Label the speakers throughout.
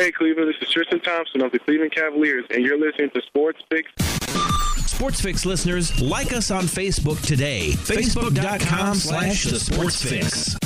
Speaker 1: Hey, Cleveland, this is Tristan Thompson of the Cleveland Cavaliers, and you're listening to Sports Fix.
Speaker 2: Sports Fix listeners, like us on Facebook today. Facebook.com/The Sports Fix.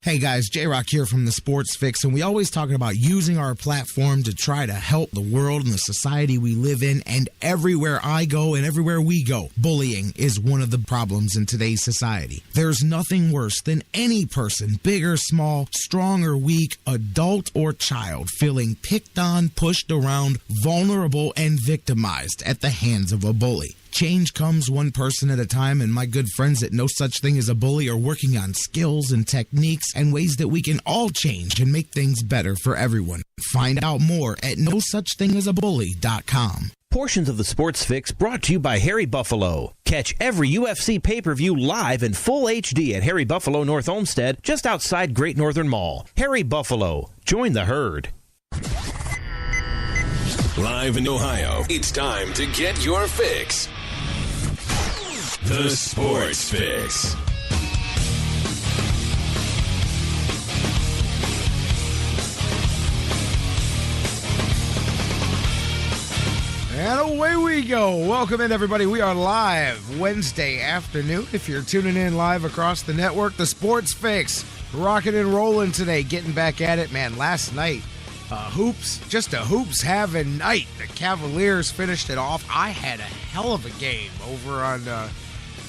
Speaker 3: Hey guys, J-Rocc here from the Sports Fix, and we always talking about using our platform to try to help the world and the society we live in, and everywhere I go and everywhere we go, bullying is one of the problems in today's society. There's nothing worse than any person, big or small, strong or weak, adult or child, feeling picked on, pushed around, vulnerable, and victimized at the hands of a bully. Change comes one person at a time, and my good friends at No Such Thing as a Bully are working on skills and techniques and ways that we can all change and make things better for everyone. Find out more at nosuchthingasabully.com.
Speaker 2: Portions of the Sports Fix brought to you by Harry Buffalo. Catch every UFC pay-per-view live in full HD at Harry Buffalo North Olmsted, just outside Great Northern Mall. Harry Buffalo. Join the herd.
Speaker 4: Live in Ohio, it's time to get your fix. The Sports Fix.
Speaker 3: And away we go. Welcome in, everybody. We are live Wednesday afternoon. If you're tuning in live across the network, the Sports Fix, rocking and rolling today, getting back at it. Man, last night, just a hoops having night. The Cavaliers finished it off. I had a hell of a game over on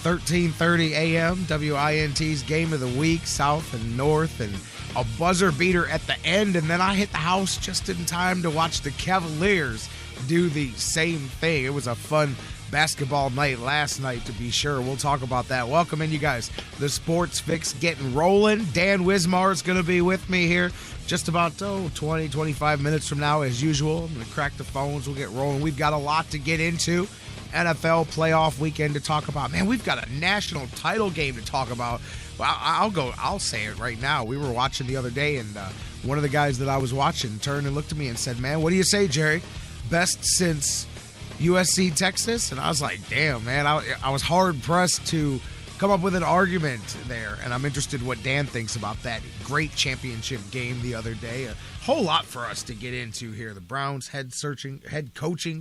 Speaker 3: 1330 AM, WINT's Game of the Week, South and North, and a buzzer beater at the end. And then I hit the house just in time to watch the Cavaliers do the same thing. It was a fun basketball night last night, to be sure. We'll talk about that. Welcome in, you guys. The Sports Fix getting rolling. Dan Wismar is going to be with me here just about 20, 25 minutes from now, as usual. I'm going to crack the phones. We'll get rolling. We've got a lot to get into. NFL playoff weekend to talk about. Man, we've got a national title game to talk about. Well, I'll say it right now. We were watching the other day, and one of the guys that I was watching turned and looked at me and said, "Man, what do you say, Jerry? Best since USC Texas?" And I was like, damn, man, I was hard pressed to come up with an argument there, and I'm interested in what Dan thinks about that great championship game the other day. A whole lot for us to get into here. The Browns head coaching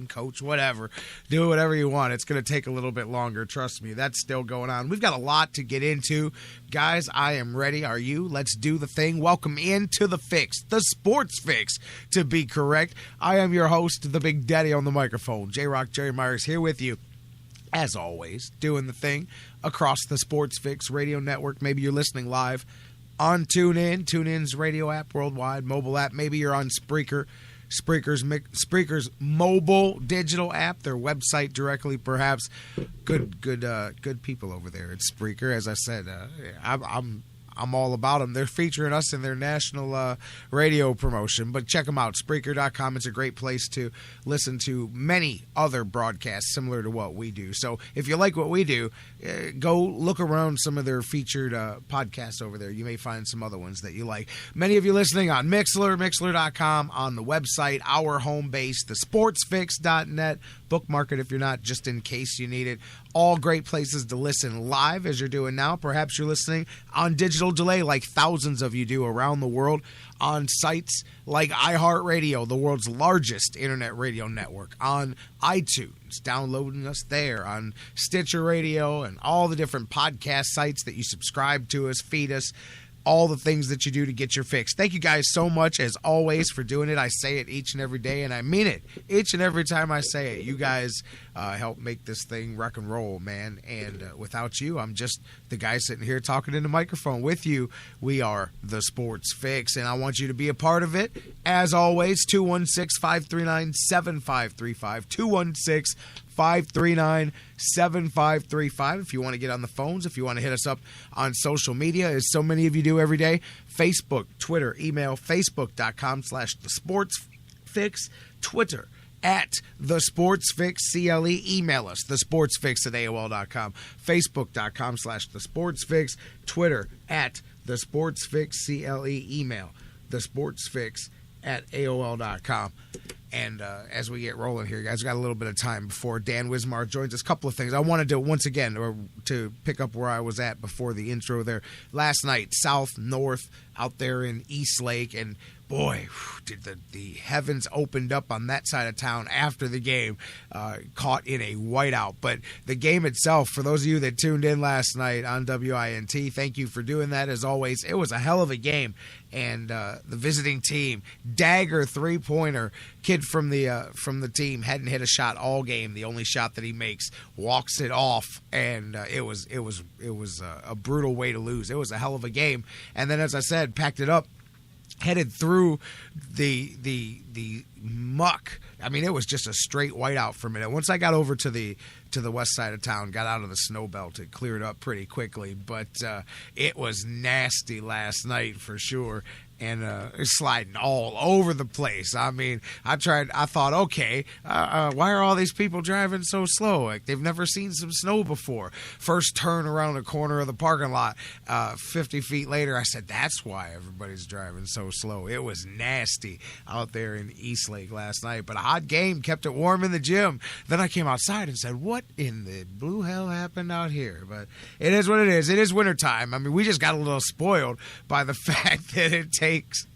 Speaker 3: coach, whatever. Do whatever you want. It's going to take a little bit longer. Trust me, that's still going on. We've got a lot to get into. Guys, I am ready. Are you? Let's do the thing. Welcome into the Fix, the Sports Fix, to be correct. I am your host, the Big Daddy on the microphone. J-Rocc, Jerry Myers here with you. As always, doing the thing across the Sports Fix radio network. Maybe you're listening live on TuneIn, TuneIn's radio app, worldwide mobile app. Maybe you're on Spreaker's mobile digital app, their website directly, perhaps. Good people over there at Spreaker. As I said, I'm all about them. They're featuring us in their national radio promotion, but check them out, Spreaker.com. It's a great place to listen to many other broadcasts similar to what we do. So if you like what we do, go look around some of their featured podcasts over there. You may find some other ones that you like. Many of you listening on Mixlr.com, on the website, our home base, thesportsfix.net. Bookmark it if you're not, just in case you need it. All great places to listen live, as you're doing now. Perhaps you're listening on digital delay like thousands of you do around the world, on sites like iHeartRadio, the world's largest internet radio network, on iTunes, downloading us there, on Stitcher Radio, and all the different podcast sites that you subscribe to us, feed us, all the things that you do to get your fix. Thank you guys so much, as always, for doing it. I say it each and every day, and I mean it each and every time I say it. You guys help make this thing rock and roll, man. And without you, I'm just the guy sitting here talking in the microphone. With you, we are the Sports Fix, and I want you to be a part of it. As always, 216-539-7535, 216-539-7535. If you want to get on the phones, if you want to hit us up on social media, as so many of you do every day, Facebook, Twitter, email, facebook.com/thesportsfix, Twitter, at the Sports Fix CLE. Email us, thesportsfix@AOL.com, facebook.com/the Sports Fix, Twitter, at the Sports Fix CLE. Email, thesportsfix@AOL.com. And as we get rolling here, guys, we got a little bit of time before Dan Wismar joins us. A couple of things. I wanted to, once again, to pick up where I was at before the intro there. Last night, South, North, out there in East Lake, and boy, did the heavens opened up on that side of town after the game, caught in a whiteout. But the game itself, for those of you that tuned in last night on WINT, thank you for doing that. As always, it was a hell of a game. And the visiting team, dagger three-pointer, kid from the team, hadn't hit a shot all game. The only shot that he makes, walks it off, and it was a brutal way to lose. It was a hell of a game. And then, as I said, packed it up, headed through the muck. I mean, it was just a straight whiteout for a minute. Once I got over to the west side of town, got out of the snow belt, it cleared up pretty quickly. But it was nasty last night for sure. And sliding all over the place. I mean, I thought, okay, why are all these people driving so slow? Like, they've never seen some snow before. First turn around the corner of the parking lot, 50 feet later, I said, that's why everybody's driving so slow. It was nasty out there in East Lake last night. But a hot game, kept it warm in the gym. Then I came outside and said, what in the blue hell happened out here? But it is what it is. It is wintertime. I mean, we just got a little spoiled by the fact that it takes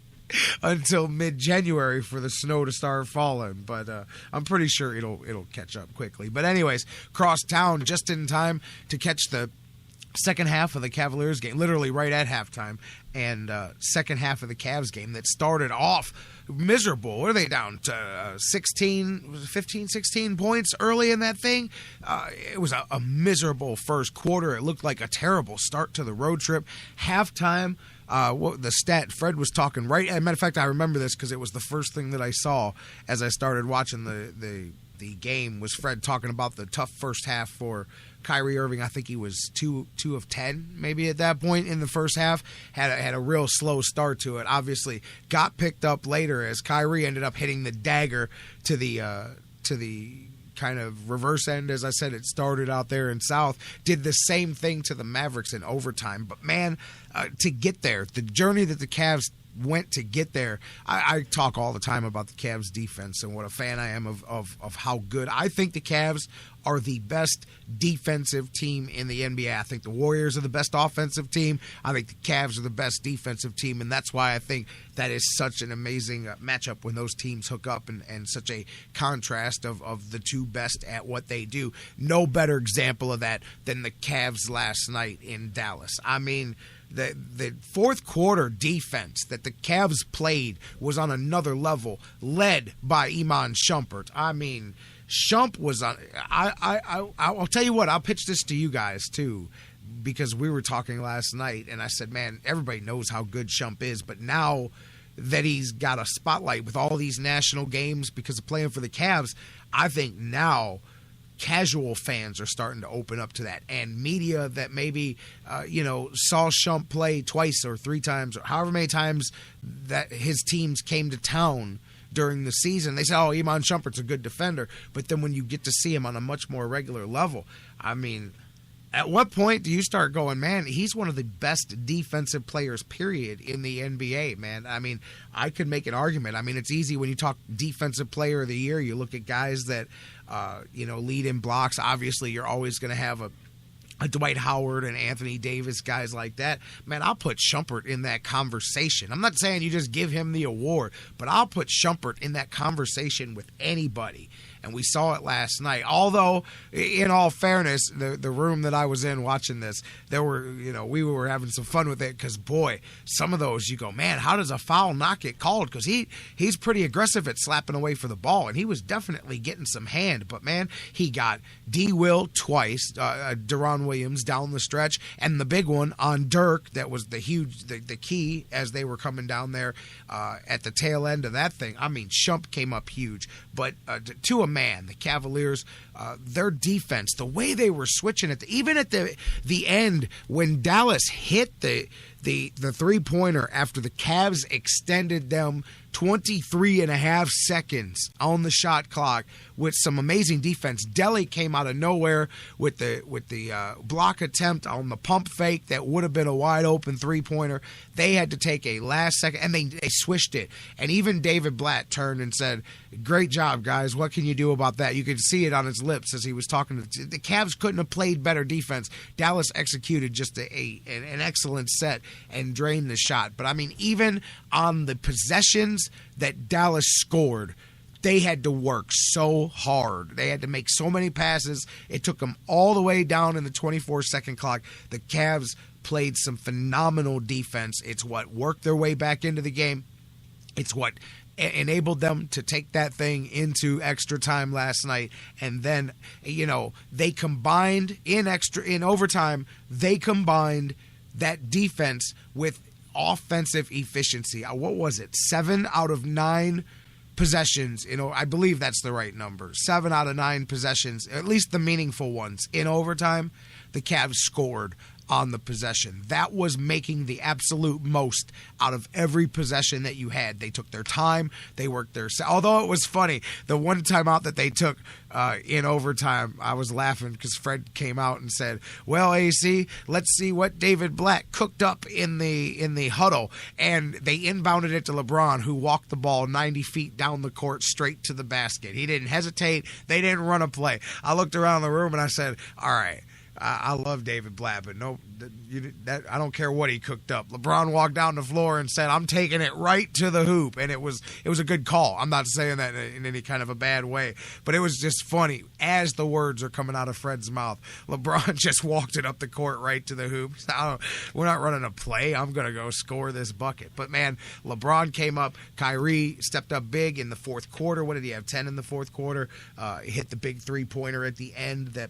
Speaker 3: until mid-January for the snow to start falling, but I'm pretty sure it'll catch up quickly. But anyways, cross town just in time to catch the second half of the Cavaliers game, literally right at halftime, and second half of the Cavs game that started off miserable. What are they down to? 16 points early in that thing? It was a miserable first quarter. It looked like a terrible start to the road trip. Halftime, the stat Fred was talking right. As a matter of fact, I remember this because it was the first thing that I saw as I started watching the game. Was Fred talking about the tough first half for Kyrie Irving? I think he was 2 of 10 maybe at that point in the first half. Had a real slow start to it. Obviously, got picked up later as Kyrie ended up hitting the dagger to the kind of reverse end. As I said, it started out there in South, did the same thing to the Mavericks in overtime. But man, to get there, the journey that the Cavs went to get there. I talk all the time about the Cavs defense and what a fan I am of how good. I think the Cavs are the best defensive team in the NBA. I think the Warriors are the best offensive team. I think the Cavs are the best defensive team, and that's why I think that is such an amazing matchup when those teams hook up, and such a contrast of the two best at what they do. No better example of that than the Cavs last night in Dallas. I mean, the fourth quarter defense that the Cavs played was on another level, led by Iman Shumpert. I mean, Shump was on. I'll tell you what. I'll pitch this to you guys too, because we were talking last night, and I said, man, everybody knows how good Shump is, but now that he's got a spotlight with all these national games because of playing for the Cavs, I think now casual fans are starting to open up to that, and media that maybe saw Shump play twice or three times or however many times that his teams came to town during the season, they say, oh, Iman Shumpert's a good defender. But then when you get to see him on a much more regular level, I mean, at what point do you start going, man, he's one of the best defensive players, period, in the NBA, man? I mean, I could make an argument. I mean, it's easy when you talk defensive player of the year. You look at guys that, lead in blocks. Obviously, you're always going to have a Dwight Howard and Anthony Davis, guys like that. Man, I'll put Shumpert in that conversation. I'm not saying you just give him the award, but I'll put Shumpert in that conversation with anybody. And we saw it last night. Although, in all fairness, the room that I was in watching this, we were having some fun with it because, boy, some of those you go, man, how does a foul not get called? Because he's pretty aggressive at slapping away for the ball, and he was definitely getting some hand. But, man, he got D. Will twice, Deron Williams down the stretch, and the big one on Dirk that was the key as they were coming down there at the tail end of that thing. I mean, Shump came up huge. But to a man, the Cavaliers, their defense, the way they were switching it, even at the end when Dallas hit the the three-pointer after the Cavs extended them 23 and a half seconds on the shot clock with some amazing defense. Delly came out of nowhere with the block attempt on the pump fake that would have been a wide open three-pointer. They had to take a last second, and they swished it. And even David Blatt turned and said, "Great job, guys. What can you do about that?" You could see it on his lips as he was talking. The Cavs couldn't have played better defense. Dallas executed just an excellent set and drained the shot. But, I mean, even on the possessions that Dallas scored, they had to work so hard. They had to make so many passes. It took them all the way down in the 24-second clock. The Cavs played some phenomenal defense. It's what worked their way back into the game. It's what enabled them to take that thing into extra time last night. And then, they combined in overtime, they combined that defense with offensive efficiency. What was it? 7 out of 9 possessions. I believe that's the right number. 7 out of 9 possessions, at least the meaningful ones. In overtime, the Cavs scored on the possession. That was making the absolute most out of every possession that you had. They took their time. They worked although it was funny, the one timeout that they took in overtime, I was laughing because Fred came out and said, "Well, AC, let's see what David Blatt cooked up in the huddle." And they inbounded it to LeBron, who walked the ball 90 feet down the court straight to the basket. He didn't hesitate. They didn't run a play. I looked around the room and I said, "All right, I love David Blatt, but I don't care what he cooked up." LeBron walked down the floor and said, "I'm taking it right to the hoop," and it was a good call. I'm not saying that in any kind of a bad way, but it was just funny as the words are coming out of Fred's mouth. LeBron just walked it up the court right to the hoop. We're not running a play. I'm gonna go score this bucket. But man, LeBron came up. Kyrie stepped up big in the fourth quarter. What did he have? 10 in the fourth quarter. Hit the big 3-pointer at the end that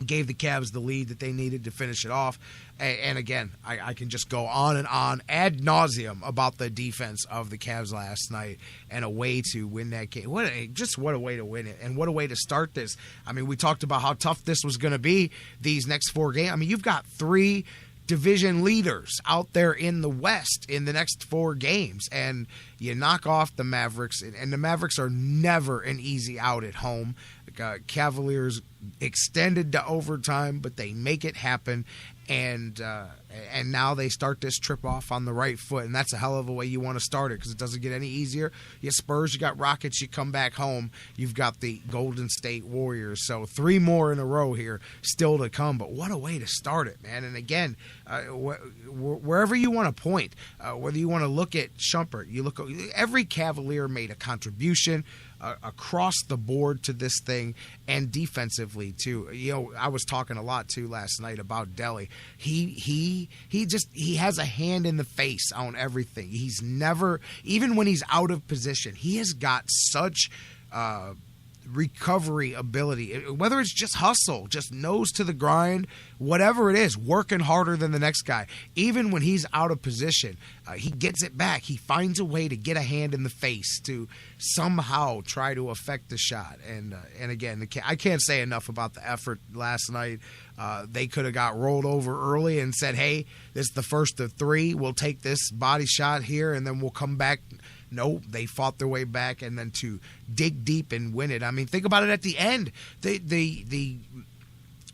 Speaker 3: gave the Cavs the lead that they needed to finish it off. And again, I can just go on and on ad nauseum about the defense of the Cavs last night and a way to win that game. What a way to win it, and what a way to start this. I mean, we talked about how tough this was going to be these next 4 games. I mean, you've got 3 division leaders out there in the West in the next 4 games, and you knock off the Mavericks, and the Mavericks are never an easy out at home. Cavaliers extended to overtime, but they make it happen, and now they start this trip off on the right foot, and that's a hell of a way you want to start it because it doesn't get any easier. You Spurs, you got Rockets, you come back home, you've got the Golden State Warriors, so 3 more in a row here still to come, but what a way to start it, man. And again, wherever you want to point, whether you want to look at Shumpert, every Cavalier made a contribution across the board to this thing, and defensively too. I was talking a lot too last night about Delly. He has a hand in the face on everything. He's never, even when he's out of position, he has got such recovery ability, whether it's just hustle, just nose to the grind, whatever it is, working harder than the next guy. Even when he's out of position, he gets it back. He finds a way to get a hand in the face to somehow try to affect the shot. And again, I can't say enough about the effort last night. They could have got rolled over early and said, "Hey, this is the first of 3. We'll take this body shot here, and then we'll come back." No, they fought their way back, and then to dig deep and win it. I mean, think about it at the end. The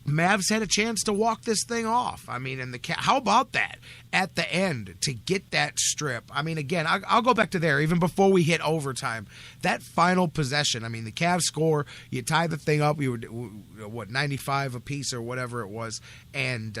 Speaker 3: Mavs had a chance to walk this thing off. I mean, and how about that at the end to get that strip? I mean, again, I'll go back to there even before we hit overtime. That final possession. I mean, the Cavs score. You tie the thing up. We were 95 apiece or whatever it was, and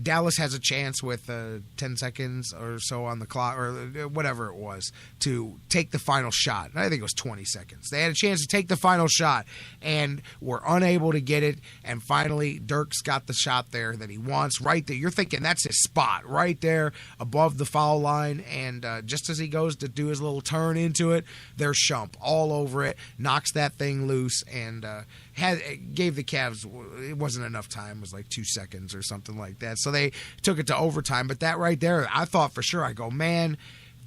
Speaker 3: Dallas has a chance with 10 seconds or so on the clock, or whatever it was, to take the final shot. I think it was 20 seconds. They had a chance to take the final shot and were unable to get it. And finally, Dirk's got the shot there that he wants right there. You're thinking that's his spot right there above the foul line. And just as he goes to do his little turn into it, there's Shump all over it, knocks that thing loose, and gave the Cavs, it wasn't enough time. It was like 2 seconds or something like that. So they took it to overtime. But that right there, I thought for sure, I go, man,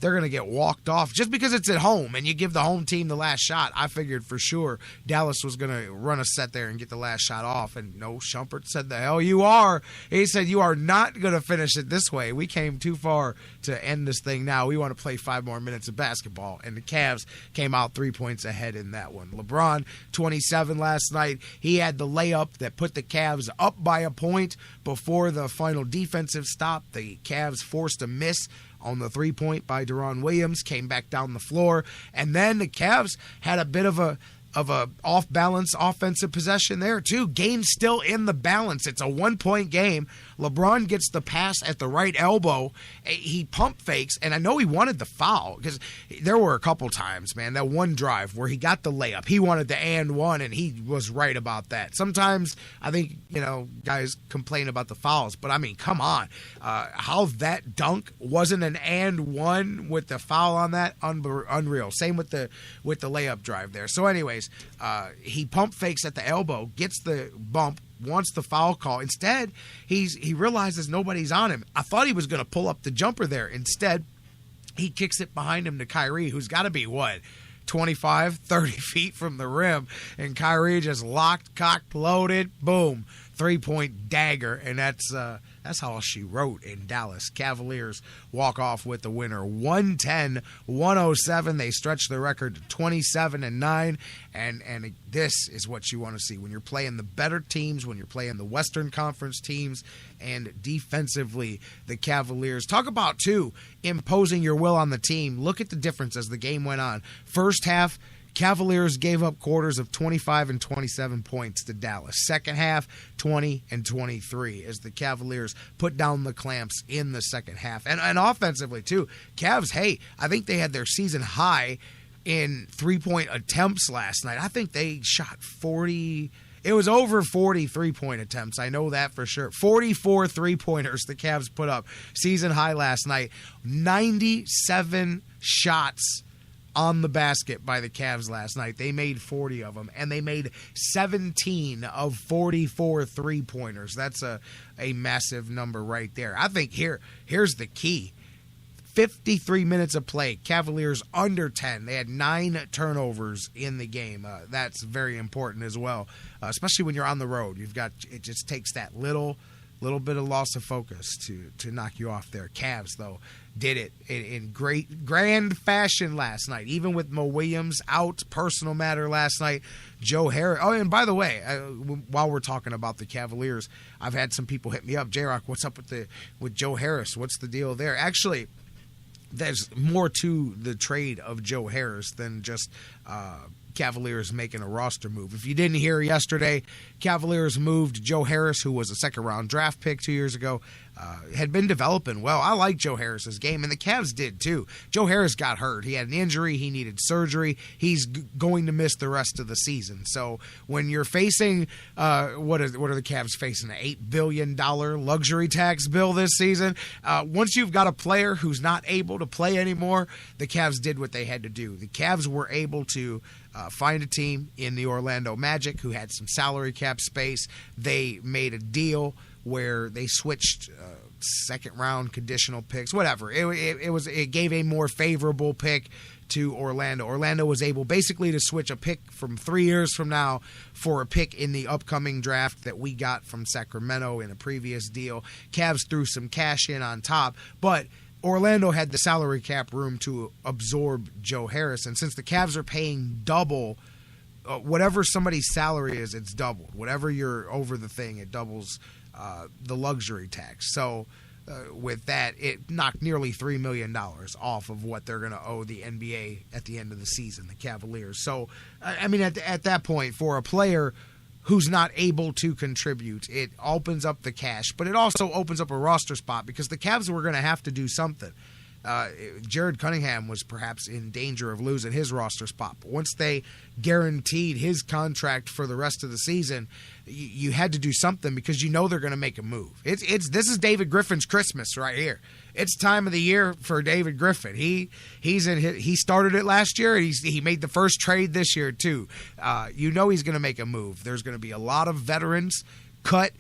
Speaker 3: they're going to get walked off just because it's at home and you give the home team the last shot. I figured for sure Dallas was going to run a set there and get the last shot off. And no, Shumpert said, the hell you are. He said, you are not going to finish it this way. We came too far to end this thing now. We want to play 5 more minutes of basketball. And the Cavs came out 3 points ahead in that one. LeBron, 27 last night. He had the layup that put the Cavs up by a point before the final defensive stop. The Cavs forced a miss on the 3-point by Deron Williams, came back down the floor, and then the Cavs had a bit of a off-balance offensive possession there too. Game still in the balance. It's a 1-point game. LeBron gets the pass at the right elbow. He pump fakes, and I know he wanted the foul because there were a couple times, man, that one drive where he got the layup. He wanted the and one, and he was right about that. Sometimes I think, guys complain about the fouls, but I mean, come on. How that dunk wasn't an and one with the foul on that, unreal. Same with the layup drive there. So anyways, he pump fakes at the elbow, gets the bump, wants the foul call. Instead, he realizes nobody's on him. I thought he was going to pull up the jumper there. Instead, he kicks it behind him to Kyrie, who's got to be, 25, 30 feet from the rim. And Kyrie just locked, cocked, loaded, boom, 3-point dagger. And that's how she wrote in Dallas. Cavaliers walk off with the winner 110-107. They stretch the record to 27-9. And this is what you want to see when you're playing the better teams, when you're playing the Western Conference teams, and defensively, the Cavaliers. Talk about, too, imposing your will on the team. Look at the difference as the game went on. First half, Cavaliers gave up quarters of 25 and 27 points to Dallas. Second half, 20 and 23 as the Cavaliers put down the clamps in the second half. And offensively, too. Cavs, I think they had their season high in 3-point attempts last night. I think they shot 40. It was over 40 3-point attempts. I know that for sure. 44 3-pointers the Cavs put up. Season high last night. 97 shots on the basket by the Cavs last night. They made 40 of them, and they made 17 of 44 3-pointers. That's a massive number right there. I think here's the key. 53 minutes of play. Cavaliers under 10. They had 9 turnovers in the game. That's very important as well, especially when you're on the road. It just takes that little bit of loss of focus to knock you off there. Cavs, though, did it in grand fashion last night. Even with Mo Williams out, personal matter last night. Joe Harris. Oh, and by the way, while we're talking about the Cavaliers, I've had some people hit me up. J-Rocc, what's up with Joe Harris? What's the deal there? Actually, there's more to the trade of Joe Harris than just Cavaliers making a roster move. If you didn't hear yesterday, Cavaliers moved Joe Harris, who was a second-round draft pick 2 years ago, had been developing well. I like Joe Harris's game, and the Cavs did too. Joe Harris got hurt. He had an injury. He needed surgery. He's going to miss the rest of the season. So when you're facing, what are the Cavs facing? An $8 billion luxury tax bill this season? Once you've got a player who's not able to play anymore, the Cavs did what they had to do. The Cavs were able to find a team in the Orlando Magic who had some salary cap space. They made a deal where they switched second-round conditional picks, whatever. It gave a more favorable pick to Orlando. Orlando was able basically to switch a pick from 3 years from now for a pick in the upcoming draft that we got from Sacramento in a previous deal. Cavs threw some cash in on top, but Orlando had the salary cap room to absorb Joe Harris, and since the Cavs are paying double, whatever somebody's salary is, it's doubled. Whatever you're over the thing, it doubles the luxury tax. So with that, it knocked nearly $3 million off of what they're going to owe the NBA at the end of the season, the Cavaliers. So, I mean, at that point, for a player who's not able to contribute, it opens up the cash, but it also opens up a roster spot because the Cavs were going to have to do something. Jared Cunningham was perhaps in danger of losing his roster spot, but once they guaranteed his contract for the rest of the season, you had to do something because you know they're going to make a move. This is David Griffin's Christmas right here. It's time of the year for David Griffin. He started it last year, and he made the first trade this year too. You know he's going to make a move. There's going to be a lot of veterans cut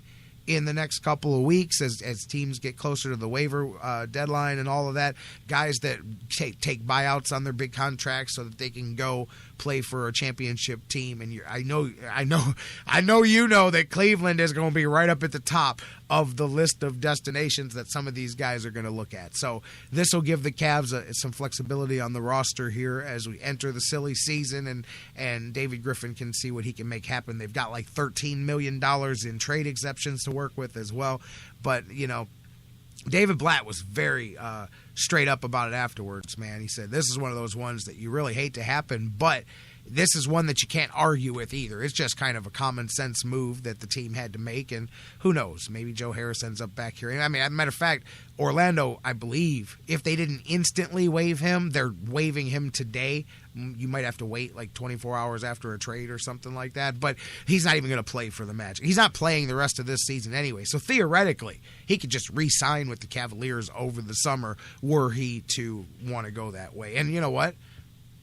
Speaker 3: in the next couple of weeks as teams get closer to the waiver deadline and all of that. Guys that take buyouts on their big contracts so that they can go play for a championship team. And I know you know that Cleveland is going to be right up at the top of the list of destinations that some of these guys are going to look at. So this will give the Cavs some flexibility on the roster here as we enter the silly season, and David Griffin can see what he can make happen. They've got like $13 million in trade exceptions to work with as well. But, David Blatt was very straight up about it afterwards, man. He said, this is one of those ones that you really hate to happen, but this is one that you can't argue with either. It's just kind of a common sense move that the team had to make, and who knows, maybe Joe Harris ends up back here. I mean, as a matter of fact, Orlando, I believe, if they didn't instantly waive him, they're waiving him today. You might have to wait like 24 hours after a trade or something like that, but he's not even going to play for the Magic. He's not playing the rest of this season anyway, so theoretically, he could just re-sign with the Cavaliers over the summer were he to want to go that way. And you know what?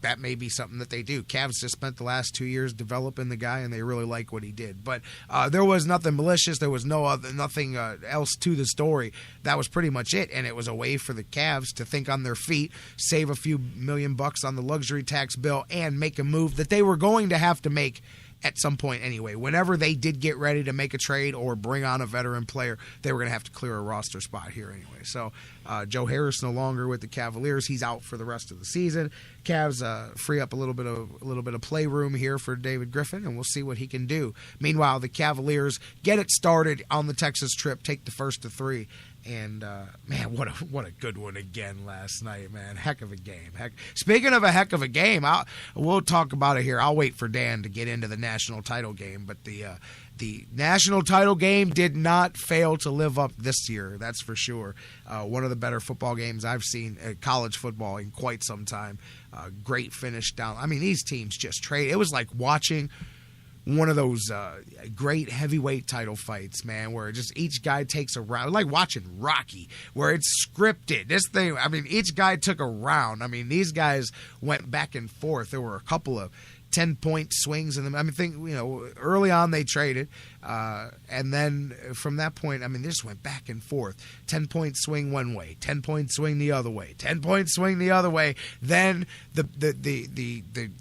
Speaker 3: That may be something that they do. Cavs just spent the last 2 years developing the guy, and they really like what he did. But there was nothing malicious. There was nothing else to the story. That was pretty much it, and it was a way for the Cavs to think on their feet, save a few $1,000,000 on the luxury tax bill, and make a move that they were going to have to make at some point anyway. Whenever they did get ready to make a trade or bring on a veteran player, they were going to have to clear a roster spot here anyway. So Joe Harris no longer with the Cavaliers. He's out for the rest of the season. Cavs free up a little bit of playroom here for David Griffin, and we'll see what he can do. Meanwhile, the Cavaliers get it started on the Texas trip, take the first of 3. And, man, what a good one again last night, man. Heck of a game. Speaking of a heck of a game, we'll talk about it here. I'll wait for Dan to get into the national title game. But the national title game did not fail to live up this year, that's for sure. One of the better football games I've seen at college football in quite some time. Great finish down. I mean, these teams just trade. It was like watching one of those great heavyweight title fights, man, where just each guy takes a round, like watching Rocky, where it's scripted. This thing, I mean, each guy took a round. I mean, these guys went back and forth. There were a couple of 10-point swings in them. I mean, early on they traded, and then from that point, I mean, they just went back and forth. 10-point swing one way, 10-point swing the other way, 10-point swing the other way. Then the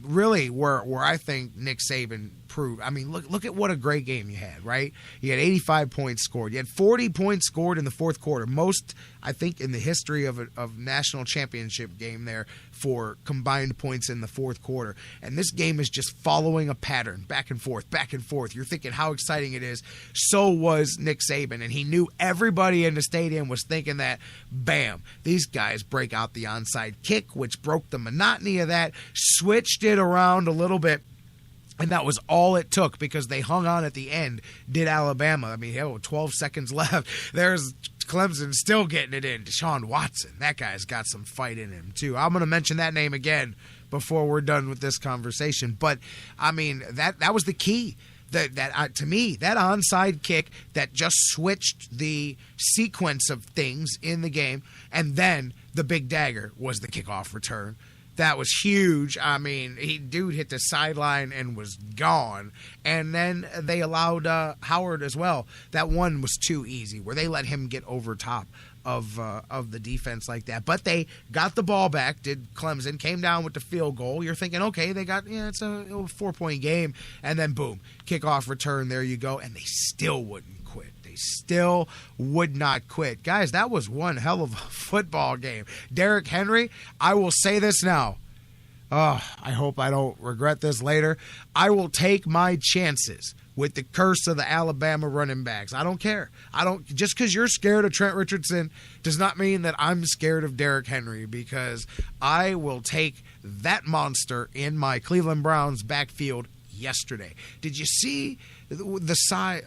Speaker 3: really where I think Nick Saban proved. I mean, look at what a great game you had, right? You had 85 points scored. You had 40 points scored in the fourth quarter. Most, I think, in the history of national championship game there for combined points in the fourth quarter. And this game is just following a pattern, back and forth, back and forth. You're thinking how exciting it is. So was Nick Saban, and he knew everybody in the stadium was thinking that, bam, these guys break out the onside kick, which broke the monotony of that, switched it around a little bit. And that was all it took because they hung on at the end, did Alabama. I mean, 12 seconds left. There's Clemson still getting it in. Deshaun Watson, that guy's got some fight in him, too. I'm going to mention that name again before we're done with this conversation. But, I mean, that was the key. To me, that onside kick that just switched the sequence of things in the game, and then the big dagger was the kickoff return. That was huge. I mean, dude hit the sideline and was gone. And then they allowed Howard as well. That one was too easy, where they let him get over top of the defense like that. But they got the ball back, did Clemson, came down with the field goal. You're thinking, okay, they got, it's a 4-point game. And then, boom, kickoff return, there you go. And they still wouldn't quit. They still would not quit. Guys, that was one hell of a football game. Derrick Henry, I will say this now. I hope I don't regret this later. I will take my chances with the curse of the Alabama running backs. I don't care. Just because you're scared of Trent Richardson does not mean that I'm scared of Derrick Henry, because I will take that monster in my Cleveland Browns backfield yesterday. Did you see the size?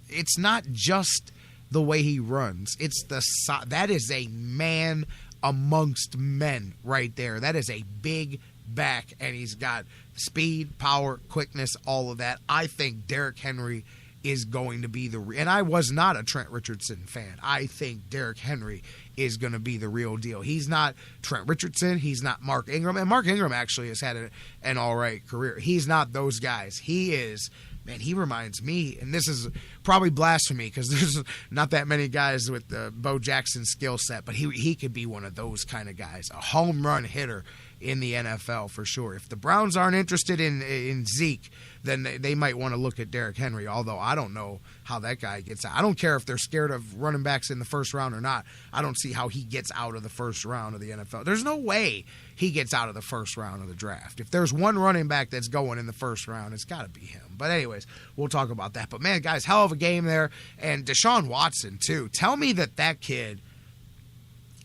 Speaker 3: It's not just the way he runs. It's the size. That is a man amongst men right there. That is a big back, and he's got speed, power, quickness, all of that. I think Derrick Henry is going to be and I was not a Trent Richardson fan. I think Derrick Henry is going to be the real deal. He's not Trent Richardson. He's not Mark Ingram. And Mark Ingram actually has had an all right career. He's not those guys. He is man, he reminds me, and this is probably blasphemy because there's not that many guys with the Bo Jackson skill set, but he could be one of those kind of guys, a home run hitter in the NFL for sure. If the Browns aren't interested in Zeke, then they might want to look at Derrick Henry, although I don't know how that guy gets out. I don't care if they're scared of running backs in the first round or not. I don't see how he gets out of the first round of the NFL. There's no way he gets out of the first round of the draft. If there's one running back that's going in the first round, it's got to be him. But anyways, we'll talk about that. But man, guys, hell of a game there. And Deshaun Watson, too. Tell me that kid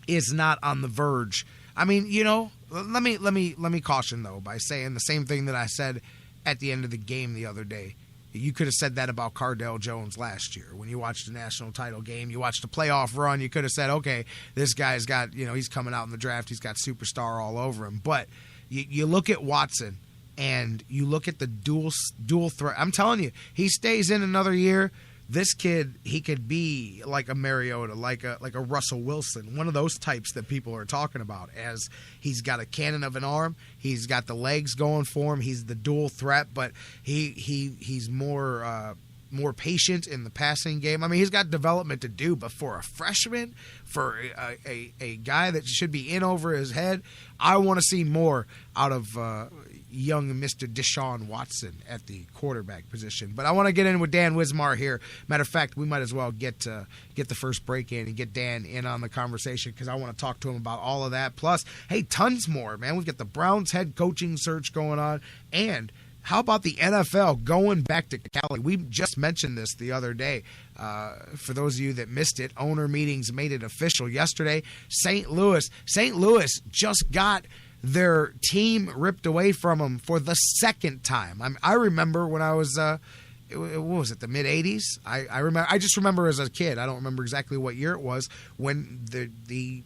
Speaker 3: is not on the verge. I mean, let me caution, though, by saying the same thing that I said at the end of the game the other day. You could have said that about Cardale Jones last year. When you watched the national title game, you watched the playoff run, you could have said, okay, this guy's got, he's coming out in the draft, he's got superstar all over him. But you look at Watson and you look at the dual threat. I'm telling you, he stays in another year. This kid, he could be like a Mariota, like a Russell Wilson, one of those types that people are talking about, as he's got a cannon of an arm, he's got the legs going for him, he's the dual threat, but he's more patient in the passing game. I mean, he's got development to do, but for a freshman, for a guy that should be in over his head, I want to see more out of young Mr. Deshaun Watson at the quarterback position. But I want to get in with Dan Wismar here. Matter of fact, we might as well get the first break in and get Dan in on the conversation because I want to talk to him about all of that. Plus, hey, tons more, man. We've got the Browns head coaching search going on. And how about the NFL going back to Cali? We just mentioned this the other day. For those of you that missed it, owner meetings made it official yesterday. St. Louis just got their team ripped away from them for the second time. I remember when I was, what was it, the mid-'80s? I just remember as a kid. I don't remember exactly what year it was when the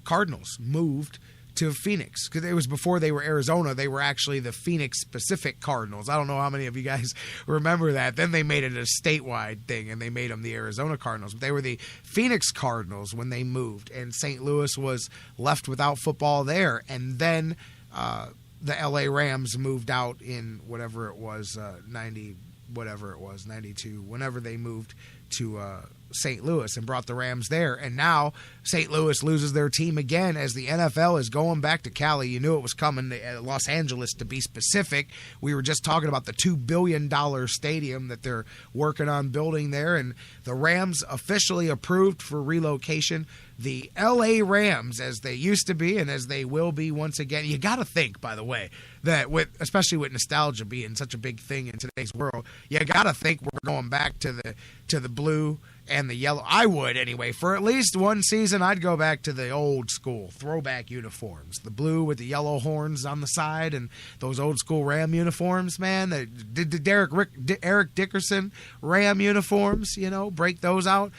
Speaker 3: Cardinals moved to Phoenix, because it was before they were Arizona. They were actually the Phoenix Pacific Cardinals. I don't know how many of you guys remember that. Then they made it a statewide thing, and they made them the Arizona Cardinals. But they were the Phoenix Cardinals when they moved, and St. Louis was left without football there. And then the L.A. Rams moved out in whatever it was, 92, whenever they moved to St. Louis and brought the Rams there. And now St. Louis loses their team again as the NFL is going back to Cali. You knew it was coming, to Los Angeles to be specific. We were just talking about the $2 billion stadium that they're working on building there, and the Rams officially approved for relocation. The L.A. Rams, as they used to be and as they will be once again. You got to think, by the way, that especially with nostalgia being such a big thing in today's world, you got to think we're going back to the blue and the yellow. I would, anyway. For at least one season, I'd go back to the old school throwback uniforms. The blue with the yellow horns on the side and those old school Ram uniforms, man. The Eric Dickerson Ram uniforms, break those out.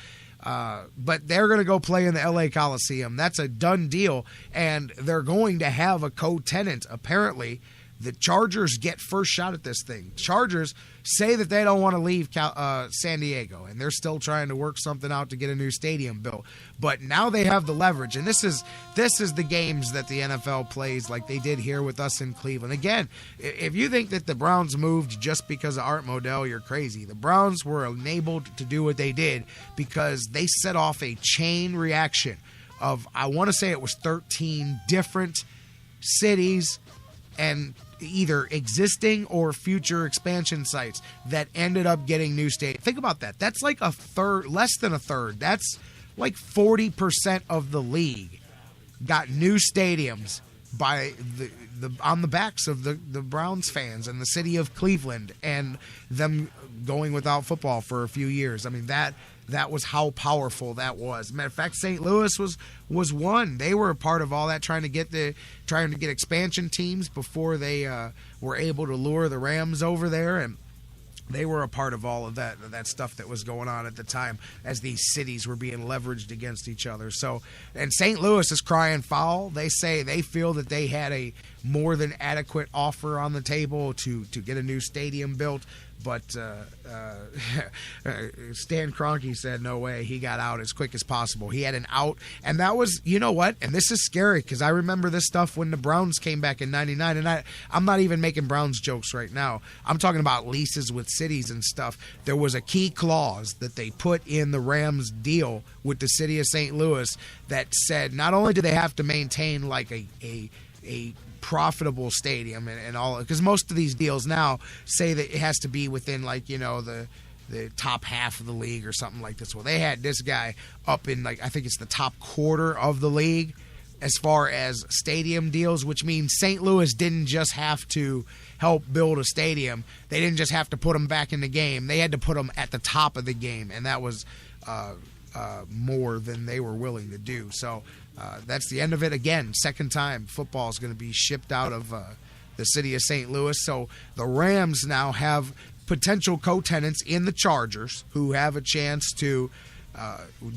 Speaker 3: But they're going to go play in the LA Coliseum. That's a done deal. And they're going to have a co-tenant, apparently. The Chargers get first shot at this thing. Chargers say that they don't want to leave San Diego, and they're still trying to work something out to get a new stadium built. But now they have the leverage, and this is the games that the NFL plays like they did here with us in Cleveland. Again, if you think that the Browns moved just because of Art Modell, you're crazy. The Browns were enabled to do what they did because they set off a chain reaction of, I want to say it was 13 different cities and either existing or future expansion sites that ended up getting new stadiums. Think about that. That's like a third, less than a third. That's like 40% of the league got new stadiums by on the backs of the Browns fans and the city of Cleveland and them going without football for a few years. I mean, that was how powerful that was. Matter of fact, St. Louis was one. They were a part of all that, trying to get expansion teams before they were able to lure the Rams over there, and they were a part of all of that stuff that was going on at the time as these cities were being leveraged against each other. So, and St. Louis is crying foul. They say they feel that they had a more than adequate offer on the table to get a new stadium built. But Stan Kroenke said no way. He got out as quick as possible. He had an out, and that was, you know what? And this is scary because I remember this stuff when the Browns came back in '99, and I'm not even making Browns jokes right now. I'm talking about leases with cities and stuff. There was a key clause that they put in the Rams deal with the city of St. Louis that said not only do they have to maintain like a profitable stadium and all, because most of these deals now say that it has to be within like, you know, the top half of the league or something like this. Well, they had this guy up in like, I think it's the top quarter of the league as far as stadium deals, which means St. Louis didn't just have to help build a stadium. They didn't just have to put them back in the game. They had to put them at the top of the game, and that was more than they were willing to do. So that's the end of it. Again, second time football is going to be shipped out of the city of St. Louis. So the Rams now have potential co-tenants in the Chargers who have a chance to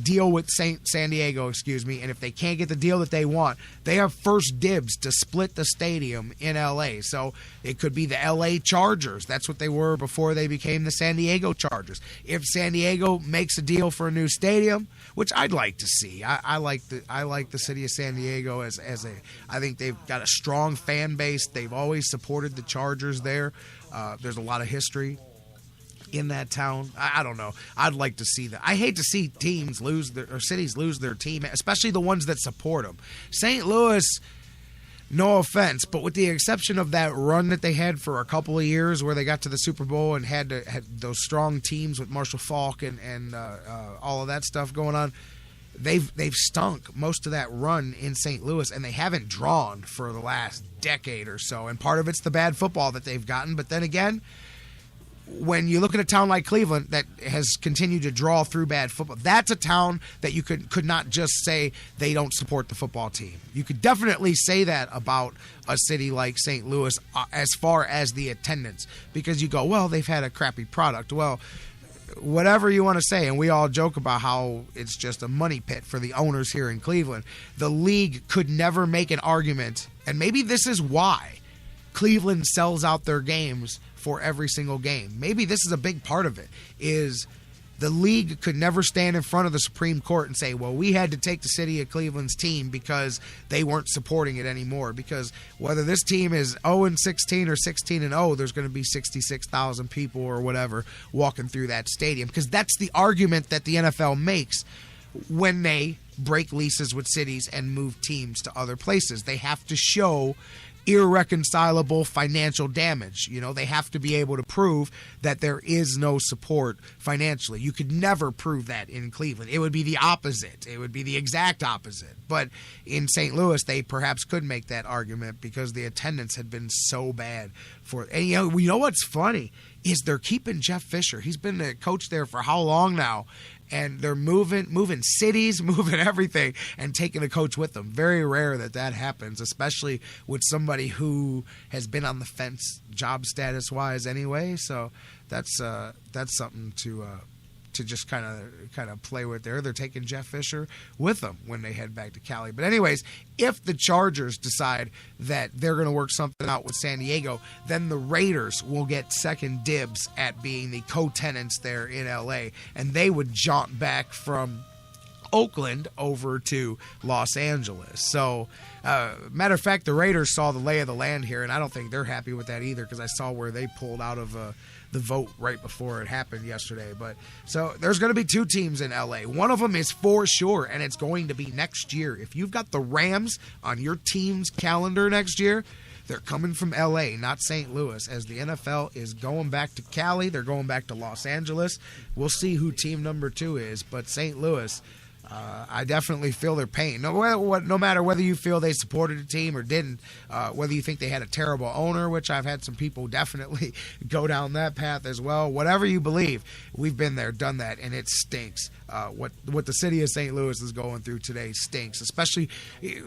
Speaker 3: deal with San Diego, and if they can't get the deal that they want, they have first dibs to split the stadium in LA. So it could be the LA Chargers. That's what they were before they became the San Diego Chargers. If San Diego makes a deal for a new stadium, which I'd like to see, I like the city of San Diego as I think they've got a strong fan base. They've always supported the Chargers there. There's a lot of history in that town. I don't know. I'd like to see that. I hate to see teams cities lose their team, especially the ones that support them. St. Louis, no offense, but with the exception of that run that they had for a couple of years where they got to the Super Bowl and had those strong teams with Marshall Faulk and all of that stuff going on, they've stunk most of that run in St. Louis, and they haven't drawn for the last decade or so. And part of it's the bad football that they've gotten, but then again, when you look at a town like Cleveland that has continued to draw through bad football, that's a town that you could not just say they don't support the football team. You could definitely say that about a city like St. Louis as far as the attendance, because you go, well, they've had a crappy product. Well, whatever you want to say, and we all joke about how it's just a money pit for the owners here in Cleveland, the league could never make an argument, and maybe this is why Cleveland sells out their games for every single game. Maybe this is a big part of it, is the league could never stand in front of the Supreme Court and say, well, we had to take the city of Cleveland's team because they weren't supporting it anymore. Because whether this team is 0-16 or 16-0, there's going to be 66,000 people or whatever walking through that stadium. Because that's the argument that the NFL makes when they break leases with cities and move teams to other places. They have to show irreconcilable financial damage. You know, they have to be able to prove that there is no support financially. You could never prove that in Cleveland. It would be the opposite. It would be the exact opposite. But in St. Louis, they perhaps could make that argument because the attendance had been so bad for. And you know what's funny is they're keeping Jeff Fisher. He's been the coach there for how long now? And they're moving cities, moving everything, and taking a coach with them. Very rare that happens, especially with somebody who has been on the fence job status-wise anyway. So that's something to just kind of play with there. They're taking Jeff Fisher with them when they head back to Cali. But anyways, if the Chargers decide that they're going to work something out with San Diego, then the Raiders will get second dibs at being the co-tenants there in LA, and they would jaunt back from Oakland over to Los Angeles. So, matter of fact, the Raiders saw the lay of the land here, and I don't think they're happy with that either, because I saw where they pulled out of the vote right before it happened yesterday. But so there's going to be two teams in LA. One of them is for sure, and it's going to be next year. If you've got the Rams on your team's calendar next year, they're coming from LA, not St. Louis, as the NFL is going back to Cali. They're going back to Los Angeles. We'll see who team number 2 is, but St. Louis, I definitely feel their pain. No matter whether you feel they supported a team or didn't, whether you think they had a terrible owner, which I've had some people definitely go down that path as well. Whatever you believe, we've been there, done that, and it stinks. What the city of St. Louis is going through today stinks, especially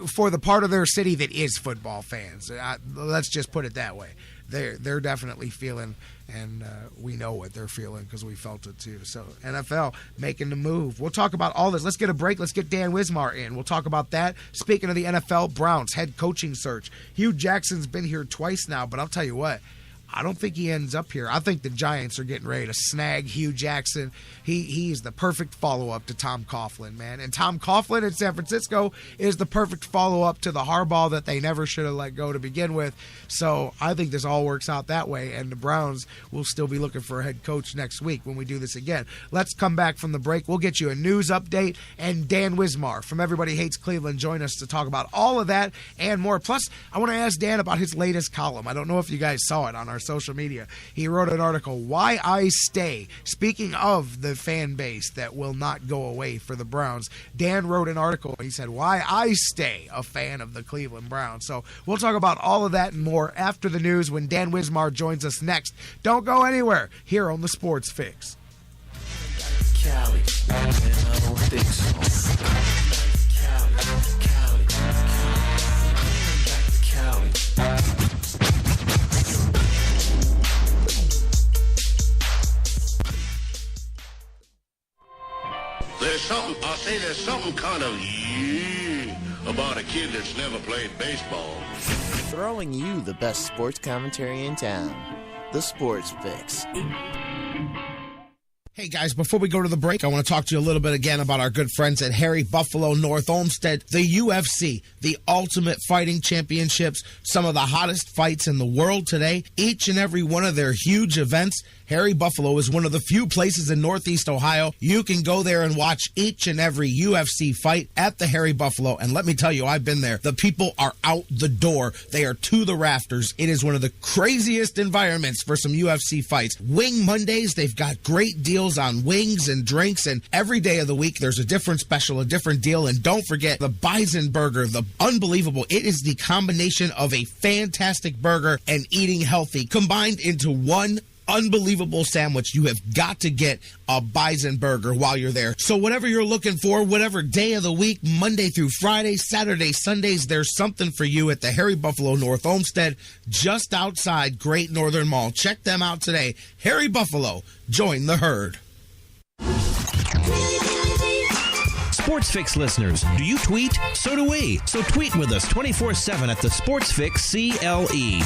Speaker 3: for the part of their city that is football fans. Let's just put it that way. They're definitely feeling, and we know what they're feeling because we felt it too. So NFL making the move. We'll talk about all this. Let's get a break. Let's get Dan Wismar in. We'll talk about that. Speaking of the NFL, Browns head coaching search. Hue Jackson's been here twice now, but I'll tell you what, I don't think he ends up here. I think the Giants are getting ready to snag Hue Jackson. He is the perfect follow-up to Tom Coughlin, man. And Tom Coughlin in San Francisco is the perfect follow-up to the Harbaugh that they never should have let go to begin with. So I think this all works out that way, and the Browns will still be looking for a head coach next week when we do this again. Let's come back from the break. We'll get you a news update, and Dan Wismar from Everybody Hates Cleveland join us to talk about all of that and more. Plus, I want to ask Dan about his latest column. I don't know if you guys saw it on our social media. He wrote an article, Why I Stay. Speaking of the fan base that will not go away for the Browns, Dan wrote an article. He said, Why I Stay a fan of the Cleveland Browns. So we'll talk about all of that and more after the news when Dan Wismar joins us next. Don't go anywhere here on the Sports Fix.
Speaker 5: Cali,
Speaker 6: There's something kind of about a kid that's never played baseball.
Speaker 5: throwing you the best sports commentary in town. The Sports Fix.
Speaker 3: Hey guys, before we go to the break, I want to talk to you a little bit again about our good friends at Harry Buffalo North Olmsted, the UFC, the Ultimate Fighting Championships, some of the hottest fights in the world today. Each and every one of their huge events, Harry Buffalo is one of the few places in Northeast Ohio you can go there and watch each and every UFC fight at the Harry Buffalo. And let me tell you, I've been there. The people are out the door. They are to the rafters. It is one of the craziest environments for some UFC fights. Wing Mondays, they've got great deals on wings and drinks, and every day of the week there's a different special, a different deal. And don't forget the Bison Burger, the unbelievable. It is the combination of a fantastic burger and eating healthy combined into one unbelievable sandwich. You have got to get a Bison Burger while you're there. So whatever you're looking for, whatever day of the week, Monday through Friday, Saturday, Sundays, there's something for you at the Harry Buffalo North Olmsted, just outside Great Northern Mall. Check them out today. Harry Buffalo, join the herd.
Speaker 2: Sports Fix listeners, do you tweet? So do we. So tweet with us 24/7 at the Sports Fix CLE.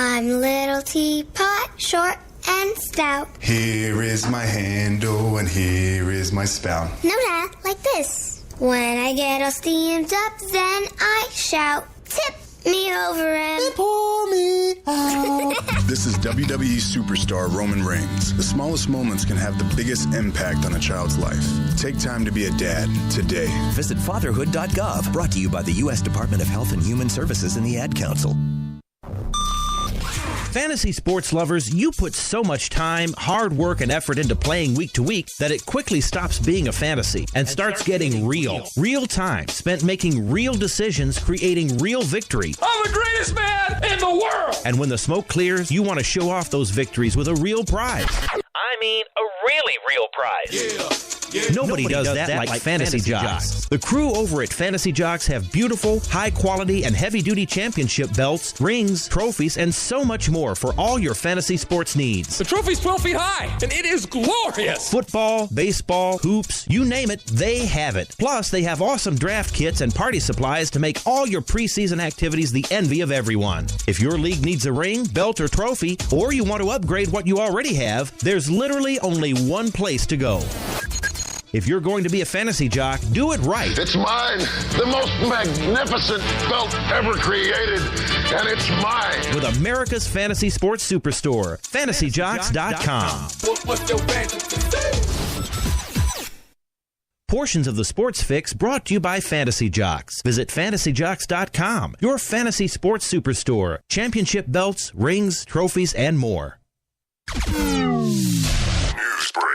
Speaker 7: I'm Little Teapot, short and stout.
Speaker 8: Here is my handle and here is my spout.
Speaker 7: No, Dad, like this. When I get all steamed up, then I shout, tip me over and
Speaker 8: Pour me out. This is WWE superstar Roman Reigns. The smallest moments can have the biggest impact on a child's life. Take time to be a dad today.
Speaker 9: Visit fatherhood.gov. Brought to you by the U.S. Department of Health and Human Services and the Ad Council.
Speaker 2: Fantasy sports lovers, you put so much time, hard work, and effort into playing week to week that it quickly stops being a fantasy and starts getting real. Real time spent making real decisions, creating real victory.
Speaker 10: I'm the greatest man in the world!
Speaker 2: And when the smoke clears, you want to show off those victories with a real prize. I mean, a really real prize. Nobody does that like Fantasy Jocks. The crew over at Fantasy Jocks have beautiful, high-quality, and heavy-duty championship belts, rings, trophies, and so much more for all your fantasy sports needs.
Speaker 10: The trophy's 12 feet high, and it is glorious!
Speaker 2: Football, baseball, hoops, you name it, they have it. Plus, they have awesome draft kits and party supplies to make all your preseason activities the envy of everyone. If your league needs a ring, belt, or trophy, or you want to upgrade what you already have, there's literally only one place to go. If you're going to be a fantasy jock, do it right.
Speaker 6: It's mine, the most magnificent belt ever created, and it's mine.
Speaker 2: With America's fantasy sports superstore, fantasyjocks.com.
Speaker 10: What's your fantasy?
Speaker 2: Portions of the Sports Fix brought to you by Fantasy Jocks. Visit fantasyjocks.com, your fantasy sports superstore. Championship belts, rings, trophies, and more.
Speaker 6: News break.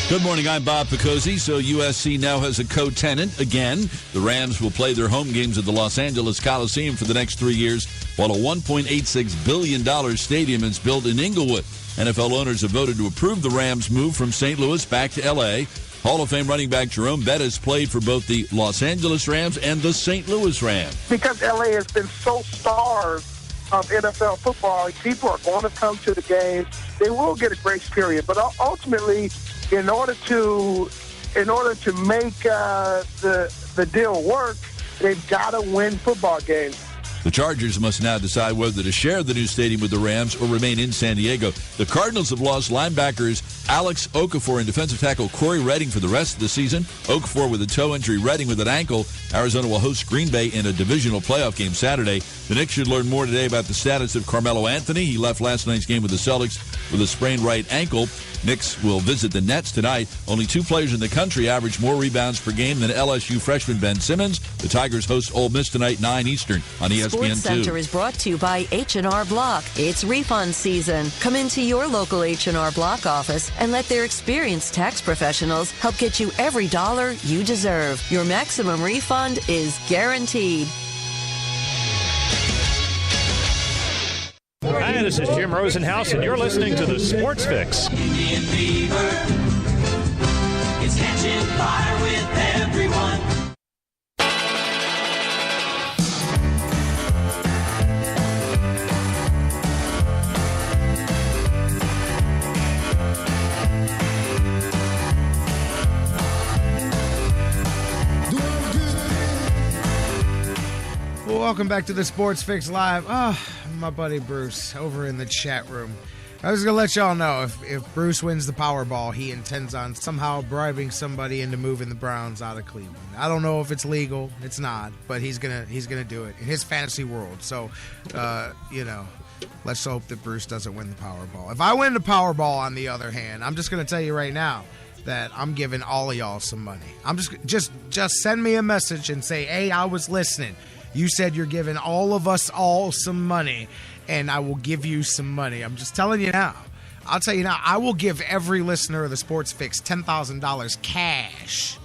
Speaker 11: Good morning, I'm Bob Picozzi. So USC now has a co-tenant again. The Rams will play their home games at the Los Angeles Coliseum for the next 3 years, while a $1.86 billion stadium is built in Inglewood. NFL owners have voted to approve the Rams' move from St. Louis back to L.A. Hall of Fame running back Jerome Bettis played for both the Los Angeles Rams and the St. Louis Rams.
Speaker 12: Because L.A. has been so starved of NFL football, people are going to come to the games. They will get a grace period, but ultimately, in order to make the deal work, They've got to win football games.
Speaker 11: The Chargers must now decide whether to share the new stadium with the Rams or remain in San Diego. The Cardinals have lost linebackers Alex Okafor and defensive tackle Corey Redding for the rest of the season. Okafor with a toe injury, Redding with an ankle. Arizona will host Green Bay in a divisional playoff game Saturday. The Knicks should learn more today about the status of Carmelo Anthony. He left last night's game with the Celtics with a sprained right ankle. Knicks will visit the Nets tonight. Only two players in the country average more rebounds per game than LSU freshman Ben Simmons. The Tigers host Ole Miss tonight, 9 Eastern on ESPN2.
Speaker 13: Sports Center is brought to you by H&R Block. It's refund season. Come into your local H&R Block office and let their experienced tax professionals help get you every dollar you deserve. Your maximum refund is guaranteed.
Speaker 14: Hi, this is Jim Rosenhaus, and you're listening to the Sports Fix.
Speaker 15: Indian fever, it's catching fire with everyone.
Speaker 3: Welcome back to the Sports Fix Live. My buddy Bruce over in the chat room. I was going to let y'all know if Bruce wins the Powerball, he intends on somehow bribing somebody into moving the Browns out of Cleveland. I don't know if it's legal. It's not, but he's gonna do it in his fantasy world. So, let's hope that Bruce doesn't win the Powerball. If I win the Powerball, on the other hand, I'm just going to tell you right now that I'm giving all of y'all some money. I'm just send me a message and say, hey, I was listening. You said you're giving all of us all some money, and I will give you some money. I'm just telling you now. I'll tell you now, I will give every listener of the Sports Fix $10,000 cash,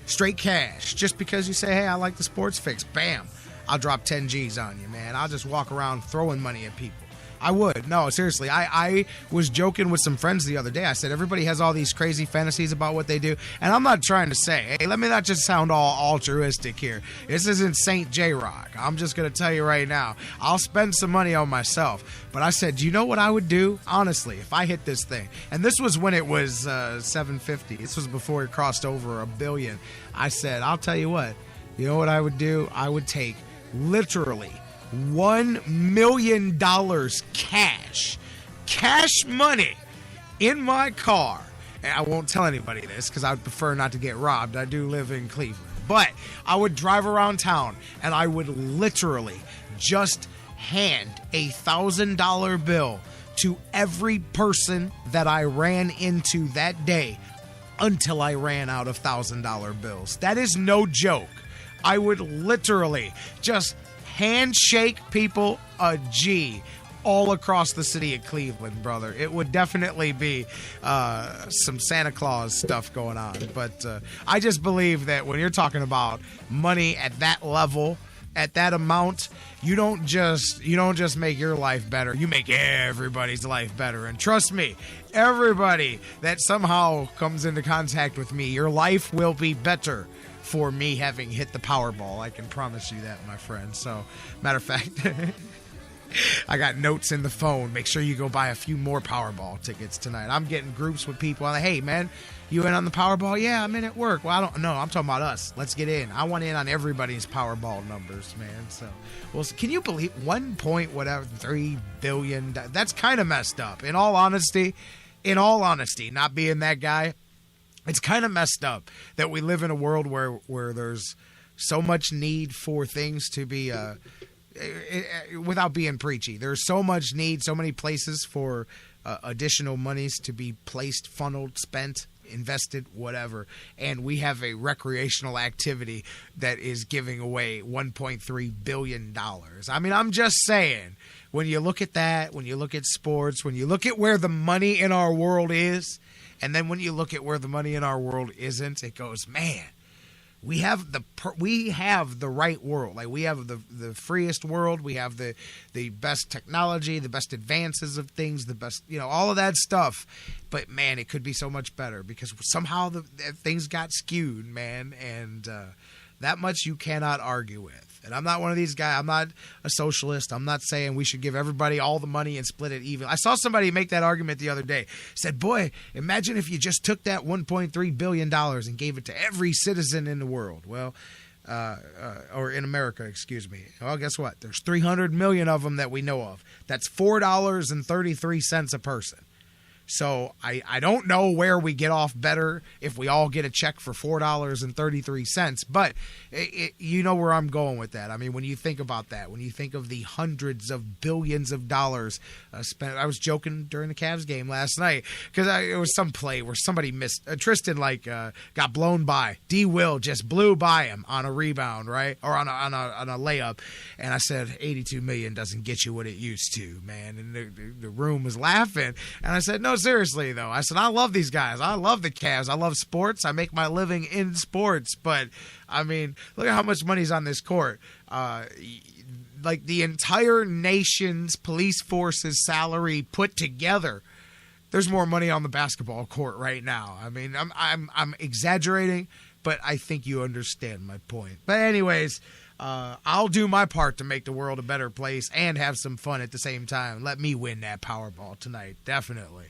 Speaker 3: straight cash, just because you say, hey, I like the Sports Fix. Bam. I'll drop 10 G's on you, man. I'll just walk around throwing money at people. I would. No, seriously. I was joking with some friends the other day. I said everybody has all these crazy fantasies about what they do. And I'm not trying to say, hey, let me not just sound all altruistic here. This isn't Saint J-Rocc. I'm just going to tell you right now. I'll spend some money on myself. But I said, do you know what I would do? Honestly, if I hit this thing. And this was when it was 750. This was before it crossed over $1 billion. I said, I'll tell you what. You know what I would do? I would take literally $1 million cash money in my car. And I won't tell anybody this because I would prefer not to get robbed. I do live in Cleveland. But I would drive around town and I would literally just hand a $1,000 bill to every person that I ran into that day until I ran out of $1,000 bills. That is no joke. I would literally just handshake people a G all across the city of Cleveland, brother. It would definitely be some Santa Claus stuff going on. But I just believe that when you're talking about money at that level, at that amount, you don't just make your life better. You make everybody's life better. And trust me, everybody that somehow comes into contact with me, your life will be better for me having hit the Powerball. I can promise you that, my friend. So, matter of fact, I got notes in the phone. Make sure you go buy a few more Powerball tickets tonight. I'm getting groups with people. I'm like, hey, man, you in on the Powerball? Yeah, I'm in at work. Well, I don't know. I'm talking about us. Let's get in. I want in on everybody's Powerball numbers, man. So, well, can you believe 3 billion? That's kind of messed up. In all honesty, not being that guy, it's kind of messed up that we live in a world where there's so much need for things to be, without being preachy, there's so much need, so many places for additional monies to be placed, funneled, spent, invested, whatever. And we have a recreational activity that is giving away $1.3 billion. I mean, I'm just saying, when you look at that, when you look at sports, when you look at where the money in our world is, and then when you look at where the money in our world isn't, it goes, man, we have the right world. Like, we have the freest world. We have the best technology, the best advances of things, the best, all of that stuff. But man, it could be so much better because somehow things got skewed, man. And that much you cannot argue with. And I'm not one of these guys. I'm not a socialist. I'm not saying we should give everybody all the money and split it even. I saw somebody make that argument the other day. Said, boy, imagine if you just took that $1.3 billion and gave it to every citizen in the world. Well, or in America, excuse me. Well, guess what? There's 300 million of them that we know of. That's $4.33 a person. So I don't know where we get off better if we all get a check for $4.33, but you know where I'm going with that. I mean, when you think about that, when you think of the hundreds of billions of dollars spent, I was joking during the Cavs game last night because it was some play where somebody missed. Tristan got blown by. D. Will just blew by him on a rebound, right, or on a layup, and I said, $82 million doesn't get you what it used to, man. And the room was laughing, and I said, no. Seriously, though, I said, I love these guys. I love the Cavs. I love sports. I make my living in sports. But, I mean, look at how much money's on this court. Like the entire nation's police force's salary put together, there's more money on the basketball court right now. I mean, I'm exaggerating, but I think you understand my point. But anyways, I'll do my part to make the world a better place and have some fun at the same time. Let me win that Powerball tonight, definitely.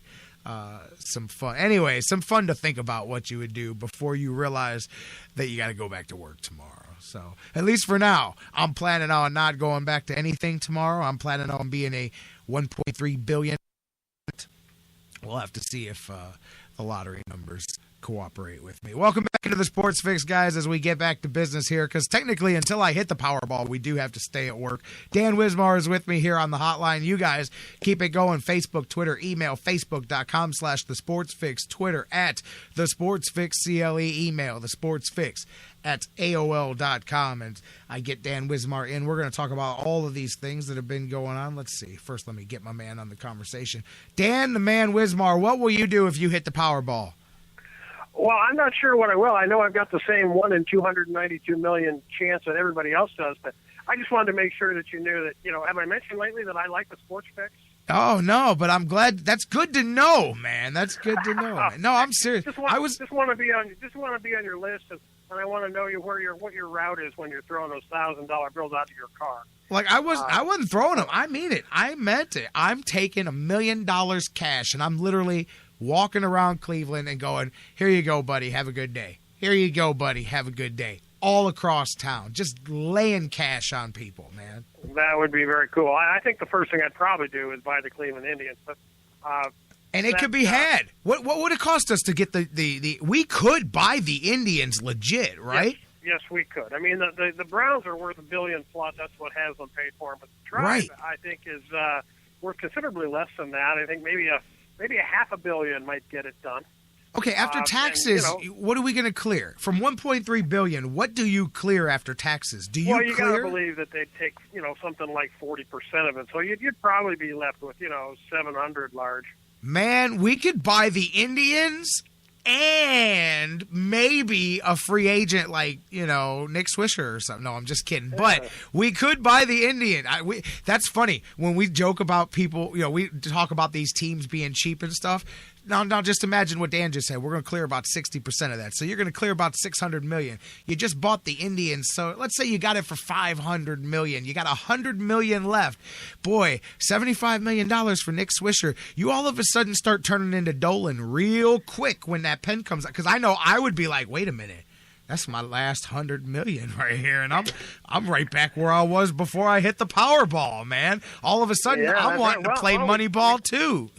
Speaker 3: Some fun. Anyway, some fun to think about what you would do before you realize that you got to go back to work tomorrow. So, at least for now, I'm planning on not going back to anything tomorrow. I'm planning on being a $1.3 billion. We'll have to see if the lottery numbers cooperate with me. Welcome back into the Sports Fix, guys, as we get back to business here, because technically until I hit the Powerball, we do have to stay at work. Dan Wismar is with me here on the hotline. You guys keep it going. Facebook, Twitter, email, facebook.com/thesportsfix, Twitter @thesportsfixCLE, email thesportsfix@AOL.com. And I get Dan Wismar in. We're going to talk about all of these things that have been going on. Let's see. First, let me get my man on the conversation. Dan, the man Wismar, what will you do if you hit the Powerball?
Speaker 16: Well, I'm not sure what I will. I know I've got the same 1 in 292 million chance that everybody else does, but I just wanted to make sure that you knew that, have I mentioned lately that I like the Sports Fix?
Speaker 3: Oh, no, but I'm glad. That's good to know, man. That's good to know. No, I'm serious.
Speaker 16: Just want to be on your list, and I want to know what your route is when you're throwing those $1,000 bills out of your car.
Speaker 3: Like I wasn't throwing them. I mean it. I meant it. I'm taking $1 million cash, and I'm literally walking around Cleveland and going, here you go, buddy, have a good day. Here you go, buddy, have a good day. All across town, just laying cash on people, man.
Speaker 16: That would be very cool. I think the first thing I'd probably do is buy the Cleveland Indians. But,
Speaker 3: and it could be had. What would it cost us to get the we could buy the Indians legit, right?
Speaker 16: Yes, we could. I mean, the Browns are worth $1 billion plus. That's what Haslam paid for them. But the Tribe, right, I think, is worth considerably less than that. I think maybe a $500 million might get it done.
Speaker 3: Okay, after taxes, what are we going to clear? From $1.3 billion, what do you clear after taxes? Do you
Speaker 16: clear? Well, you got to
Speaker 3: clear?
Speaker 16: believe that they'd take, something like 40% of it. So you'd probably be left with, 700 large.
Speaker 3: Man, we could buy the Indians and maybe a free agent like, Nick Swisher or something. No, I'm just kidding. But we could buy the Indian. That's funny. When we joke about people, we talk about these teams being cheap and stuff. Now, just imagine what Dan just said. We're going to clear about 60% of that. So you're going to clear about $600 million. You just bought the Indians. So let's say you got it for $500 million. You got $100 million left. Boy, $75 million for Nick Swisher. You all of a sudden start turning into Dolan real quick when that pen comes out. Because I know I would be like, wait a minute. That's my last $100 million right here, and I'm right back where I was before I hit the Powerball, man. All of a sudden, I'm wanting to play Moneyball too.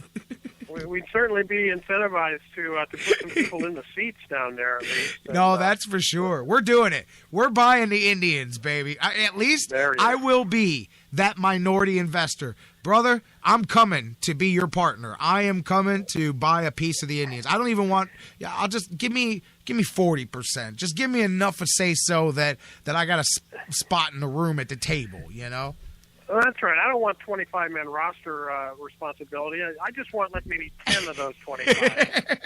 Speaker 16: We'd certainly be incentivized to put some people in the seats down there. At least.
Speaker 3: No, that's for sure. We're doing it. We're buying the Indians, baby. At least I will be that minority investor. Brother, I'm coming to be your partner. I am coming to buy a piece of the Indians. I don't even want – I'll just give me 40%. Just give me enough to say so that I got a spot in the room at the table,
Speaker 16: Well, that's right. I don't want 25-man roster responsibility. I just want maybe 10 of those 25.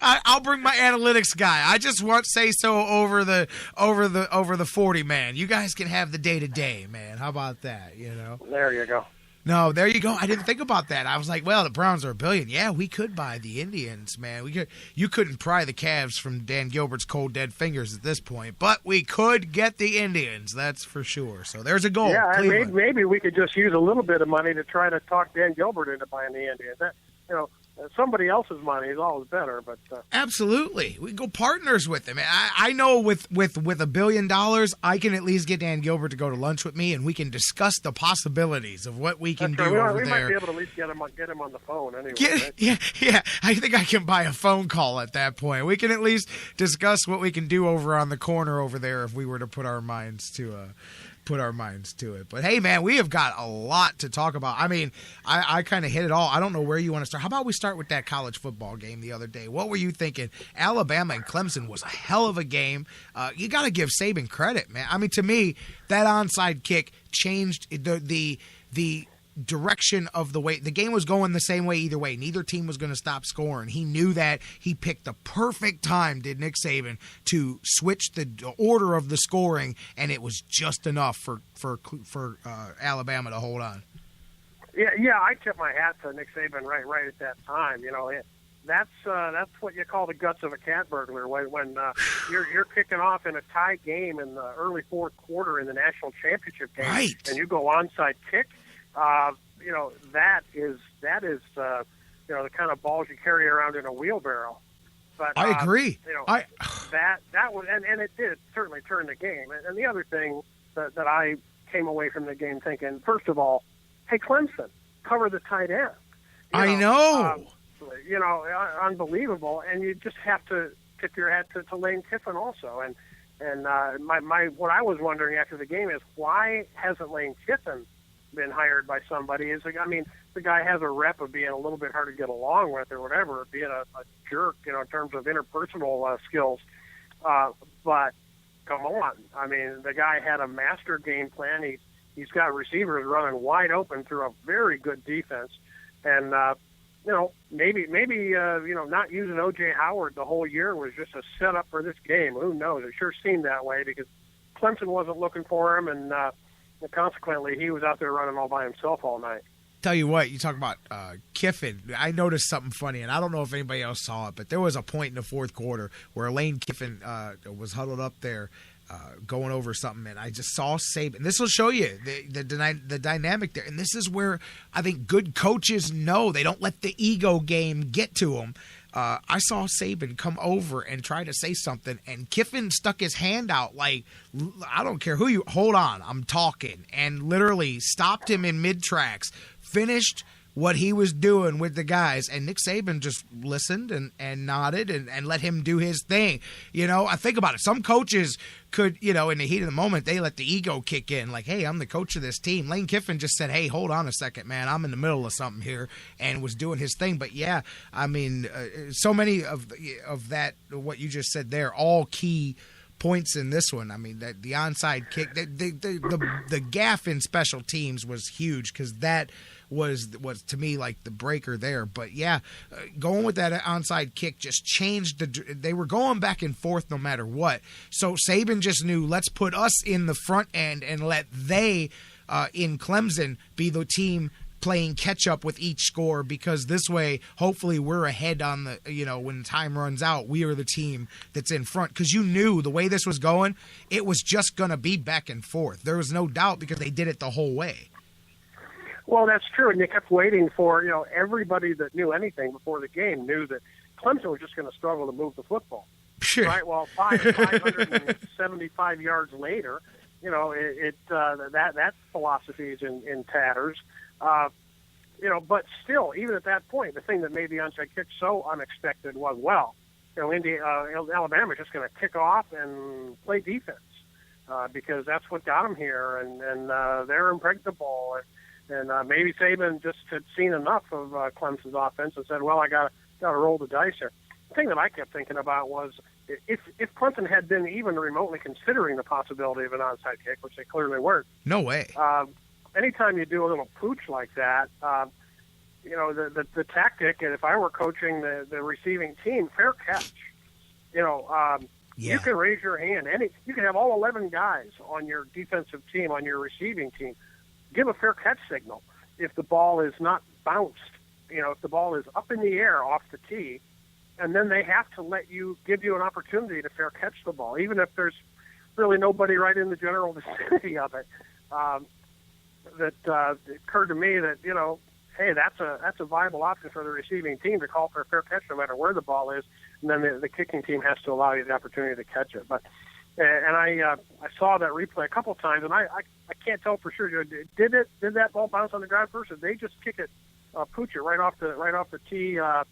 Speaker 3: I'll bring my analytics guy. I just want say so over the 40-man. You guys can have the day-to-day, man. How about that?
Speaker 16: There you go.
Speaker 3: No, there you go. I didn't think about that. I was like, well, the Browns are $1 billion. Yeah, we could buy the Indians, man. You couldn't pry the Cavs from Dan Gilbert's cold, dead fingers at this point, but we could get the Indians. That's for sure. So there's a goal.
Speaker 16: Yeah, maybe we could just use a little bit of money to try to talk Dan Gilbert into buying the Indians. somebody else's money is always better. But
Speaker 3: absolutely, we can go partners with them. I know with $1 billion, I can at least get Dan Gilbert to go to lunch with me, and we can discuss the possibilities of what we can do over there.
Speaker 16: We might be able to at least get him on the phone anyway. Right?
Speaker 3: Yeah. I think I can buy a phone call at that point. We can at least discuss what we can do over on the corner over there if we were to put our minds to it. But hey, man, we have got a lot to talk about. I mean, I kind of hit it all. I don't know where you want to start. How about we start with that college football game the other day? What were you thinking? Alabama and Clemson was a hell of a game. You got to give Saban credit, man. I mean, to me, that onside kick changed the direction of the way the game was going the same way either way. Neither team was going to stop scoring. He knew that. He picked the perfect time, did Nick Saban, to switch the order of the scoring, and it was just enough for Alabama to hold on.
Speaker 16: Yeah, I tip my hat to Nick Saban right at that time. You know, that's what you call the guts of a cat burglar when you're kicking off in a tie game in the early fourth quarter in the national championship game,
Speaker 3: right,
Speaker 16: and you go onside kick. You know, that is the kind of balls you carry around in a wheelbarrow. But
Speaker 3: I agree.
Speaker 16: You know, that was and it did certainly turn the game. And the other thing that I came away from the game thinking, first of all, hey, Clemson, cover the tight end.
Speaker 3: I know.
Speaker 16: Unbelievable. And you just have to tip your hat to Lane Kiffin also. And my what I was wondering after the game is why hasn't Lane Kiffin been hired by somebody? I mean, the guy has a rep of being a little bit hard to get along with or whatever, being a jerk, in terms of interpersonal skills. But come on. I mean, the guy had a master game plan. He's got receivers running wide open through a very good defense. And, maybe not using O.J. Howard the whole year was just a setup for this game. Who knows? It sure seemed that way because Clemson wasn't looking for him, and consequently, he was out there running all by himself all night.
Speaker 3: Tell you what, you talk about Kiffin. I noticed something funny, and I don't know if anybody else saw it, but there was a point in the fourth quarter where Lane Kiffin was huddled up there going over something, and I just saw Saban. This will show you the dynamic there, and this is where I think good coaches know they don't let the ego game get to them. I saw Saban come over and try to say something, and Kiffin stuck his hand out like, I don't care who you – hold on, I'm talking, and literally stopped him in mid-tracks, finished what he was doing with the guys, and Nick Saban just listened and nodded and let him do his thing. I think about it. Some coaches could, in the heat of the moment, they let the ego kick in, like, hey, I'm the coach of this team. Lane Kiffin just said, hey, hold on a second, man, I'm in the middle of something here, and was doing his thing. But, yeah, I mean, so many of that, what you just said there, all key points in this one. I mean, the onside kick, the gaff in special teams was huge because that was to me like the breaker there. But yeah, going with that onside kick just changed they were going back and forth no matter what. So Saban just knew, let's put us in the front end and let they in Clemson be the team playing catch up with each score, because this way, hopefully, we're ahead on the, when time runs out, we are the team that's in front. Because you knew the way this was going, it was just going to be back and forth. There was no doubt because they did it the whole way.
Speaker 16: Well, that's true. And you kept waiting for, everybody that knew anything before the game knew that Clemson was just going to struggle to move the football.
Speaker 3: Sure.
Speaker 16: Right? Well, 575 yards later, that philosophy is in tatters. But still, even at that point, the thing that made the onside kick so unexpected was, Alabama's just going to kick off and play defense because that's what got them here, and they're impregnable. And maybe Saban just had seen enough of Clemson's offense and said, well, I got to roll the dice here. The thing that I kept thinking about was if Clemson had been even remotely considering the possibility of an onside kick, which they clearly weren't.
Speaker 3: No way.
Speaker 16: Anytime you do a little pooch like that, the tactic, and if I were coaching the receiving team, fair catch. You can raise your hand. You can have all 11 guys on your defensive team, on your receiving team. Give a fair catch signal. If the ball is not bounced, if the ball is up in the air off the tee, and then they have to give you an opportunity to fair catch the ball, even if there's really nobody right in the general vicinity of it. It occurred to me that, hey, that's a viable option for the receiving team to call for a fair catch no matter where the ball is, and then the kicking team has to allow you the opportunity to catch it. But and I saw that replay a couple times, and I can't tell for sure. Did that ball bounce on the ground first, or did they just kick it, pooch it right off the tee, up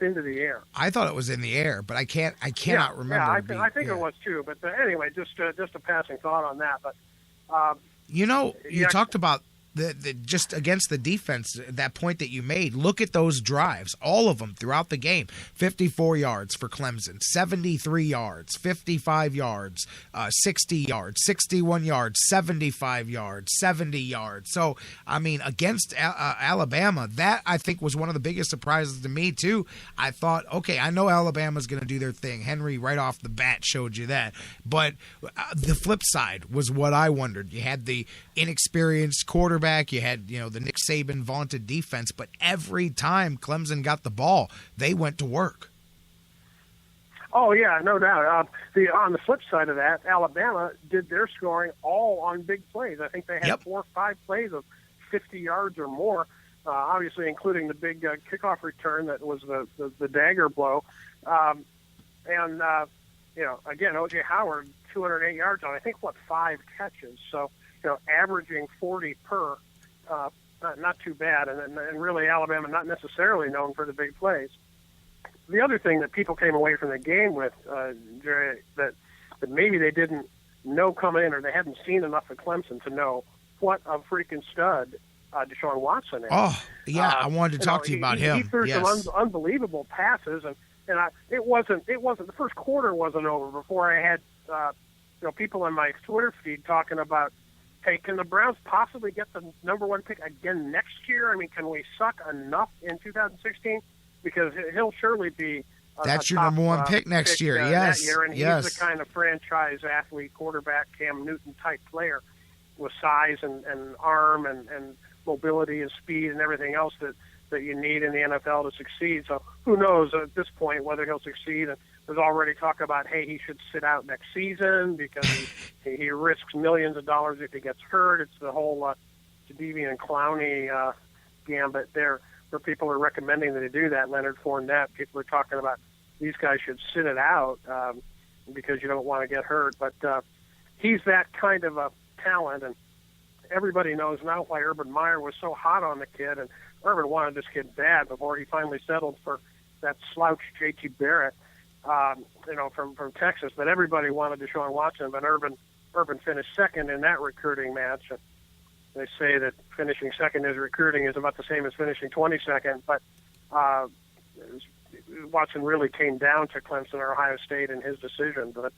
Speaker 16: into the air?
Speaker 3: I thought it was in the air, but I cannot remember.
Speaker 16: Yeah, I think it was too. But anyway, just a passing thought on that. But
Speaker 3: you talked about the just against the defense, that point that you made. Look at those drives, all of them throughout the game. 54 yards for Clemson, 73 yards, 55 yards, 60 yards, 61 yards, 75 yards, 70 yards. So, I mean, against Alabama, that I think was one of the biggest surprises to me too. I thought, okay, I know Alabama's going to do their thing. Henry right off the bat showed you that. But the flip side was what I wondered. You had the inexperienced quarterback. You had, the Nick Saban vaunted defense, but every time Clemson got the ball, they went to work.
Speaker 16: Oh, yeah, no doubt. On the flip side of that, Alabama did their scoring all on big plays. I think they had 4 or 5 plays of 50 yards or more, obviously including the big kickoff return that was the dagger blow. Again, O.J. Howard, 208 yards on, I think, 5 catches. So, averaging 40 per, not too bad, and really Alabama not necessarily known for the big plays. The other thing that people came away from the game with, Jerry, that maybe they didn't know coming in, or they hadn't seen enough of Clemson to know what a freaking stud Deshaun Watson is.
Speaker 3: Oh, yeah, I wanted to talk to you about him.
Speaker 16: He threw some unbelievable passes, and it wasn't the first quarter wasn't over before I had people on my Twitter feed talking about, hey, can the Browns possibly get the number 1 pick again next year? I mean, can we suck enough in 2016? Because he'll surely be
Speaker 3: that's your
Speaker 16: top,
Speaker 3: number 1 pick next year. Yes,
Speaker 16: that year, and he's the kind of franchise athlete, quarterback, Cam Newton type player with size and arm and mobility and speed and everything else that you need in the NFL to succeed. So who knows at this point whether he'll succeed? And there's already talk about, hey, he should sit out next season because he risks millions of dollars if he gets hurt. It's the whole Jadeveon and Clowney gambit there, where people are recommending that he do that. Leonard Fournette, people are talking about these guys should sit it out because you don't want to get hurt. But he's that kind of a talent, and everybody knows now why Urban Meyer was so hot on the kid, and Urban wanted this kid bad before he finally settled for that slouch J.T. Barrett, from Texas. But everybody wanted Deshaun Watson, but Urban finished second in that recruiting match. And they say that finishing second in recruiting is about the same as finishing 22nd, but Watson really came down to Clemson or Ohio State in his decision. But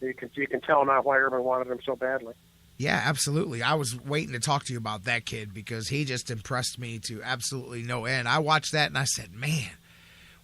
Speaker 16: you can tell now why Urban wanted him so badly.
Speaker 3: Yeah, absolutely. I was waiting to talk to you about that kid because he just impressed me to absolutely no end. I watched that and I said, man,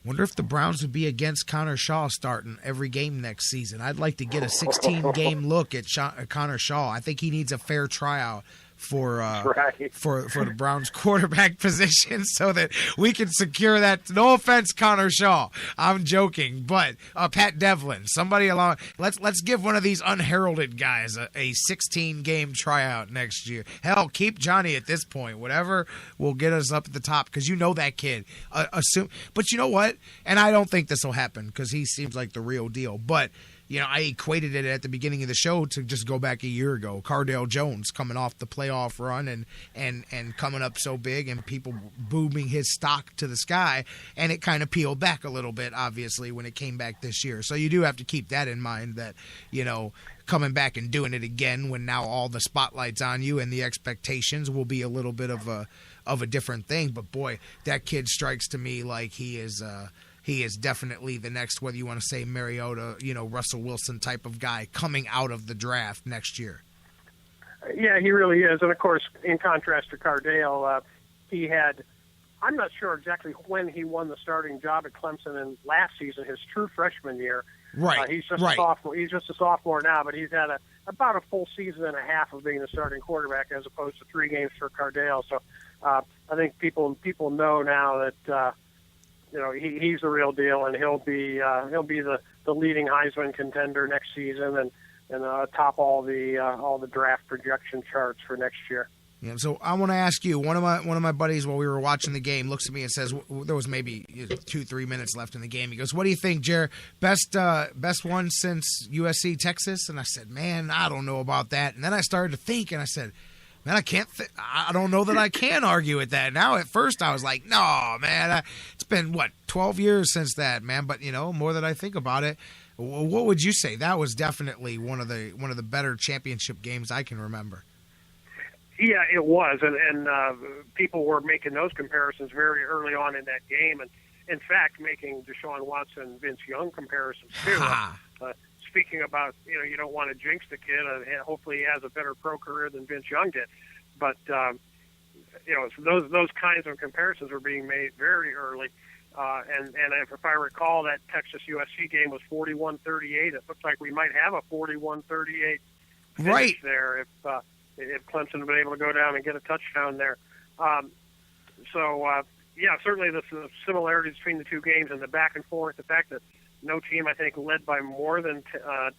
Speaker 3: wonder if the Browns would be against Connor Shaw starting every game next season. I'd like to get a 16-game look at Connor Shaw. I think he needs a fair tryout for the Browns quarterback position so that we can secure that. No offense, Connor Shaw. I'm joking, but Pat Devlin, somebody along. Let's give one of these unheralded guys a 16-game tryout next year. Hell, keep Johnny at this point. Whatever will get us up at the top because you know that kid. But you know what? And I don't think this will happen because he seems like the real deal. But I equated it at the beginning of the show to just go back a year ago. Cardale Jones coming off the playoff run and coming up so big and people booming his stock to the sky. And it kind of peeled back a little bit, obviously, when it came back this year. So you do have to keep that in mind that, coming back and doing it again when now all the spotlight's on you and the expectations will be a little bit of a different thing. But, boy, that kid strikes to me like he is definitely the next, whether you want to say Mariota, Russell Wilson type of guy coming out of the draft next year.
Speaker 16: Yeah, he really is. And, of course, in contrast to Cardale, he had – I'm not sure exactly when he won the starting job at Clemson in last season, his true freshman year.
Speaker 3: Right.
Speaker 16: He's just a sophomore. He's just a sophomore now, but he's had about a full season and a half of being the starting quarterback as opposed to 3 games for Cardale. So I think people know now that he's the real deal, and he'll be the leading Heisman contender next season, and top all the draft projection charts for next year.
Speaker 3: Yeah, so I want to ask you. One of my buddies, while we were watching the game, looks at me and says, there was maybe 2-3 minutes left in the game. He goes, "What do you think, Jer? Best one since USC Texas?" And I said, "Man, I don't know about that." And then I started to think, and I said, "Man, I don't know that I can argue with that." Now, at first, I was like, "No, man, it's been 12 years since that, man." But more that I think about it, what would you say? That was definitely one of the better championship games I can remember.
Speaker 16: Yeah, it was, and people were making those comparisons very early on in that game, and in fact, making Deshaun Watson, Vince Young comparisons too. Speaking about, you don't want to jinx the kid. Hopefully, he has a better pro career than Vince Young did, but those kinds of comparisons were being made very early. And if I recall, that Texas USC game was 41-38. It looks like we might have a 41-38 finish there if Clemson had been able to go down and get a touchdown there. Certainly the similarities between the two games and the back and forth, the fact that no team, I think, led by more than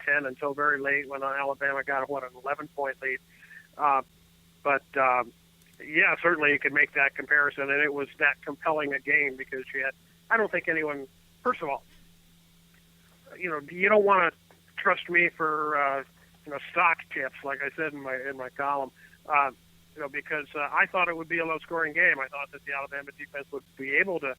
Speaker 16: 10 until very late when Alabama got, an 11-point lead. Certainly you could make that comparison, and it was that compelling a game because I don't think anyone, first of all, you don't want to trust me for, stock tips, like I said in my column, because I thought it would be a low-scoring game. I thought that the Alabama defense would be able to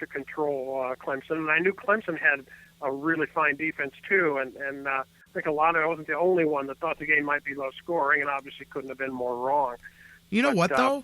Speaker 16: control Clemson, and I knew Clemson had a really fine defense too, and I think I wasn't the only one that thought the game might be low-scoring, and obviously couldn't have been more wrong.
Speaker 3: You know what, though?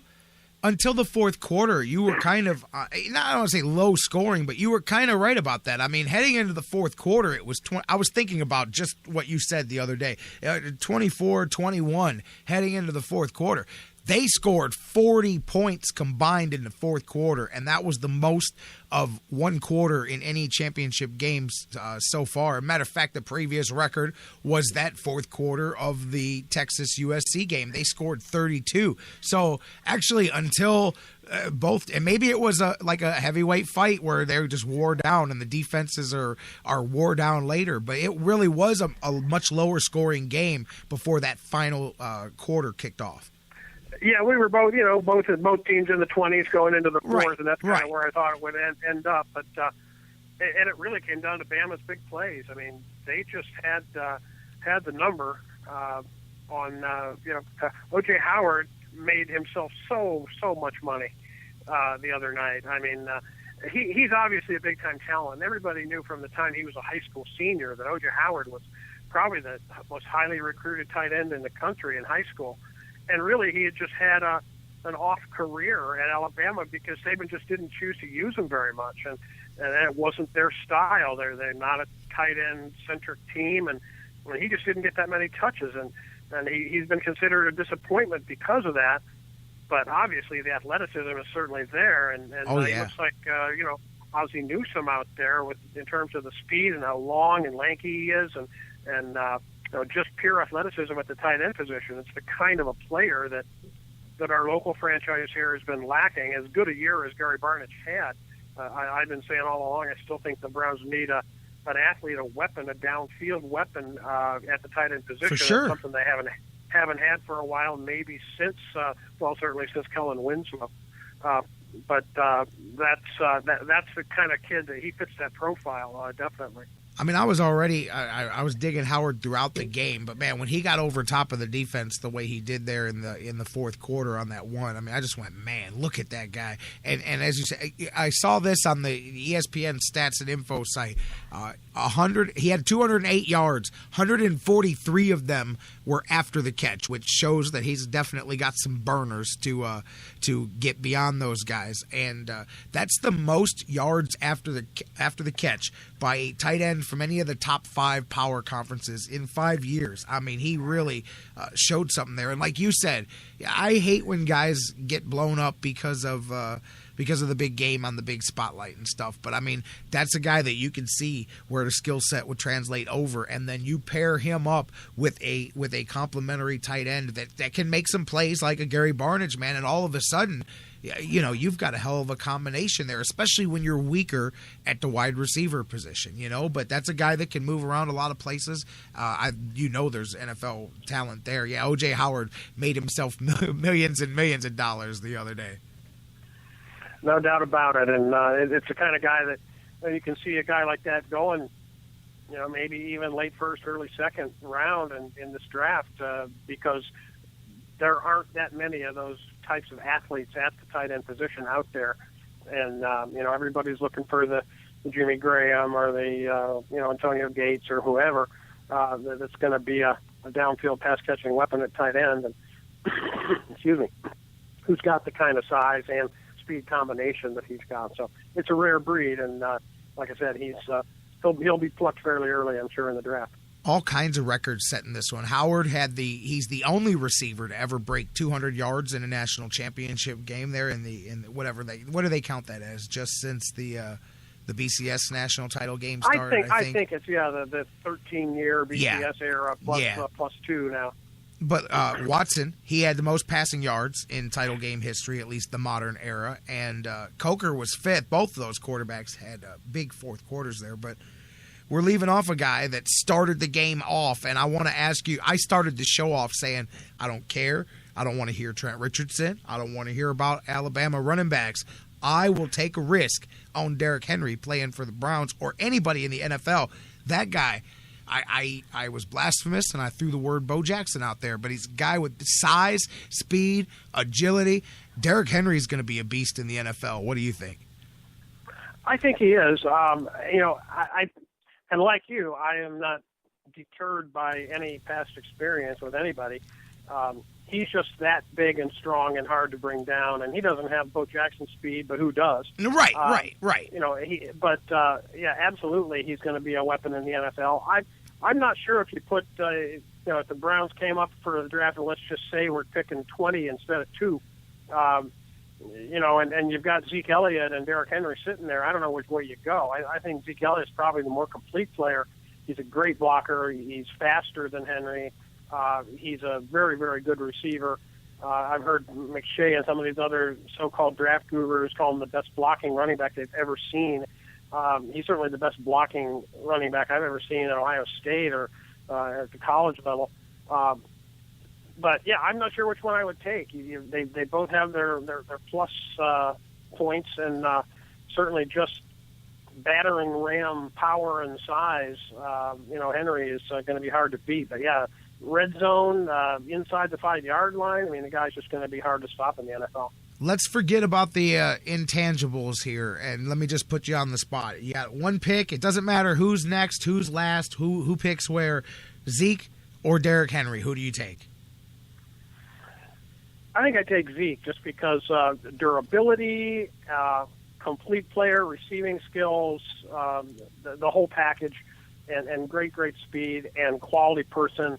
Speaker 3: Until the fourth quarter, you were kind of, I don't want to say low scoring, but you were kind of right about that. I mean, heading into the fourth quarter, it was I was thinking about just what you said the other day, 24-21 heading into the fourth quarter. They scored 40 points combined in the fourth quarter, and that was the most of one quarter in any championship games so far. Matter of fact, the previous record was that fourth quarter of the Texas USC game. They scored 32. So actually, until both, and maybe it was a heavyweight fight where they just wore down, and the defenses are wore down later. But it really was a much lower scoring game before that final quarter kicked off.
Speaker 16: Yeah, we were both teams in the 20s going into the fourth, and that's kind of where I thought it would end up. But and it really came down to Bama's big plays. I mean, they just had the number on. O.J. Howard made himself so much money the other night. I mean, he's obviously a big time talent. Everybody knew from the time he was a high school senior that O.J. Howard was probably the most highly recruited tight end in the country in high school. And really, he had just had an off career at Alabama because Saban just didn't choose to use him very much, and it wasn't their style. They're not a tight end centric team, and he just didn't get that many touches, and he's been considered a disappointment because of that. But obviously, the athleticism is certainly there, and it looks like Ozzie Newsome out there in terms of the speed and how long and lanky he is, and just pure athleticism at the tight end position. It's the kind of a player that our local franchise here has been lacking. As good a year as Gary Barnidge had, I've been saying all along, I still think the Browns need an athlete, a weapon, a downfield weapon at the tight end position.
Speaker 3: For sure.
Speaker 16: It's something they haven't had for a while, maybe since, certainly since Kellen Winslow. But that's the kind of kid that he fits that profile, definitely.
Speaker 3: I mean, I was digging Howard throughout the game, but man, when he got over top of the defense the way he did there in the fourth quarter on that one, I mean, I just went, man, look at that guy. And as you say, I saw this on the ESPN stats and info site. He had 208 yards, 143 of them were after the catch, which shows that he's definitely got some burners to get beyond those guys. And that's the most yards after the catch by a tight end from any of the top 5 power conferences in 5 years. I mean, he really showed something there. And like you said, I hate when guys get blown up because of because of the big game on the big spotlight and stuff. But, I mean, that's a guy that you can see where the skill set would translate over, and then you pair him up with a complimentary tight end that can make some plays like a Gary Barnidge, man, and all of a sudden, you know, you've got a hell of a combination there, especially when you're weaker at the wide receiver position, you know. But that's a guy that can move around a lot of places. There's NFL talent there. Yeah, O.J. Howard made himself millions and millions of dollars the other day.
Speaker 16: No doubt about it, and it's the kind of guy that you can see a guy like that going, you know, maybe even late first, early second round in this draft because there aren't that many of those types of athletes at the tight end position out there, and everybody's looking for the Jimmy Graham or the Antonio Gates or whoever that's going to be a downfield pass catching weapon at tight end, and excuse me, who's got the kind of size and speed combination that he's got. So it's a rare breed, and like I said, he'll be plucked fairly early, I'm sure, in the draft.
Speaker 3: All kinds of records set in this one. Howard he's the only receiver to ever break 200 yards in a national championship game there in what do they count that as? Just since the BCS national title game started,
Speaker 16: I think it's the 13-year BCS era plus 2 now.
Speaker 3: But Watson, he had the most passing yards in title game history, at least the modern era, and Coker was fifth. Both of those quarterbacks had big fourth quarters there, but we're leaving off a guy that started the game off, and I want to ask you, I started the show off saying, I don't care. I don't want to hear Trent Richardson. I don't want to hear about Alabama running backs. I will take a risk on Derrick Henry playing for the Browns or anybody in the NFL. That guy, I was blasphemous, and I threw the word Bo Jackson out there, but he's a guy with size, speed, agility. Derrick Henry is going to be a beast in the NFL. What do you think?
Speaker 16: I think he is. And like you, I am not deterred by any past experience with anybody. He's just that big and strong and hard to bring down, and he doesn't have Bo Jackson speed, but who does?
Speaker 3: Right.
Speaker 16: You know, absolutely, he's going to be a weapon in the NFL. I'm not sure if you put, if the Browns came up for the draft, and let's just say we're picking 20 instead of 2. And you've got Zeke Elliott and Derrick Henry sitting there. I don't know which way you go. I think Zeke Elliott is probably the more complete player. He's a great blocker. He's faster than Henry. He's a very, very good receiver. I've heard McShay and some of these other so-called draft gurus call him the best blocking running back they've ever seen. He's certainly the best blocking running back I've ever seen at Ohio State or at the college level. But yeah, I'm not sure which one I would take. They both have their plus points, and certainly just battering ram power and size. Henry is going to be hard to beat. But yeah, red zone inside the 5-yard line. I mean, the guy's just going to be hard to stop in the NFL.
Speaker 3: Let's forget about the intangibles here, and let me just put you on the spot. You got one pick. It doesn't matter who's next, who's last, who picks where. Zeke or Derrick Henry, who do you take?
Speaker 16: I think I take Zeke just because durability, complete player, receiving skills, the whole package, and great speed and quality person.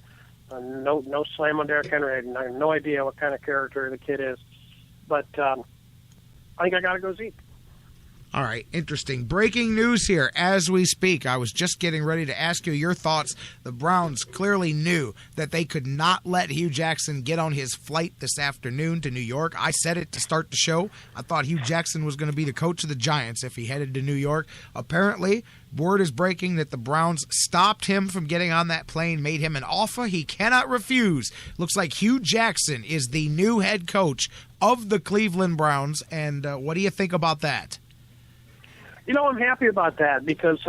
Speaker 16: No slam on Derrick Henry. I have no idea what kind of character the kid is, but I think I got to go Zeke.
Speaker 3: All right, interesting. Breaking news here as we speak. I was just getting ready to ask you your thoughts. The Browns clearly knew that they could not let Hue Jackson get on his flight this afternoon to New York. I said it to start the show. I thought Hue Jackson was going to be the coach of the Giants if he headed to New York. Apparently, word is breaking that the Browns stopped him from getting on that plane, made him an offer he cannot refuse. Looks like Hue Jackson is the new head coach of the Cleveland Browns, and what do you think about that?
Speaker 16: I'm happy about that because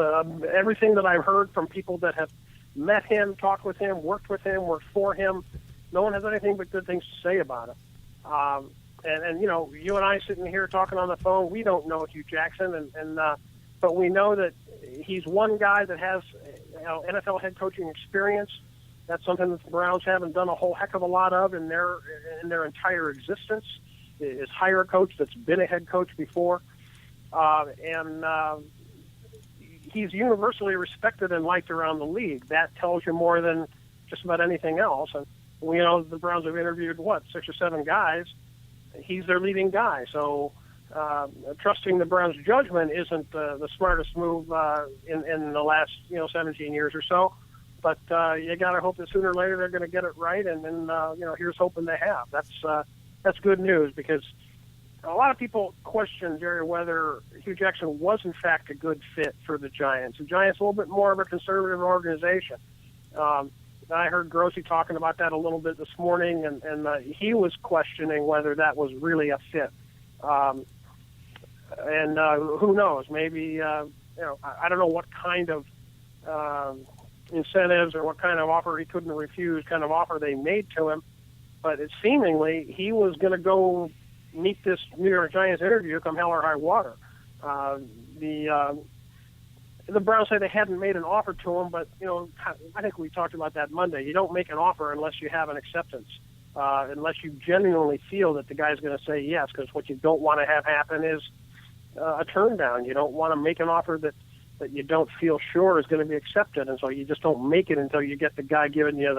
Speaker 16: everything that I've heard from people that have met him, talked with him, worked for him, no one has anything but good things to say about him. And you and I sitting here talking on the phone, we don't know Hue Jackson, but we know that he's one guy that has NFL head coaching experience. That's something that the Browns haven't done a whole heck of a lot of in their entire existence, is hire a coach that's been a head coach before. He's universally respected and liked around the league. That tells you more than just about anything else. And the Browns have interviewed 6 or 7 guys. He's their leading guy. So trusting the Browns' judgment isn't the smartest move in the last 17 years or so. But you got to hope that sooner or later they're going to get it right, and then here's hoping they have. That's good news, because a lot of people question, Jerry, whether Hue Jackson was in fact a good fit for the Giants. The Giants are a little bit more of a conservative organization. I heard Grossi talking about that a little bit this morning, and he was questioning whether that was really a fit. And who knows? Maybe I don't know what kind of incentives or what kind of offer he couldn't refuse, kind of offer they made to him. But it seemingly he was going to go meet this New York Giants interview come hell or high water. The Browns say they hadn't made an offer to him, but I think we talked about that Monday. You don't make an offer unless you have an acceptance, unless you genuinely feel that the guy's going to say yes. Because what you don't want to have happen is a turn down. You don't want to make an offer that you don't feel sure is going to be accepted, and so you just don't make it until you get the guy giving you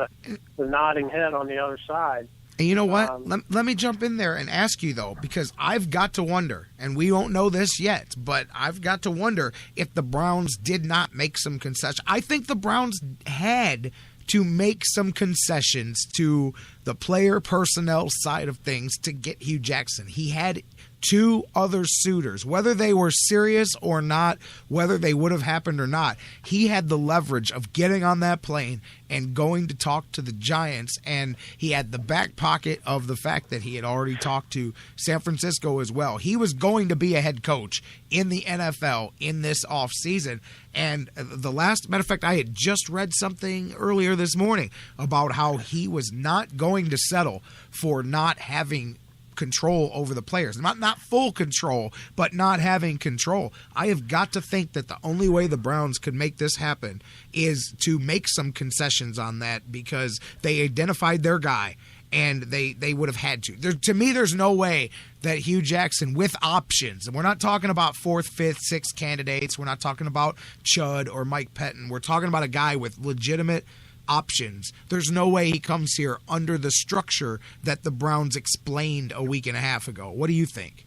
Speaker 16: the nodding head on the other side.
Speaker 3: And you know what? Let me jump in there and ask you, though, because I've got to wonder, and we don't know this yet, but I've got to wonder if the Browns did not make some concessions. I think the Browns had to make some concessions to the player personnel side of things to get Hue Jackson. He had two other suitors, whether they were serious or not, whether they would have happened or not. He had the leverage of getting on that plane and going to talk to the Giants, and he had the back pocket of the fact that he had already talked to San Francisco as well. He was going to be a head coach in the NFL in this offseason. And matter of fact, I had just read something earlier this morning about how he was not going to settle for not having control over the players. Not full control, but not having control. I have got to think that the only way the Browns could make this happen is to make some concessions on that, because they identified their guy and they would have had to. To me, there's no way that Hue Jackson with options, and we're not talking about 4th, 5th, 6th candidates. We're not talking about Chud or Mike Pettin. We're talking about a guy with legitimate options. There's no way he comes here under the structure that the Browns explained a week and a half ago. What do you think?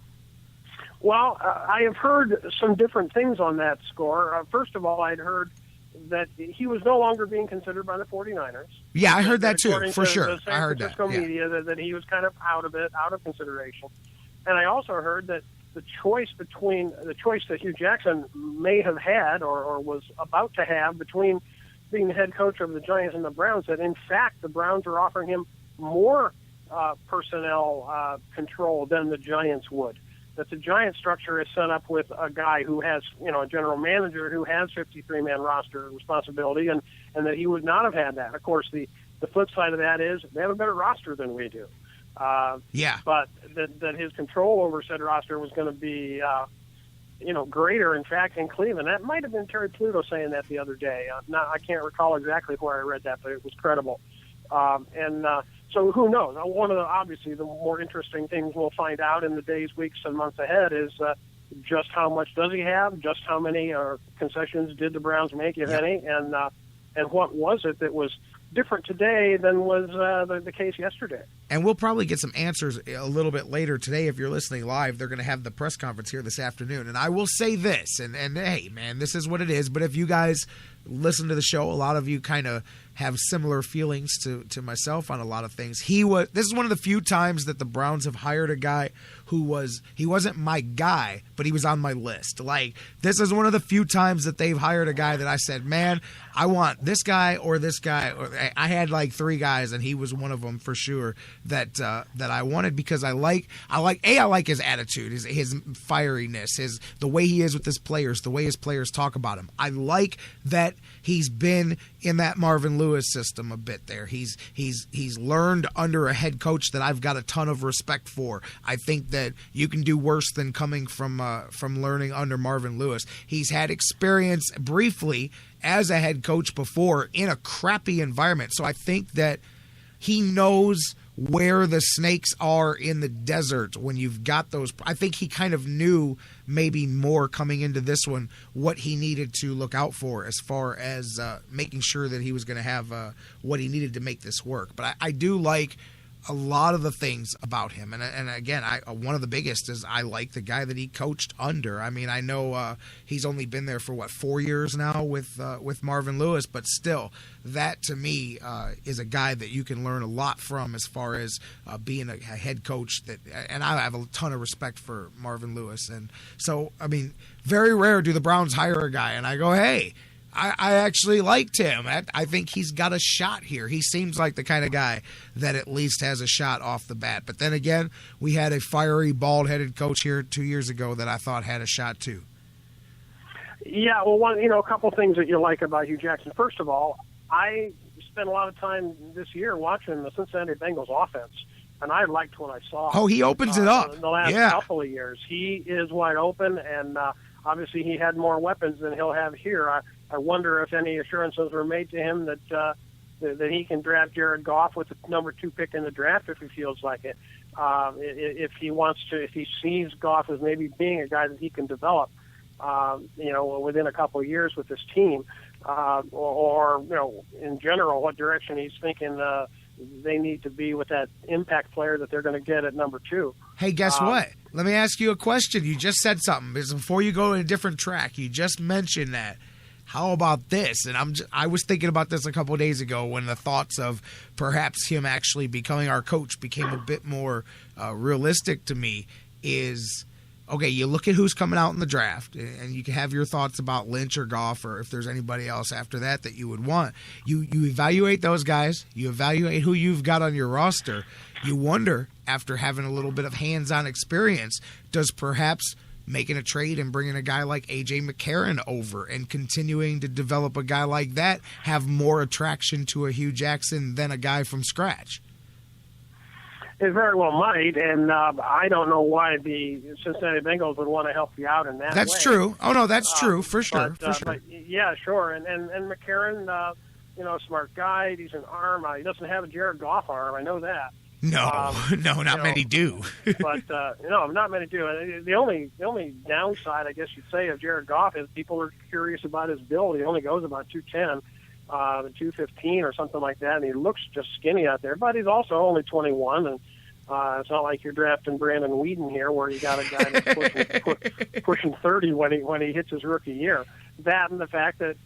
Speaker 16: Well, I have heard some different things on that score. First of all, I'd heard that he was no longer being considered by the 49ers.
Speaker 3: Yeah, I heard that too, for sure.
Speaker 16: The San Francisco media, that he was kind of out of consideration. And I also heard that the choice that Hue Jackson may have had or was about to have between being the head coach of the Giants and the Browns, that in fact the Browns are offering him more personnel control than the Giants would. That the Giant structure is set up with a guy who has, a general manager who has 53-man roster responsibility, and that he would not have had that. Of course, the flip side of that is they have a better roster than we do. But that his control over said roster was going to be greater, in fact, in Cleveland. That might have been Terry Pluto saying that the other day. I can't recall exactly where I read that, but it was credible. So who knows? One of obviously the more interesting things we'll find out in the days, weeks, and months ahead is just how much does he have, just how many concessions did the Browns make, if any, and what was it that was different today than was the case yesterday.
Speaker 3: And we'll probably get some answers a little bit later today. If you're listening live, they're going to have the press conference here this afternoon. And I will say this, and hey, man, this is what it is. But if you guys listen to the show, a lot of you kind of have similar feelings to myself on a lot of things. This is one of the few times that the Browns have hired a guy he wasn't my guy, but he was on my list. Like, this is one of the few times that they've hired a guy that I said, man, I want this guy or this guy. I had like 3 guys, and he was one of them for sure that I wanted, because I like his attitude, his fieriness, the way he is with his players, the way his players talk about him. I like that he's been in that Marvin Lewis system a bit there. He's learned under a head coach that I've got a ton of respect for. I think that you can do worse than coming from learning under Marvin Lewis. He's had experience briefly as a head coach before in a crappy environment. So I think that he knows where the snakes are in the desert when you've got those. I think he kind of knew maybe more coming into this one what he needed to look out for as far as making sure that he was going to have what he needed to make this work. But I do like a lot of the things about him. And again, one of the biggest is I like the guy that he coached under. I mean, I know he's only been there for, 4 years now with Marvin Lewis, but still, that to me is a guy that you can learn a lot from as far as being a head coach. And I have a ton of respect for Marvin Lewis. And so, I mean, very rare do the Browns hire a guy, and I go, hey, I actually liked him. I think he's got a shot here. He seems like the kind of guy that at least has a shot off the bat. But then again, we had a fiery, bald-headed coach here 2 years ago that I thought had a shot too.
Speaker 16: Yeah, well, a couple things that you like about Hue Jackson. First of all, I spent a lot of time this year watching the Cincinnati Bengals offense, and I liked what I saw.
Speaker 3: Oh, he opens it up.
Speaker 16: In the last couple of years. He is wide open, and obviously he had more weapons than he'll have here. I wonder if any assurances were made to him that he can draft Jared Goff with the number 2 pick in the draft if he feels like it. If he sees Goff as maybe being a guy that he can develop, within a couple of years with this team, or in general, what direction he's thinking they need to be with that impact player that they're going to get at number 2.
Speaker 3: Hey, guess what? Let me ask you a question. You just said something because before you go in a different track, you just mentioned that. How about this? And I was thinking about this a couple of days ago when the thoughts of perhaps him actually becoming our coach became a bit more realistic to me. Is, okay, you look at who's coming out in the draft, and you can have your thoughts about Lynch or Goff or if there's anybody else after that you would want. You evaluate those guys. You evaluate who you've got on your roster. You wonder, after having a little bit of hands-on experience, does perhaps making a trade and bringing a guy like A.J. McCarron over and continuing to develop a guy like that have more attraction to a Hue Jackson than a guy from scratch?
Speaker 16: It very well might, and I don't know why the Cincinnati Bengals would want to help you out in that way.
Speaker 3: That's true. Oh, no, that's true, for sure.
Speaker 16: But, yeah, sure. And McCarron, a smart guy. He's an arm. He doesn't have a Jared Goff arm. I know that.
Speaker 3: No, not many do.
Speaker 16: But not many do. The only downside, I guess you'd say, of Jared Goff is people are curious about his build. He only goes about 210, 215 or something like that, and he looks just skinny out there. But he's also only 21, and it's not like you're drafting Brandon Whedon here, where you got a guy that's pushing 30 when he hits his rookie year. That and the fact that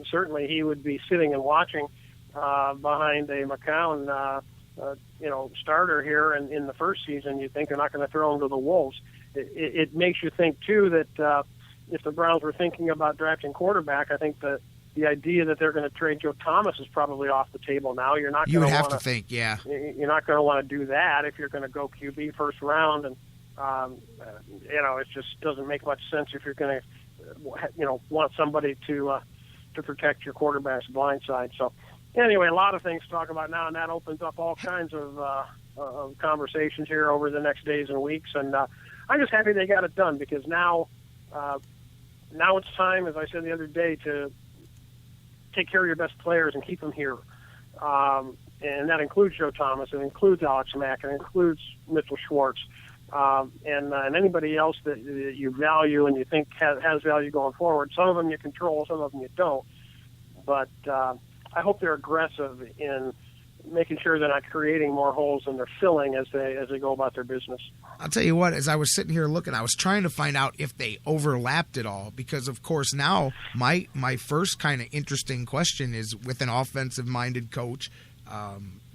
Speaker 16: certainly he would be sitting and watching behind a McCown. Starter here in the first season, you think they're not going to throw him to the Wolves. It makes you think, too, that if the Browns were thinking about drafting quarterback, I think that the idea that they're going to trade Joe Thomas is probably off the table now. You're not.
Speaker 3: You would have to think, yeah.
Speaker 16: You're not going to want to do that if you're going to go QB first round, and it just doesn't make much sense if you're going to, want somebody to protect your quarterback's blind side. So. Anyway, a lot of things to talk about now, and that opens up all kinds of conversations here over the next days and weeks. And I'm just happy they got it done because now it's time, as I said the other day, to take care of your best players and keep them here. And that includes Joe Thomas, it includes Alex Mack, it includes Mitchell Schwartz, and anybody else that you value and you think has value going forward. Some of them you control, some of them you don't. But I hope they're aggressive in making sure they're not creating more holes than they're filling as they go about their business.
Speaker 3: I'll tell you what, as I was sitting here looking, I was trying to find out if they overlapped at all because, of course, now my first kind of interesting question is with an offensive-minded coach,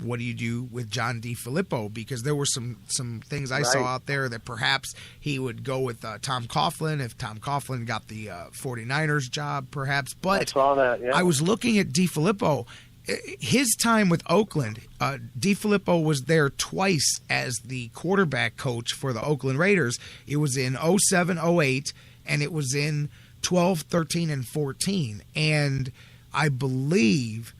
Speaker 3: what do you do with John DeFilippo? Because there were some things I saw out there that perhaps he would go with Tom Coughlin if Tom Coughlin got the 49ers job, perhaps. But
Speaker 16: I saw that, yeah.
Speaker 3: I was looking at DeFilippo. His time with Oakland, DeFilippo was there twice as the quarterback coach for the Oakland Raiders. It was in 07, 08, and it was in 12, 13, and 14. And I believe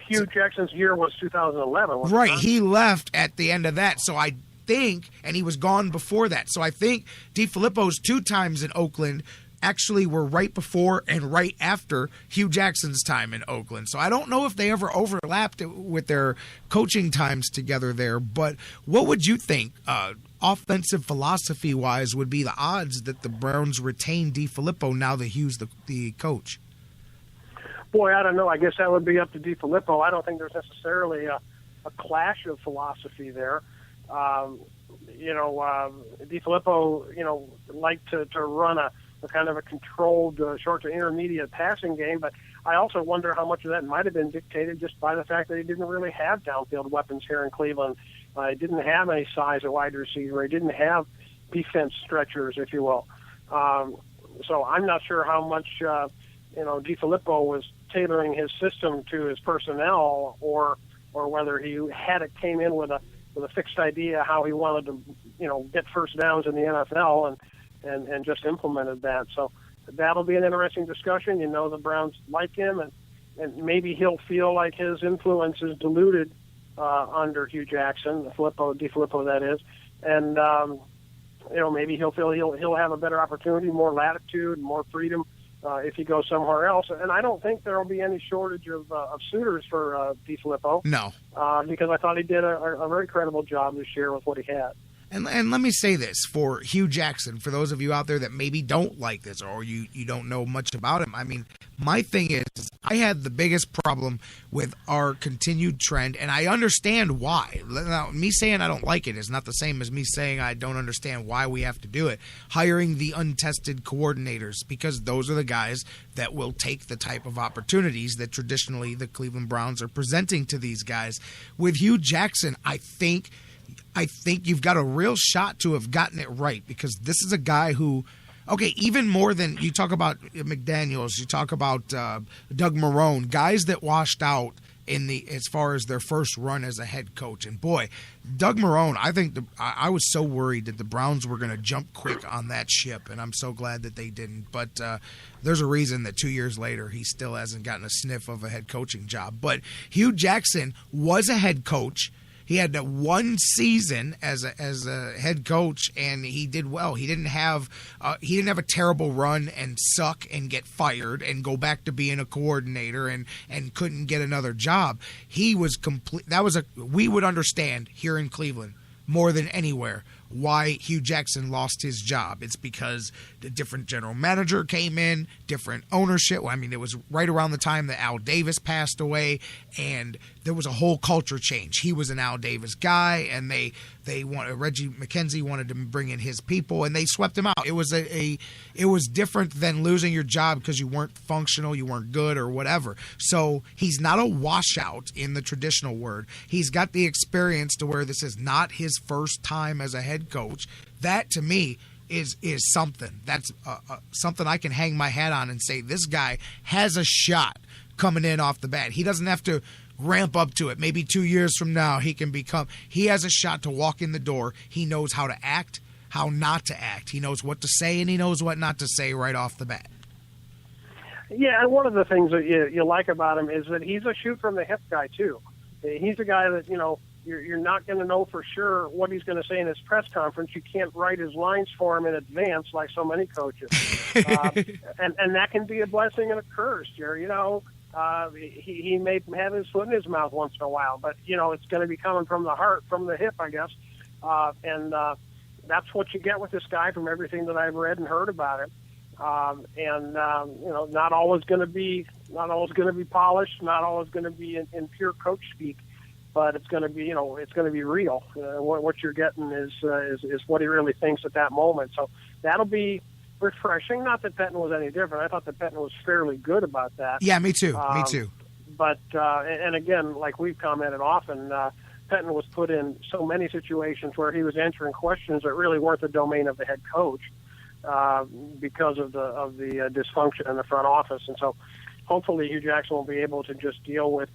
Speaker 16: Hue Jackson's year was 2011.
Speaker 3: Right. He left at the end of that. So I think, and he was gone before that. So I think DeFilippo's 2 times in Oakland actually were right before and right after Hue Jackson's time in Oakland. So I don't know if they ever overlapped with their coaching times together there. But what would you think, offensive philosophy-wise, would be the odds that the Browns retain DeFilippo now that Hue's the coach?
Speaker 16: Boy, I don't know. I guess that would be up to DeFilippo. I don't think there's necessarily clash of philosophy there. DeFilippo, liked to run a kind of a controlled short to intermediate passing game, but I also wonder how much of that might have been dictated just by the fact that he didn't really have downfield weapons here in Cleveland. He didn't have any size at wide receiver. He didn't have defense stretchers, if you will. So I'm not sure how much, DeFilippo was tailoring his system to his personnel, or whether he came in with a fixed idea how he wanted to, get first downs in the NFL and just implemented that. So that'll be an interesting discussion. The Browns like him, and maybe he'll feel like his influence is diluted under Hue Jackson, DeFilippo that is, and maybe he'll feel he'll have a better opportunity, more latitude, more freedom if he goes somewhere else. And I don't think there will be any shortage of suitors for DeFilippo.
Speaker 3: No,
Speaker 16: because I thought he did a very credible job this year with what he had.
Speaker 3: And let me say this for Hue Jackson, for those of you out there that maybe don't like this or you don't know much about him. I mean, my thing is, I had the biggest problem with our continued trend, and I understand why. Now, me saying I don't like it is not the same as me saying I don't understand why we have to do it. Hiring the untested coordinators, because those are the guys that will take the type of opportunities that traditionally the Cleveland Browns are presenting to these guys. With Hue Jackson, I think you've got a real shot to have gotten it right, because this is a guy who, okay, even more than you talk about McDaniels, you talk about Doug Marrone, guys that washed out as far as their first run as a head coach. And boy, Doug Marrone, I think I was so worried that the Browns were going to jump quick on that ship, and I'm so glad that they didn't. But there's a reason that 2 years later he still hasn't gotten a sniff of a head coaching job. But Hue Jackson was a head coach. He had one season as a head coach, and he did well. He didn't have a terrible run and suck and get fired and go back to being a coordinator and couldn't get another job. He was complete. We would understand here in Cleveland more than anywhere why Hue Jackson lost his job. It's because the different general manager came in, different ownership. I mean, it was right around the time that Al Davis passed away, and there was a whole culture change. He was an Al Davis guy, and Reggie McKenzie wanted to bring in his people, and they swept him out. It was different than losing your job because you weren't functional, you weren't good, or whatever. So he's not a washout in the traditional word. He's got the experience to where this is not his first time as a head coach. That to me is something. That's something I can hang my hat on and say this guy has a shot coming in off the bat. He doesn't have to ramp up to it. Maybe 2 years from now he has a shot to walk in the door. He knows how to act, how not to act. He knows what to say, and he knows what not to say right off the bat.
Speaker 16: Yeah, and one of the things that you like about him is that he's a shoot from the hip guy too. He's a guy that, you're not going to know for sure what he's going to say in his press conference. You can't write his lines for him in advance like so many coaches. And that can be a blessing and a curse, Jerry. He may have his foot in his mouth once in a while, but, it's going to be coming from the heart, from the hip, I guess. And that's what you get with this guy from everything that I've read and heard about him. Not always going to be polished, not always going to be in pure coach speak. But it's going to be, it's going to be real. What you're getting is what he really thinks at that moment. So that'll be refreshing. Not that Pettine was any different. I thought that Pettine was fairly good about that.
Speaker 3: Yeah, me too. Me too.
Speaker 16: But and again, like we've commented often, Pettine was put in so many situations where he was answering questions that really weren't the domain of the head coach because of the dysfunction in the front office. And so hopefully Hue Jackson will be able to just deal with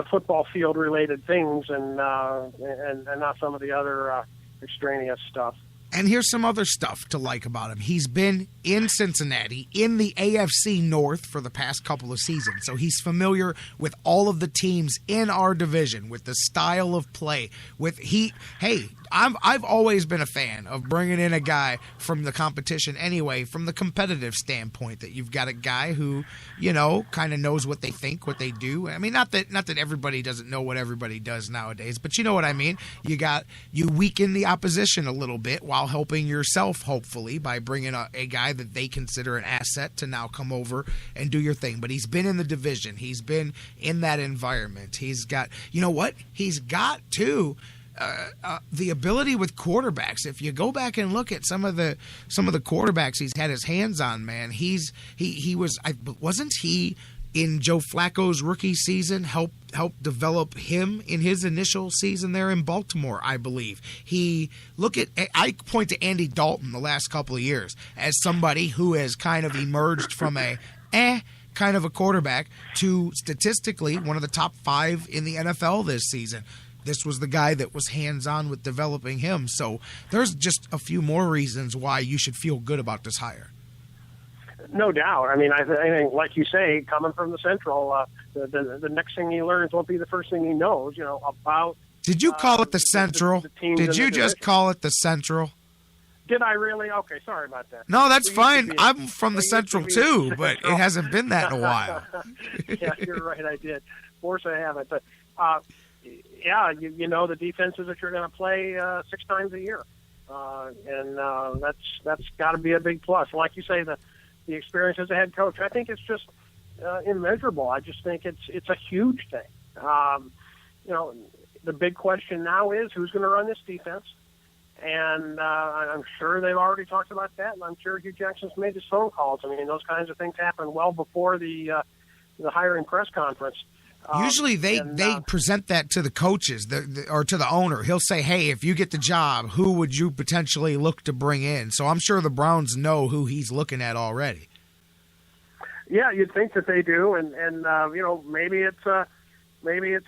Speaker 16: football field related things and not some of the other extraneous stuff.
Speaker 3: And here's some other stuff to like about him. He's been in Cincinnati in the AFC North for the past couple of seasons. So he's familiar with all of the teams in our division, with the style of play. I've always been a fan of bringing in a guy from the competition anyway, from the competitive standpoint, that you've got a guy who, kind of knows what they think, what they do. I mean, not that everybody doesn't know what everybody does nowadays, but you know what I mean. You weaken the opposition a little bit while helping yourself, hopefully, by bringing a guy that they consider an asset to now come over and do your thing. But he's been in the division. He's been in that environment. He's got, he's got too. The ability with quarterbacks. If you go back and look at some of the quarterbacks he's had his hands on, man, he wasn't he in Joe Flacco's rookie season helped develop him in his initial season there in Baltimore, I believe. I point to Andy Dalton the last couple of years as somebody who has kind of emerged from a kind of a quarterback to statistically one of the top 5 in the NFL this season. This was the guy that was hands-on with developing him. So there's just a few more reasons why you should feel good about this hire.
Speaker 16: No doubt. I mean, I think, like you say, coming from the Central, the next thing he learns won't be the first thing he knows, about.
Speaker 3: Did you call it the Central? Did you just call it the Central?
Speaker 16: Did I really? Okay, sorry about that.
Speaker 3: No, that's fine. I'm from the Central too, but it hasn't been that in a while.
Speaker 16: Yeah, you're right. I did. Of course I haven't. But, the defenses that you're going to play 6 times a year. And that's got to be a big plus. Like you say, the experience as a head coach, I think it's just immeasurable. I just think it's a huge thing. The big question now is who's going to run this defense. And I'm sure they've already talked about that, and I'm sure Hue Jackson's made his phone calls. I mean, those kinds of things happen well before the hiring press conference.
Speaker 3: Usually they present that to the coaches or to the owner. He'll say, hey, if you get the job, who would you potentially look to bring in? So I'm sure the Browns know who he's looking at already.
Speaker 16: Yeah, you'd think that they do, and maybe it's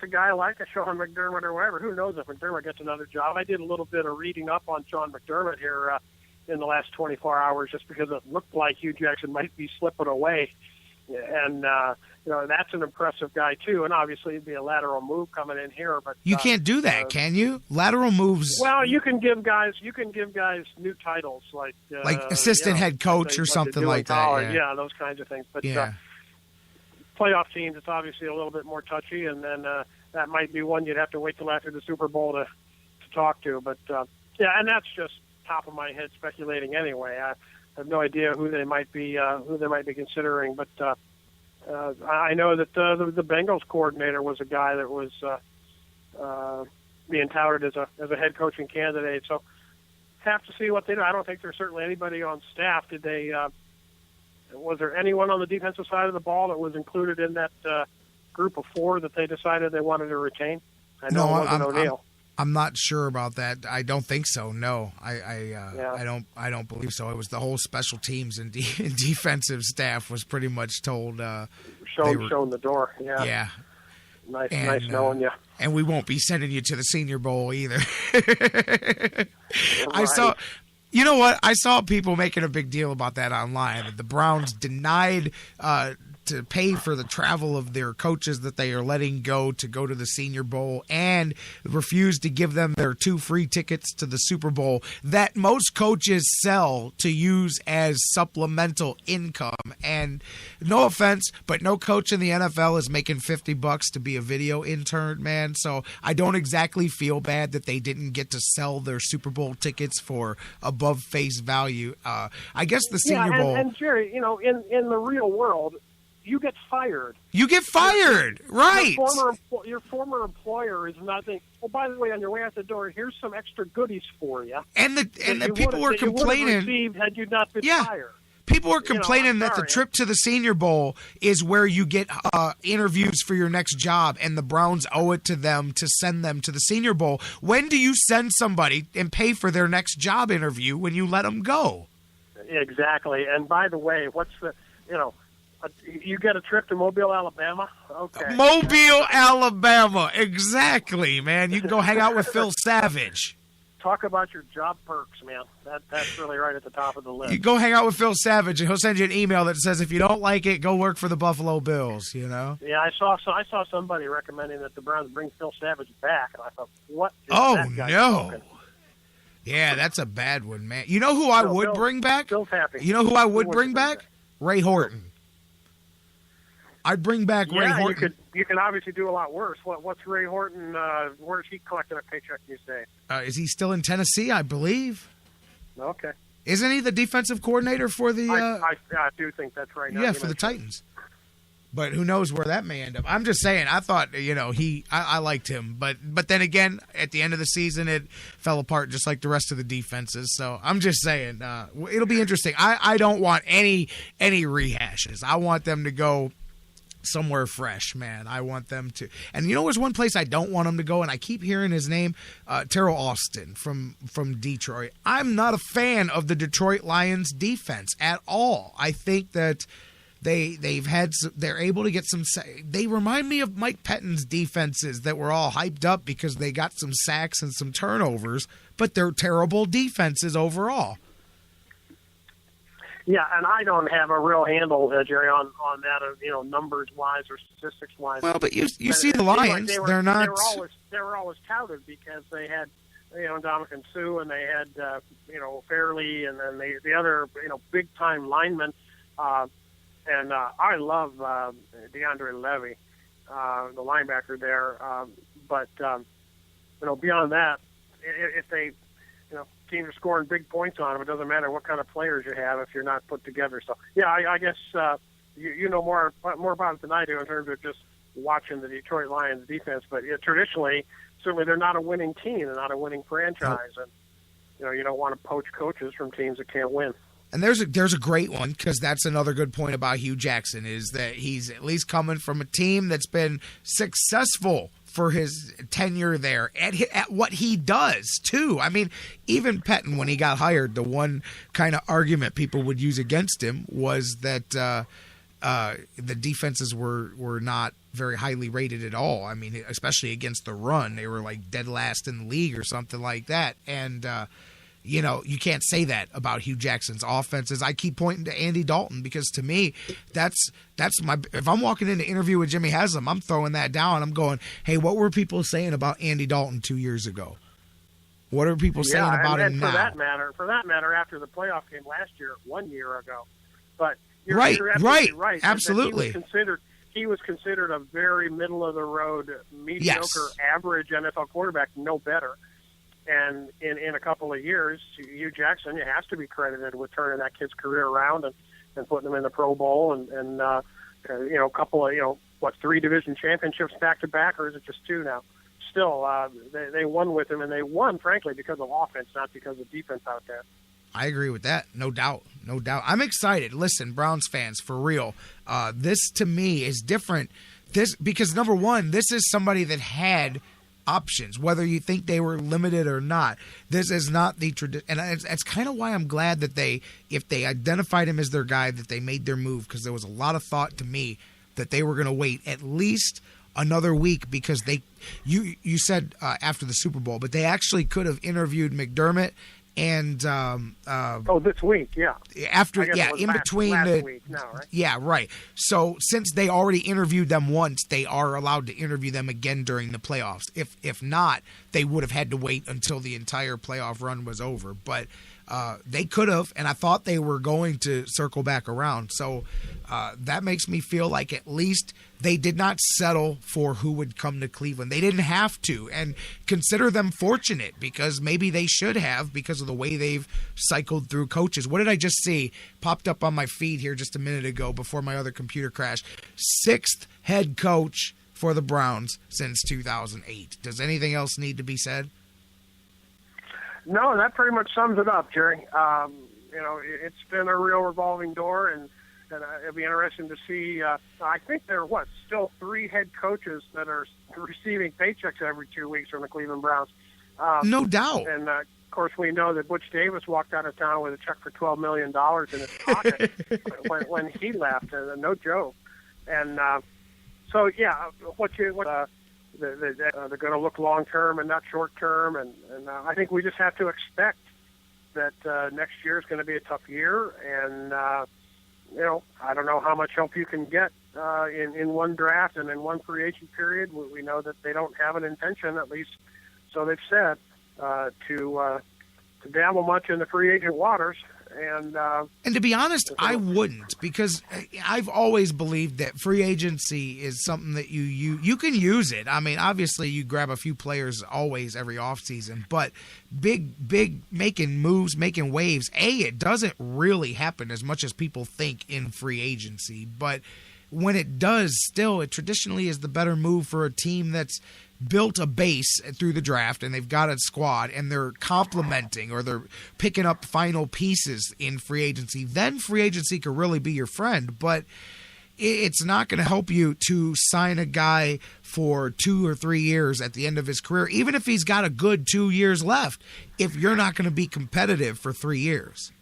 Speaker 16: a guy like a Sean McDermott or whatever. Who knows if McDermott gets another job? I did a little bit of reading up on Sean McDermott here in the last 24 hours just because it looked like Hue Jackson might be slipping away. And, that's an impressive guy, too. And obviously it'd be a lateral move coming in here. But
Speaker 3: you can't do that, can you? Lateral moves.
Speaker 16: Well, you can give guys new titles like
Speaker 3: assistant head coach or something like that.
Speaker 16: Yeah, those kinds of things. But playoff teams, it's obviously a little bit more touchy, and then that might be one you'd have to wait till after the Super Bowl to talk to. But and that's just top of my head speculating anyway. I have no idea who they might be considering, but I know that the Bengals coordinator was a guy that was being touted as a head coaching candidate. So have to see what they do. I don't think there's certainly anybody on staff. Did they? Was there anyone on the defensive side of the ball that was included in that group of 4 that they decided they wanted to retain? I know it wasn't O'Neal.
Speaker 3: I'm not sure about that. I don't think so. No, I don't believe so. It was the whole special teams and defensive staff was pretty much told.
Speaker 16: Shown the door. Yeah.
Speaker 3: Yeah.
Speaker 16: Nice knowing you.
Speaker 3: And we won't be sending you to the Senior Bowl either.
Speaker 16: Right.
Speaker 3: I saw. You know what? I saw people making a big deal about that online. That the Browns denied to pay for the travel of their coaches that they are letting go to the Senior Bowl and refused to give them their 2 free tickets to the Super Bowl that most coaches sell to use as supplemental income. And no offense, but no coach in the NFL is making $50 to be a video intern, man. So I don't exactly feel bad that they didn't get to sell their Super Bowl tickets for above face value. I guess the Senior Bowl.
Speaker 16: And Jerry, in the real world, you get fired.
Speaker 3: You get fired, right?
Speaker 16: Your former employer is not saying, oh, by the way, on your way out the door, here's some extra goodies for you.
Speaker 3: And the people were complaining.
Speaker 16: You had you not been fired.
Speaker 3: People were complaining that the trip to the Senior Bowl is where you get interviews for your next job, and the Browns owe it to them to send them to the Senior Bowl. When do you send somebody and pay for their next job interview when you let them go?
Speaker 16: Exactly. And by the way, what's the, you get a trip to Mobile, Alabama? Okay.
Speaker 3: Mobile, Alabama. Exactly, man. You can go hang out with Phil Savage.
Speaker 16: Talk about your job perks, man. That's really right at the top of the list.
Speaker 3: You go hang out with Phil Savage, and he'll send you an email that says, if you don't like it, go work for the Buffalo Bills,
Speaker 16: Yeah, I saw somebody recommending that the Browns bring Phil Savage back, and I thought, what is that guy smoking?
Speaker 3: Yeah, that's a bad one, man. You know who I would bring back?
Speaker 16: Bill's happy.
Speaker 3: You know who I would bring back? Ray Horton. I'd bring back Ray Horton.
Speaker 16: You can obviously do a lot worse. What's Ray Horton? Where's he collecting a paycheck these days?
Speaker 3: Is he still in Tennessee? I believe.
Speaker 16: Okay.
Speaker 3: Isn't he the defensive coordinator for the?
Speaker 16: I do think that's right.
Speaker 3: Yeah, for the Titans. But who knows where that may end up? I'm just saying. I thought I liked him, but then again, at the end of the season, it fell apart just like the rest of the defenses. So I'm just saying, it'll be interesting. I don't want any rehashes. I want them to go somewhere fresh, man. I want them to. And there's one place I don't want him to go, and I keep hearing his name, Terrell Austin from Detroit. I'm not a fan of the Detroit Lions defense at all. I think that they're able to get some. They remind me of Mike Pettine's defenses that were all hyped up because they got some sacks and some turnovers, but they're terrible defenses overall.
Speaker 16: Yeah, and I don't have a real handle, Jerry, on that, numbers wise or statistics wise.
Speaker 3: Well, but you see the Lions, they're not.
Speaker 16: They were always touted because they had, Ndamukong Suh, and they had, Fairley, and then the other, big time linemen. And I love DeAndre Levy, the linebacker there. But beyond that, if they, teams are scoring big points on them, it doesn't matter what kind of players you have if you're not put together. So, yeah, I guess you know more about it than I do in terms of just watching the Detroit Lions defense. But traditionally, certainly they're not a winning team. They're not a winning franchise. And, you don't want to poach coaches from teams that can't win.
Speaker 3: And there's a great one, because that's another good point about Hue Jackson, is that he's at least coming from a team that's been successful for his tenure there at what he does too. I mean, even Pettine, when he got hired, the one kind of argument people would use against him was that the defenses were not very highly rated at all. I mean, especially against the run, they were like dead last in the league or something like that. And you can't say that about Hue Jackson's offenses. I keep pointing to Andy Dalton because to me, that's my. If I'm walking in to interview with Jimmy Haslam, I'm throwing that down. I'm going, hey, what were people saying about Andy Dalton 2 years ago? What are people saying about him now?
Speaker 16: For that matter, after the playoff game last year, 1 year ago. But you're
Speaker 3: right,
Speaker 16: absolutely. He was considered a very middle of the road, mediocre, average NFL quarterback, no better. And in a couple of years, Hue Jackson has to be credited with turning that kid's career around and putting him in the Pro Bowl and a couple of, 3 division championships back to back, or is it just 2 now? Still, they won with him, and they won, frankly, because of offense, not because of defense out there.
Speaker 3: I agree with that. No doubt. I'm excited. Listen, Browns fans, for real, this to me is different. Because number one, this is somebody that had options, whether you think they were limited or not. This is not the tradition, and it's kind of why I'm glad that if they identified him as their guy, that they made their move, because there was a lot of thought to me that they were going to wait at least another week, because you said after the Super Bowl, but they actually could have interviewed McDermott and
Speaker 16: this week,
Speaker 3: in between
Speaker 16: last week now, right?
Speaker 3: Yeah, right. So since they already interviewed them once, they are allowed to interview them again during the playoffs. If not, they would have had to wait until the entire playoff run was over. But they could have, and I thought they were going to circle back around. So that makes me feel like at least they did not settle for who would come to Cleveland. They didn't have to, and consider them fortunate, because maybe they should have, because of the way they've cycled through coaches. What did I just see? Popped up on my feed here just a minute ago before my other computer crashed. 6th head coach for the Browns since 2008. Does anything else need to be said?
Speaker 16: No, that pretty much sums it up, Jerry. It's been a real revolving door, and it'll be interesting to see. I think there are still 3 head coaches that are receiving paychecks every 2 weeks from the Cleveland Browns.
Speaker 3: No doubt.
Speaker 16: And of course, we know that Butch Davis walked out of town with a check for $12 million in his pocket when he left. No joke. And they're going to look long term and not short term, and I think we just have to expect that next year is going to be a tough year, and I don't know how much help you can get in one draft and in one free agent period. We know that they don't have an intention, at least so they've said, to dabble much in the free agent waters. And
Speaker 3: to be honest, I wouldn't, because I've always believed that free agency is something that you can use it. I mean, obviously you grab a few players always every offseason, but big making moves, making waves, it doesn't really happen as much as people think in free agency. But when it does, still, it traditionally is the better move for a team that's built a base through the draft, and they've got a squad, and they're complementing or they're picking up final pieces in free agency. Then free agency could really be your friend, but it's not going to help you to sign a guy for 2 or 3 years at the end of his career, even if he's got a good 2 years left, if you're not going to be competitive for 3 years.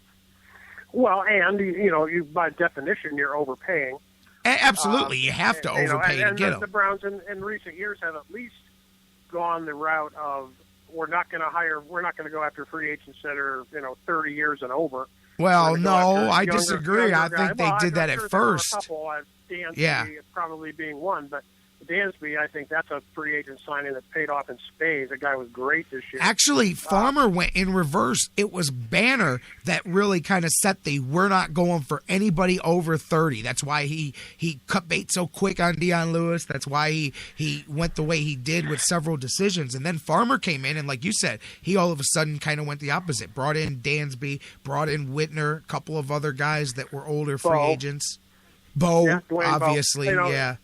Speaker 16: Well, and, you by definition, you're overpaying.
Speaker 3: Absolutely. You have to overpay to get them.
Speaker 16: The Browns in recent years have at least gone the route of we're not going to go after free agents that are 30 years and over.
Speaker 3: Well, no, I disagree. I think they did that at first.
Speaker 16: There were a couple, Dansby probably being one, but Dansby, I think that's a free agent signing that paid off in spades. The guy was great this year.
Speaker 3: Actually, Farmer went in reverse. It was Banner that really kind of set we're not going for anybody over 30. That's why he cut bait so quick on Dion Lewis. That's why he went the way he did with several decisions. And then Farmer came in, and like you said, he all of a sudden kind of went the opposite. Brought in Dansby, brought in Whitner, a couple of other guys that were older free agents. Bo, obviously,
Speaker 16: yeah.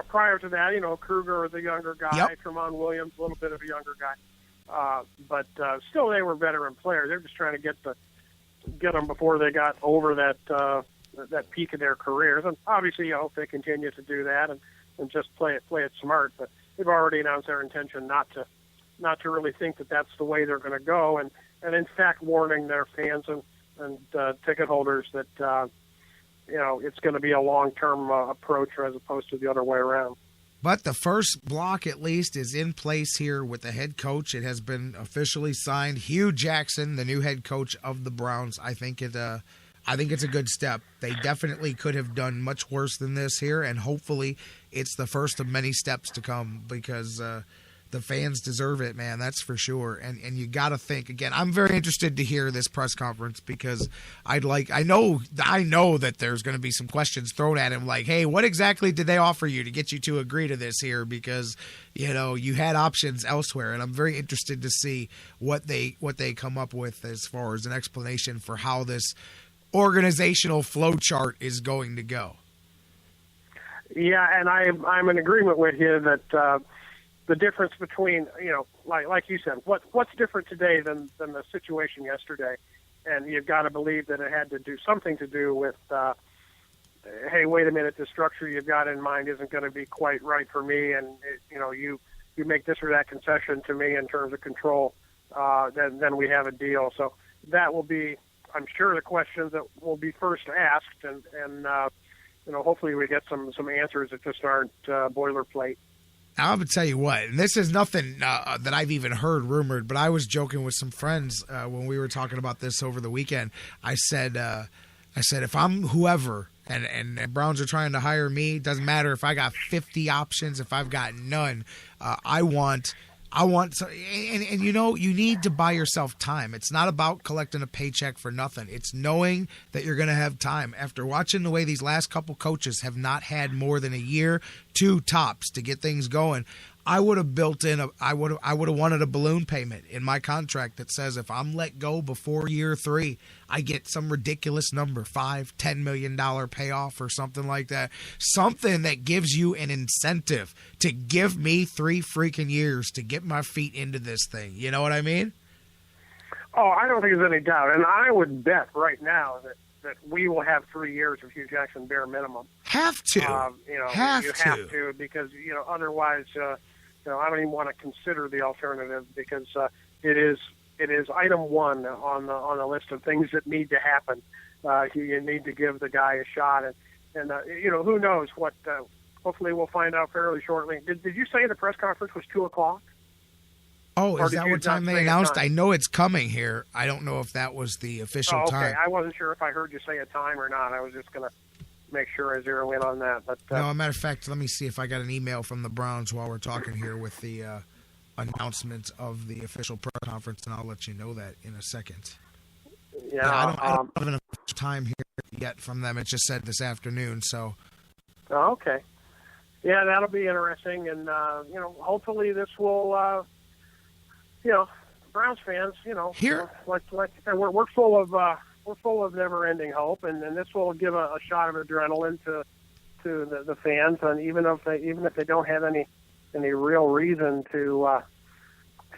Speaker 16: Prior to that, Kruger was a younger guy, Tremont Williams, a little bit of a younger guy. But still, they were veteran players. They're just trying to get them before they got over that peak of their careers. And obviously, I hope they continue to do that and just play it smart. But they've already announced their intention not to really think that that's the way they're going to go. And in fact, warning their fans and ticket holders that it's going to be a long-term approach as opposed to the other way around.
Speaker 3: But the first block, at least, is in place here with the head coach. It has been officially signed. Hue Jackson, the new head coach of the Browns. I think it's a good step. They definitely could have done much worse than this here, and hopefully it's the first of many steps to come, because the fans deserve it, man. That's for sure. And you got to think again. I'm very interested to hear this press conference, because I know that there's going to be some questions thrown at him, like, "Hey, what exactly did they offer you to get you to agree to this here? Because you had options elsewhere." And I'm very interested to see what they come up with as far as an explanation for how this organizational flow chart is going to go.
Speaker 16: Yeah, and I'm in agreement with you that. The difference between, like you said, what's different today than the situation yesterday, and you've got to believe that it had to do something to do with, hey, wait a minute, the structure you've got in mind isn't going to be quite right for me, and you make this or that concession to me in terms of control, then we have a deal. So that will be, I'm sure, the questions that will be first asked, and hopefully we get some answers that just aren't boilerplate.
Speaker 3: I'm going to tell you what, and this is nothing that I've even heard rumored, but I was joking with some friends when we were talking about this over the weekend. I said, if I'm whoever and the Browns are trying to hire me, it doesn't matter if I got 50 options, if I've got none, I want and you need to buy yourself time. It's not about collecting a paycheck for nothing. It's knowing that you're going to have time. After watching the way these last couple coaches have not had more than a year, 2 tops to get things going, I would have built in I would have wanted a balloon payment in my contract that says if I'm let go before year 3, I get some ridiculous number, $5-10 million payoff or something like that. Something that gives you an incentive to give me 3 freaking years to get my feet into this thing. You know what I mean?
Speaker 16: Oh, I don't think there's any doubt. And I would bet right now that we will have 3 years of Hue Jackson bare minimum.
Speaker 3: Have to.
Speaker 16: You have to, because otherwise, I don't even want to consider the alternative, because it is item 1 on the list of things that need to happen. You need to give the guy a shot, and who knows what. Hopefully, we'll find out fairly shortly. Did you say the press conference was 2:00?
Speaker 3: Oh, is that what time they announced? I know it's coming here. I don't know if that was the official time.
Speaker 16: I wasn't sure if I heard you say a time or not. I was just going to make sure I zero in on that. But
Speaker 3: no, as a matter of fact, let me see if I got an email from the Browns while we're talking here with the announcement of the official press conference, and I'll let you know that in a second.
Speaker 16: Yeah,
Speaker 3: I don't have enough time here yet from them. It just said this afternoon, so.
Speaker 16: Oh, okay. Yeah, that'll be interesting, and hopefully this will, Browns fans,
Speaker 3: here,
Speaker 16: like we're full of never-ending hope, and this will give a shot of adrenaline to the fans, and even if they don't have any real reason to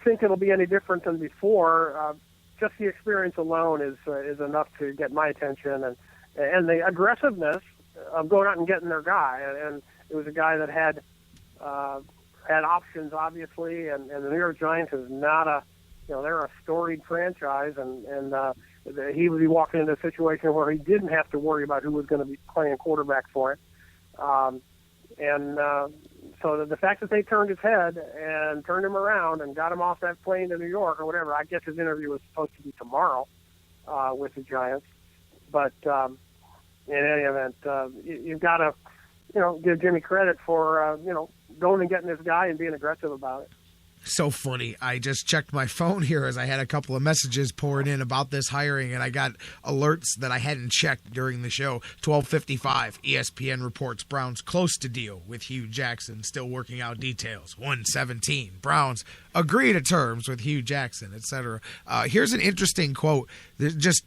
Speaker 16: think it'll be any different than before, just the experience alone is enough to get my attention, and the aggressiveness of going out and getting their guy, and it was a guy that had options, obviously, and the New York Giants is not they're a storied franchise, and he would be walking into a situation where he didn't have to worry about who was going to be playing quarterback for him. So the fact that they turned his head and turned him around and got him off that plane to New York or whatever, I guess his interview was supposed to be tomorrow with the Giants. But in any event, you've got to, give Jimmy credit for, going and getting this guy and being aggressive about it.
Speaker 3: So funny. I just checked my phone here as I had a couple of messages pouring in about this hiring, and I got alerts that I hadn't checked during the show. 12:55, ESPN reports Browns close to deal with Hue Jackson, still working out details. 1:17, Browns agree to terms with Hue Jackson, etc. Here's an interesting quote. This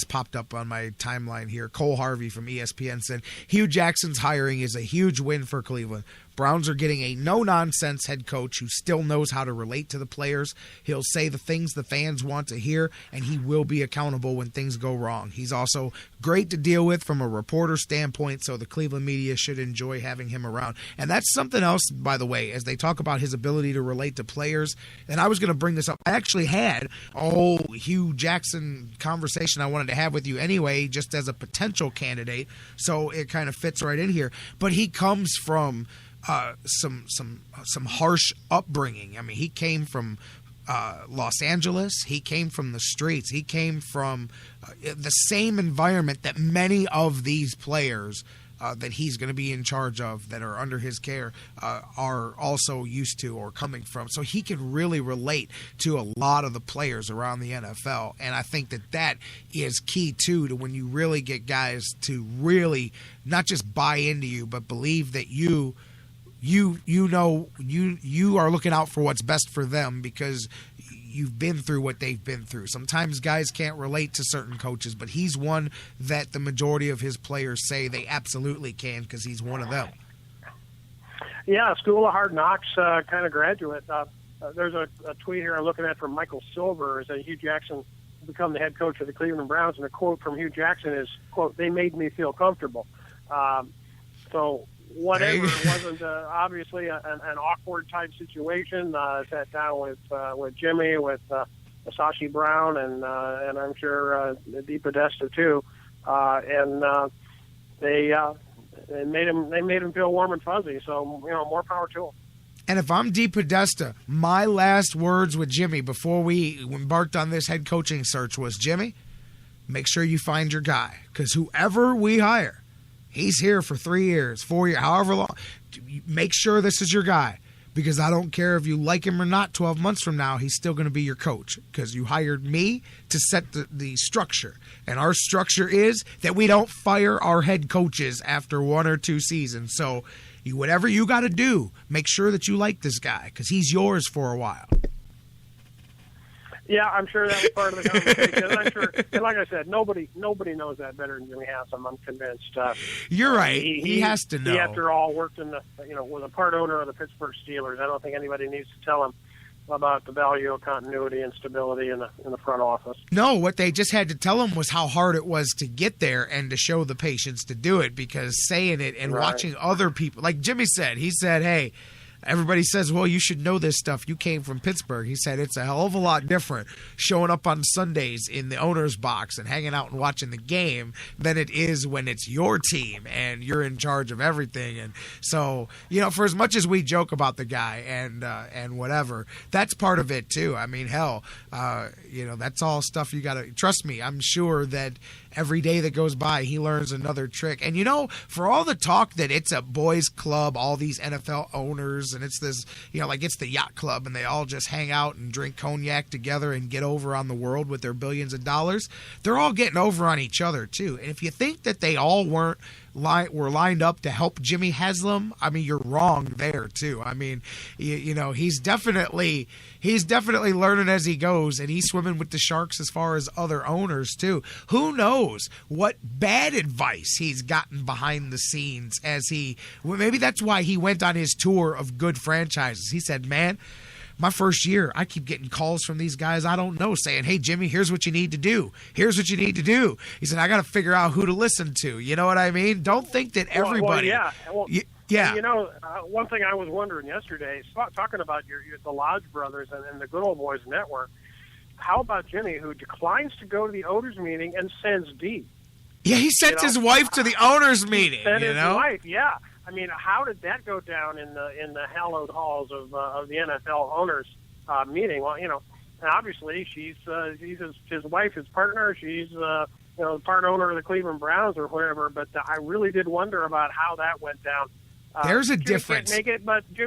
Speaker 3: popped up on my timeline here. Cole Harvey from ESPN said, Hue Jackson's hiring is a huge win for Cleveland. Browns are getting a no-nonsense head coach who still knows how to relate to the players. He'll say the things the fans want to hear, and he will be accountable when things go wrong. He's also great to deal with from a reporter standpoint, so the Cleveland media should enjoy having him around. And that's something else, by the way, as they talk about his ability to relate to players. And I was going to bring this up. I actually had a whole Hue Jackson conversation I wanted to have with you anyway, just as a potential candidate, so it kind of fits right in here. But he comes from some harsh upbringing. I mean, he came from Los Angeles. He came from the streets. He came from the same environment that many of these players that he's going to be in charge of, that are under his care, are also used to or coming from. So he can really relate to a lot of the players around the NFL. And I think that is key, too, to when you really get guys to really not just buy into you, but believe that you are looking out for what's best for them because you've been through what they've been through. Sometimes guys can't relate to certain coaches, but he's one that the majority of his players say they absolutely can because he's one of them.
Speaker 16: Yeah, School of Hard Knocks kind of graduate. There's a tweet here I'm looking at from Michael Silver, that Hue Jackson become the head coach of the Cleveland Browns, and the quote from Hue Jackson is, quote, "They made me feel comfortable." So whatever, it wasn't obviously an awkward type situation. Sat down with Jimmy, with Sashi Brown, and I'm sure DePodesta too, and they made him feel warm and fuzzy. So more power to him.
Speaker 3: And if I'm DePodesta, my last words with Jimmy before we embarked on this head coaching search was, Jimmy, make sure you find your guy, because whoever we hire, he's here for 3 years, 4 years, however long. Make sure this is your guy, because I don't care if you like him or not 12 months from now, he's still going to be your coach, because you hired me to set the structure. And our structure is that we don't fire our head coaches after 1 or 2 seasons. So whatever you got to do, make sure that you like this guy, because he's yours for a while.
Speaker 16: Yeah, I'm sure that was part of the conversation. And I'm sure, and like I said, nobody knows that better than Jimmy Haslam. I'm convinced.
Speaker 3: You're right. He has to know.
Speaker 16: He, after all, worked in was a part owner of the Pittsburgh Steelers. I don't think anybody needs to tell him about the value of continuity and stability in the front office.
Speaker 3: No, what they just had to tell him was how hard it was to get there and to show the patience to do it, because saying it and watching other people, like Jimmy said, he said, hey, everybody says, well, you should know this stuff. You came from Pittsburgh. He said it's a hell of a lot different showing up on Sundays in the owner's box and hanging out and watching the game than it is when it's your team and you're in charge of everything. And so, for as much as we joke about the guy and whatever, that's part of it too. I mean, hell, that's all stuff you got to – trust me, I'm sure that every day that goes by, he learns another trick. And, for all the talk that it's a boys club, all these NFL owners, and it's this, like it's the yacht club, and they all just hang out and drink cognac together and get over on the world with their billions of dollars, they're all getting over on each other, too. And if you think that they all were lined up to help Jimmy Haslam, I mean, you're wrong there, too. I mean, he's definitely learning as he goes, and he's swimming with the sharks as far as other owners, too. Who knows what bad advice he's gotten behind the scenes maybe that's why he went on his tour of good franchises. He said, man, my first year, I keep getting calls from these guys I don't know saying, hey, Jimmy, here's what you need to do. Here's what you need to do. He said, I got to figure out who to listen to. You know what I mean? Don't think that everybody.
Speaker 16: Yeah. One thing I was wondering yesterday, talking about the Lodge brothers and the Good Old Boys Network, how about Jimmy, who declines to go to the owners meeting and sends D?
Speaker 3: Yeah, he sent his wife to the owners meeting.
Speaker 16: His wife, yeah. I mean, how did that go down in the hallowed halls of the NFL owners meeting? Well, and obviously she's his wife, his partner. She's part owner of the Cleveland Browns or whatever. But I really did wonder about how that went down.
Speaker 3: There's a difference.
Speaker 16: Jimmy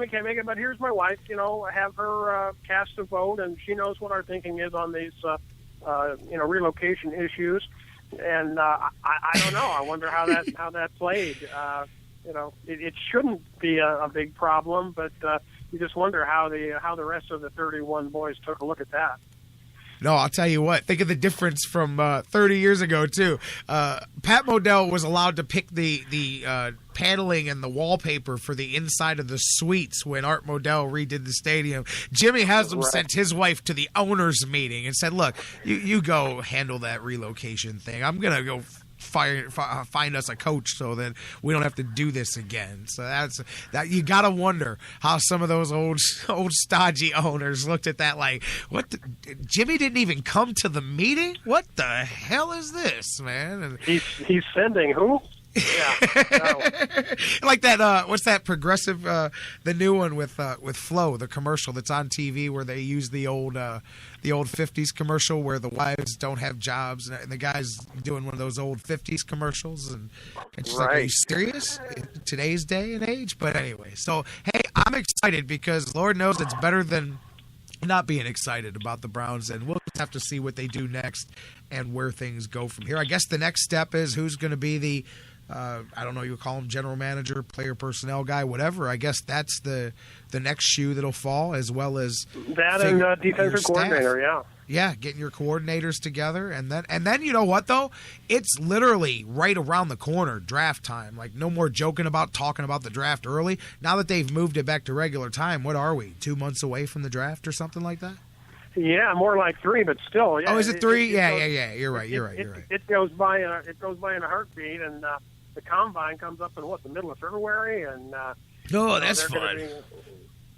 Speaker 16: can't make it. But here's my wife. Have her cast a vote, and she knows what our thinking is on these relocation issues. And I don't know. I wonder how that played. It shouldn't be a big problem, but you just wonder how the rest of the 31 boys took a look at that.
Speaker 3: No, I'll tell you what. Think of the difference from 30 years ago, too. Pat Modell was allowed to pick the paneling and the wallpaper for the inside of the suites when Art Modell redid the stadium. Jimmy Haslam sent his wife to the owners' meeting and said, look, you go handle that relocation thing. I'm going to go find us a coach so that we don't have to do this again. So that you gotta wonder how some of those old stodgy owners looked at that like, what? Jimmy didn't even come to the meeting? What the hell is this, man? And
Speaker 16: he's sending who? Yeah,
Speaker 3: like that. What's that progressive? The new one with Flo, the commercial that's on TV where they use the old 50s commercial where the wives don't have jobs and the guy's doing one of those old 50s commercials and she's like, are you serious? Today's day and age? But anyway, so hey, I'm excited because Lord knows it's better than not being excited about the Browns, and we'll just have to see what they do next and where things go from here. I guess the next step is who's going to be the I don't know, you would call him general manager, player personnel guy, whatever. I guess that's the next shoe that'll fall, as well as
Speaker 16: that and defensive coordinator, yeah.
Speaker 3: Yeah, getting your coordinators together, and then you know what though? It's literally right around the corner, draft time. Like no more joking about talking about the draft early. Now that they've moved it back to regular time, what are we? 2 months away from the draft or something like that?
Speaker 16: Yeah, more like 3, but still. Yeah.
Speaker 3: Oh, is it 3? Yeah. You're right.
Speaker 16: It goes by in a heartbeat, and the combine comes up in the middle of February, and
Speaker 3: that's fun.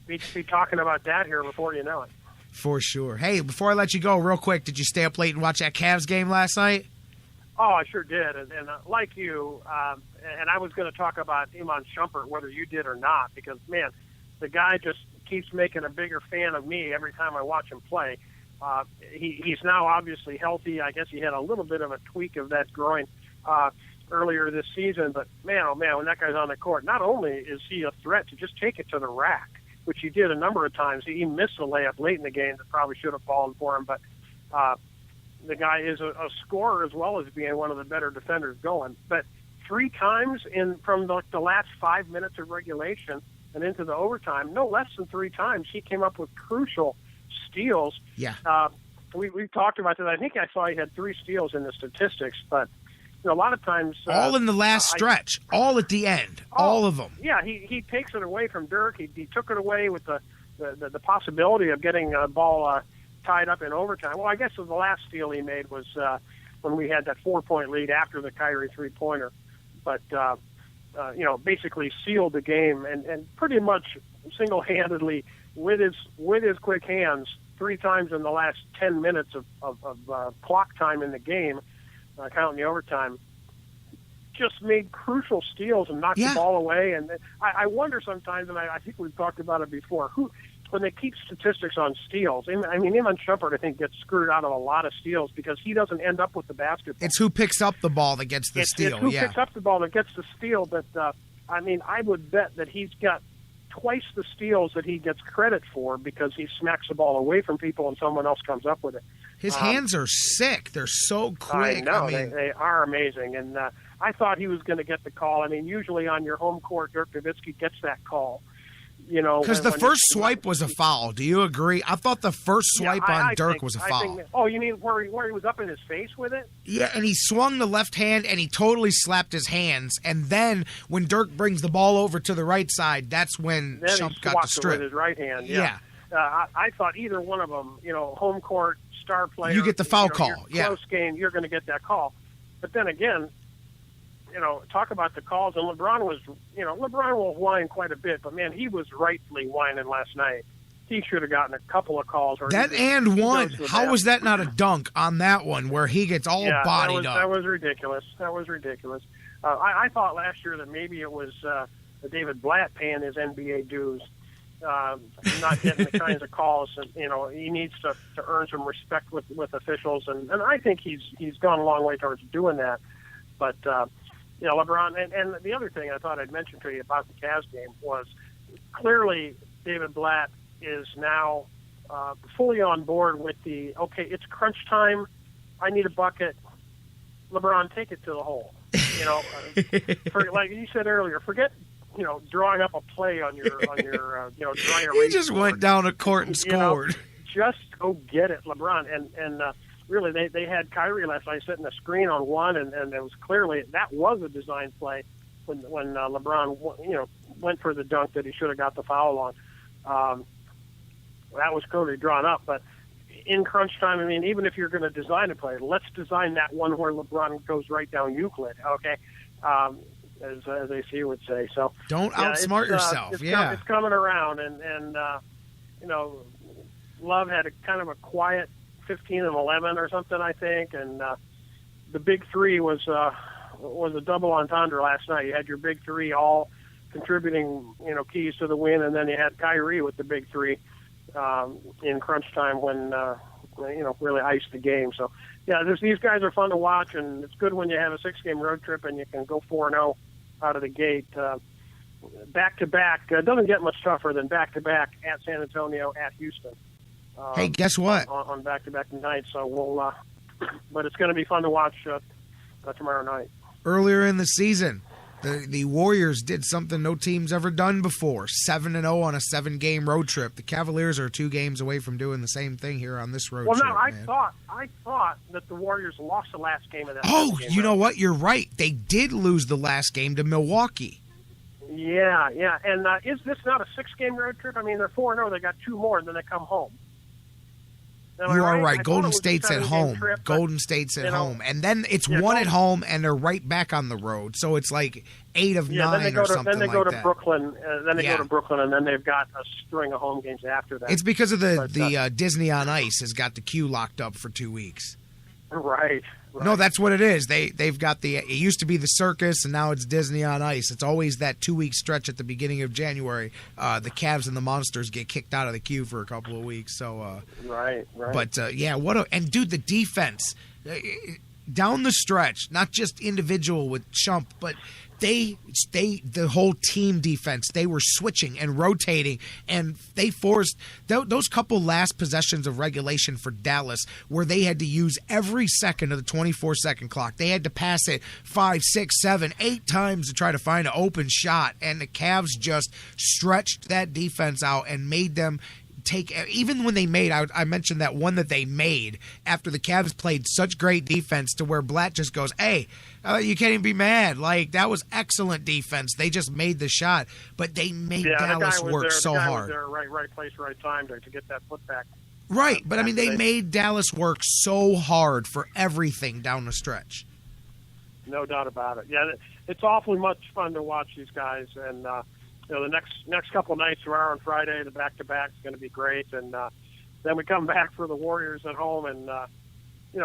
Speaker 16: Be talking about that here before you know it.
Speaker 3: For sure. Hey, before I let you go, real quick, did you stay up late and watch that Cavs game last night?
Speaker 16: Oh, I sure did, and like you, and I was going to talk about Iman Shumpert, whether you did or not, because man, the guy just keeps making a bigger fan of me every time I watch him play. He's now obviously healthy. I guess he had a little bit of a tweak of that groin earlier this season, but man, oh man, when that guy's on the court, not only is he a threat to just take it to the rack, which he did a number of times. He missed a layup late in the game that probably should have fallen for him, but the guy is a scorer as well as being one of the better defenders going. But 3 times from the last 5 minutes of regulation and into the overtime, no less than 3 times, he came up with crucial steals.
Speaker 3: Yeah.
Speaker 16: We talked about that. I think I saw he had 3 steals in the statistics, but a lot of times...
Speaker 3: all in the last stretch. All at the end. All of them.
Speaker 16: Yeah, he takes it away from Dirk. He took it away with the possibility of getting a ball tied up in overtime. Well, I guess the last steal he made was when we had that 4-point lead after the Kyrie three-pointer. But, basically sealed the game and pretty much single-handedly with his quick hands 3 times in the last 10 minutes of clock time in the game, counting the overtime, just made crucial steals and knocked the ball away. And I wonder sometimes, and I think we've talked about it before, who when they keep statistics on steals, I mean, Iman Shumpert, I think, gets screwed out of a lot of steals because he doesn't end up with the basketball.
Speaker 3: It's who picks up the ball that gets the steal.
Speaker 16: It's who picks up the ball that gets the steal. But, I mean, I would bet that he's got twice the steals that he gets credit for because he smacks the ball away from people and someone else comes up with it.
Speaker 3: His hands are sick. They're so quick.
Speaker 16: I know. They are amazing. And I thought he was going to get the call. I mean, usually on your home court, Dirk Nowitzki gets that call. You know,
Speaker 3: because the first swipe was a foul. Do you agree? I thought the first swipe on Dirk was a foul.
Speaker 16: You mean where he was up in his face with it?
Speaker 3: Yeah, and he swung the left hand, and he totally slapped his hands. And then when Dirk brings the ball over to the right side, that's when Shump got the strip.
Speaker 16: With his right hand, yeah. I thought either one of them, you know, home court, star player.
Speaker 3: You get the foul call,
Speaker 16: close game, you're going to get that call. But then again, you know, talk about the calls, and LeBron will whine quite a bit, but man, he was rightfully whining last night. He should have gotten a couple of calls.
Speaker 3: That and one. How was that not a dunk on that one where he gets all bodied up?
Speaker 16: That was ridiculous. I thought last year that maybe it was David Blatt paying his NBA dues, not getting the kinds of calls. And, you know, he needs to earn some respect with officials, and I think he's gone a long way towards doing that. But you know, LeBron, and the other thing I thought I'd mention to you about the Cavs game was clearly David Blatt is now fully on board with it's crunch time, I need a bucket. LeBron, take it to the hole. You know, like you said earlier, forget, you know, drawing up a play on your dry erase.
Speaker 3: He just went down a court and scored.
Speaker 16: You know, just go get it, LeBron. And really, they had Kyrie last night setting a screen on one, and it was clearly that was a design play when LeBron went for the dunk that he should have got the foul on. That was clearly drawn up, but in crunch time, I mean, even if you're going to design a play, let's design that one where LeBron goes right down Euclid. Okay, as AC would say. So
Speaker 3: don't outsmart yourself.
Speaker 16: It's coming around, and you know, Love had a kind of a quiet 15 and 11 or something, I think, and the big three was a double entendre last night. You had your big three all contributing, you know, keys to the win, and then you had Kyrie with the big three in crunch time when really iced the game. So yeah, these guys are fun to watch, and it's good when you have a 6-game road trip and you can go 4-0 out of the gate. Back to back doesn't get much tougher than back to back at San Antonio, at Houston.
Speaker 3: Hey, guess what?
Speaker 16: On back-to-back nights, so we'll. But it's going to be fun to watch tomorrow night.
Speaker 3: Earlier in the season, the Warriors did something no team's ever done before: 7-0 on a 7-game road trip. The Cavaliers are 2 games away from doing the same thing here on this road trip.
Speaker 16: Well, no, I thought that the Warriors lost the last game of that.
Speaker 3: Oh, you know what? You're right. They did lose the last game to Milwaukee.
Speaker 16: Yeah, and is this not a 6-game road trip? I mean, they're 4-0. They got 2 more, and then they come home.
Speaker 3: You are right. Golden State's at home. Golden State's at home. And then it's one at home, and they're right back on the road. So it's like 8 of 9 or something like that.
Speaker 16: Then they go to Brooklyn. Go to Brooklyn, and then they've got a string of home games after that.
Speaker 3: It's because of the Disney on Ice has got the queue locked up for 2 weeks.
Speaker 16: Right.
Speaker 3: No, that's what it is. They've got it used to be the circus, and now it's Disney on Ice. It's always that 2-week stretch at the beginning of January. The Cavs and the Monsters get kicked out of the queue for a couple of weeks. So
Speaker 16: right.
Speaker 3: But dude, the defense down the stretch, not just individual with Shump, but the whole team defense, they were switching and rotating, and they forced those couple last possessions of regulation for Dallas where they had to use every second of the 24-second clock. They had to pass it 5, 6, 7, 8 times to try to find an open shot, and the Cavs just stretched that defense out and made them even when they made, I mentioned that one that they made after the Cavs played such great defense to where Blatt just goes, hey, you can't even be mad. Like, that was excellent defense. They just made the shot, but they made Dallas work so hard.
Speaker 16: The guy was there, right place, right time to get that foot back.
Speaker 3: Right, but I mean, they made Dallas work so hard for everything down the stretch.
Speaker 16: No doubt about it. Yeah, it's awfully much fun to watch these guys, and the next couple of nights tomorrow and Friday, the back-to-back is going to be great. And then we come back for the Warriors at home. And,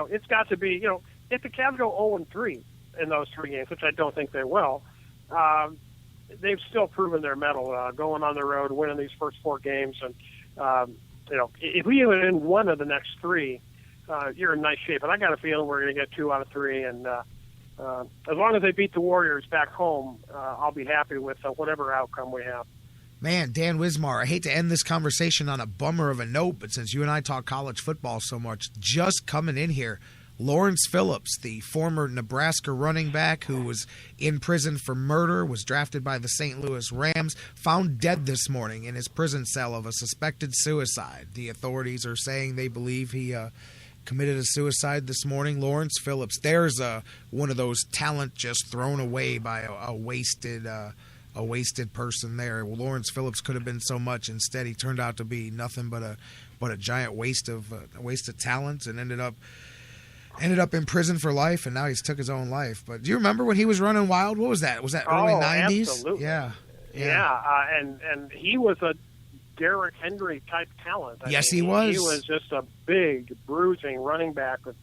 Speaker 16: it's got to be, if the Cavs go 0-3 in those 3 games, which I don't think they will, they've still proven their mettle going on the road, winning these first 4 games. And if we win one of the next three, you're in nice shape. And I got a feeling we're going to get 2 out of 3. And as long as they beat the Warriors back home, I'll be happy with whatever outcome we have.
Speaker 3: Man, Dan Wismar, I hate to end this conversation on a bummer of a note, but since you and I talk college football so much, just coming in here, Lawrence Phillips, the former Nebraska running back who was in prison for murder, was drafted by the St. Louis Rams, found dead this morning in his prison cell of a suspected suicide. The authorities are saying they believe he committed a suicide this morning. Lawrence Phillips, there's one of those talent just thrown away by a wasted person there. Well, Lawrence Phillips could have been so much. Instead, he turned out to be nothing but a giant waste of talent, and ended up in prison for life, and now he's took his own life. But do you remember when he was running wild? What was that? Was that early 90s?
Speaker 16: Absolutely.
Speaker 3: Yeah.
Speaker 16: And he was a Derrick Henry type talent.
Speaker 3: He was.
Speaker 16: He was just a big, bruising running back with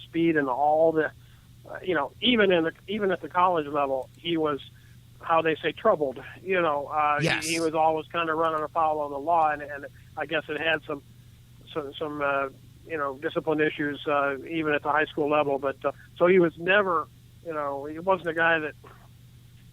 Speaker 16: speed and all the, even at the college level, he was, how they say, troubled.
Speaker 3: Yes.
Speaker 16: He was always kind of running afoul of the law, and I guess it had some discipline issues even at the high school level. But so he was never, he wasn't a guy that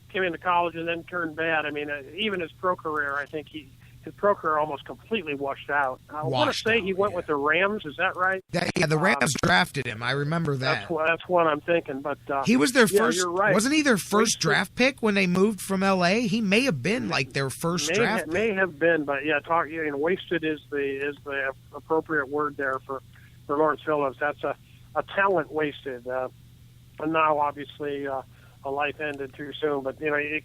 Speaker 16: came into college and then turned bad. I mean, even his pro career, I think his pro career almost completely washed out. I want to say he went with the Rams. Is that right?
Speaker 3: The Rams drafted him. I remember that.
Speaker 16: That's what I'm thinking. But
Speaker 3: he was their first.
Speaker 16: You're right.
Speaker 3: Wasn't he their first draft pick when they moved from L.A.? He may have been like their first draft pick.
Speaker 16: May have been, but wasted is the appropriate word there for Lawrence Phillips. That's a talent wasted. And now, obviously, a life ended too soon. But you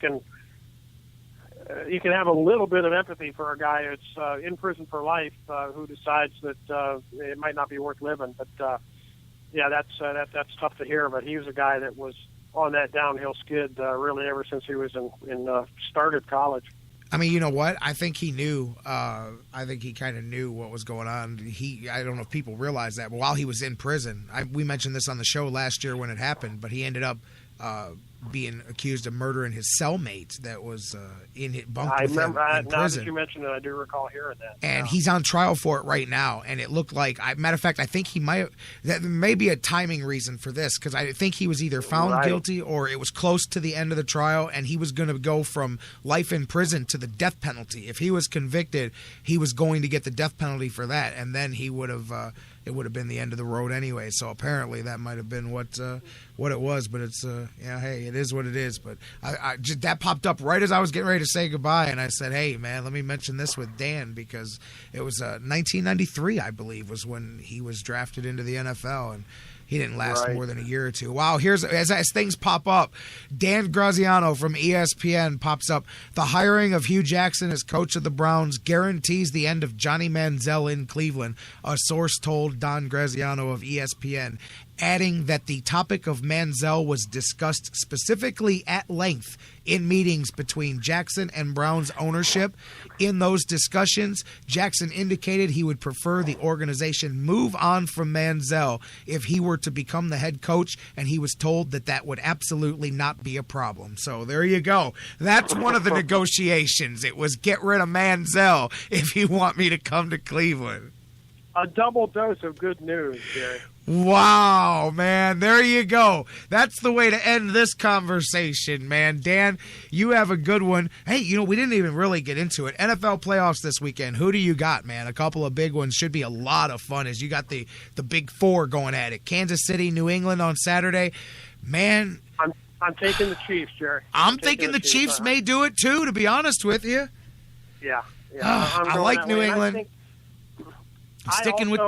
Speaker 16: can have a little bit of empathy for a guy that's in prison for life who decides that it might not be worth living. But that's tough to hear. But he was a guy that was on that downhill skid really ever since he was in started college.
Speaker 3: I mean, you know what? I think he knew. I think he kind of knew what was going on. I don't know if people realize that, but while he was in prison, we mentioned this on the show last year when it happened, but he ended up being accused of murdering his cellmate that was bunked with him in prison.
Speaker 16: Now that you mentioned it, I do recall hearing that.
Speaker 3: And he's on trial for it right now. And it looked like, matter of fact, I think that may be a timing reason for this, because I think he was either found guilty or it was close to the end of the trial, and he was going to go from life in prison to the death penalty. If he was convicted, he was going to get the death penalty for that, and then he would have. It would have been the end of the road anyway. So apparently that might have been what it was. But it's hey, it is what it is. But that popped up right as I was getting ready to say goodbye, and I said, hey man, let me mention this with Dan, because it was 1993, I believe, was when he was drafted into the NFL, and he didn't last more than a year or two. Wow, here's as things pop up. Dan Graziano from ESPN pops up. The hiring of Hue Jackson as coach of the Browns guarantees the end of Johnny Manziel in Cleveland, a source told Don Graziano of ESPN, adding that the topic of Manziel was discussed specifically at length in meetings between Jackson and Browns ownership. In those discussions, Jackson indicated he would prefer the organization move on from Manziel if he were to become the head coach, and he was told that would absolutely not be a problem. So there you go. That's one of the negotiations. It was get rid of Manziel if you want me to come to Cleveland.
Speaker 16: A double dose of good news, Jerry.
Speaker 3: Wow, man. There you go. That's the way to end this conversation, man. Dan, you have a good one. Hey, we didn't even really get into it. NFL playoffs this weekend. Who do you got, man? A couple of big ones. Should be a lot of fun as you got the big four going at it. Kansas City, New England on Saturday. Man.
Speaker 16: I'm taking the Chiefs, Jerry.
Speaker 3: I'm thinking the Chiefs may do it too, to be honest with you.
Speaker 16: Yeah.
Speaker 3: I like New England. I'm sticking with.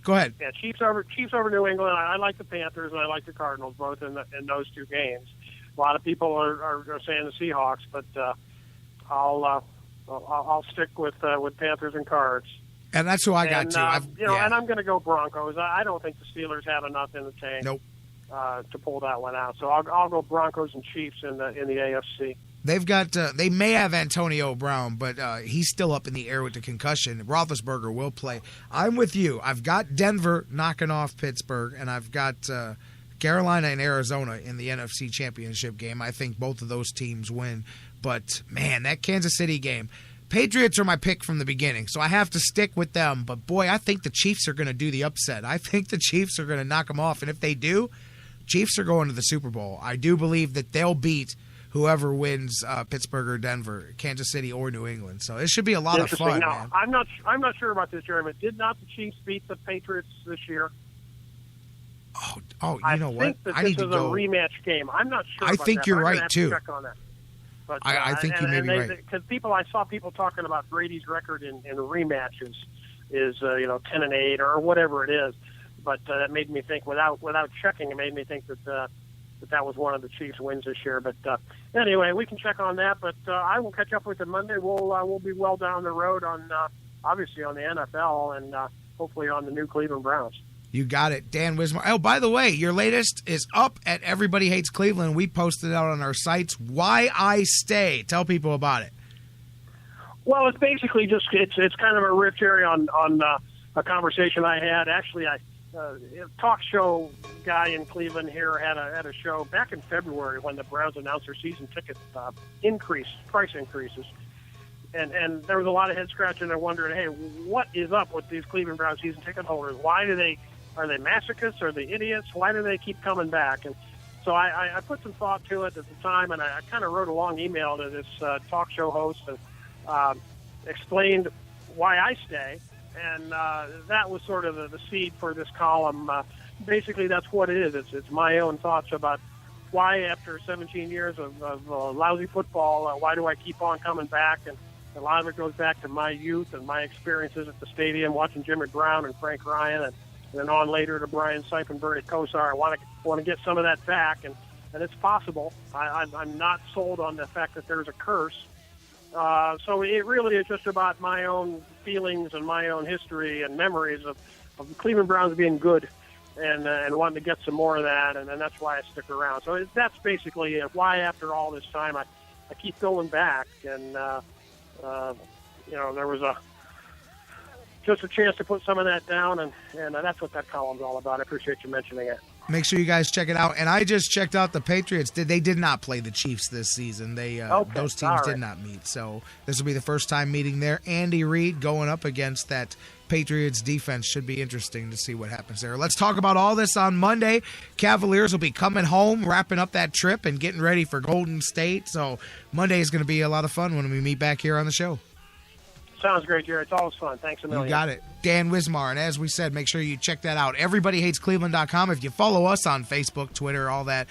Speaker 3: Go ahead.
Speaker 16: Yeah, Chiefs over New England. I like the Panthers and I like the Cardinals both in those two games. A lot of people are saying the Seahawks, but I'll stick with Panthers and Cards.
Speaker 3: And that's who I got too.
Speaker 16: And I'm going to go Broncos. I don't think the Steelers have enough in the tank.
Speaker 3: Nope.
Speaker 16: To pull that one out. So I'll go Broncos and Chiefs in the AFC.
Speaker 3: They've got. They may have Antonio Brown, but he's still up in the air with the concussion. Roethlisberger will play. I'm with you. I've got Denver knocking off Pittsburgh, and I've got Carolina and Arizona in the NFC Championship game. I think both of those teams win. But man, that Kansas City game. Patriots are my pick from the beginning, so I have to stick with them. But, boy, I think the Chiefs are going to do the upset. I think the Chiefs are going to knock them off. And if they do, Chiefs are going to the Super Bowl. I do believe that they'll beat whoever wins Pittsburgh or Denver, Kansas City or New England. So it should be a lot of fun,
Speaker 16: now,
Speaker 3: man.
Speaker 16: I'm not sure about this, Jeremy. Did not the Chiefs beat the Patriots this year?
Speaker 3: Oh, you know what?
Speaker 16: I think that this is a rematch game. I'm not sure.
Speaker 3: I think you're right, too.
Speaker 16: Check on that. But,
Speaker 3: I think you may be right.
Speaker 16: Because I saw people talking about Brady's record in rematches is 10-8 or whatever it is. But that made me think, without checking, it made me think that was one of the Chiefs' wins this year. But anyway, we can check on that. But I will catch up with you Monday. We'll be well down the road on obviously on the NFL and hopefully on the new Cleveland Browns.
Speaker 3: You got it, Dan Wismar. Oh, by the way, your latest is up at Everybody Hates Cleveland. We posted it out on our sites. Why I Stay. Tell people about it.
Speaker 16: Well, it's basically just it's kind of a riff, Jerry, on a conversation I had. Actually, a talk show guy in Cleveland here had a show back in February when the Browns announced their season ticket price increases. And there was a lot of head scratching and wondering, hey, what is up with these Cleveland Browns season ticket holders? Are they masochists? Are they idiots? Why do they keep coming back? And so I put some thought to it at the time, and I kind of wrote a long email to this talk show host and explained why I stay. And that was sort of the seed for this column. Basically, that's what it is. It's my own thoughts about why, after 17 years of lousy football, why do I keep on coming back? And a lot of it goes back to my youth and my experiences at the stadium, watching Jimmy Brown and Frank Ryan, and then on later to Brian Seipenberg at Kosar. I want to get some of that back, and it's possible. I'm not sold on the fact that there's a curse. So it really is just about my own feelings and my own history and memories of the Cleveland Browns being good and wanting to get some more of that, and that's why I stick around. So that's basically why, after all this time, I keep going back, and there was just a chance to put some of that down, and that's what that column's all about. I appreciate you mentioning it.
Speaker 3: Make sure you guys check it out. And I just checked out the Patriots. They did not play the Chiefs this season. Those teams did not meet. So this will be the first time meeting there. Andy Reid going up against that Patriots defense. Should be interesting to see what happens there. Let's talk about all this on Monday. Cavaliers will be coming home, wrapping up that trip, and getting ready for Golden State. So Monday is going to be a lot of fun when we meet back here on the show.
Speaker 16: Sounds great, Jerry. It's always fun. Thanks a million.
Speaker 3: You got it. Dan Wismar. And as we said, make sure you check that out. EverybodyHatesCleveland.com. If you follow us on Facebook, Twitter, all that,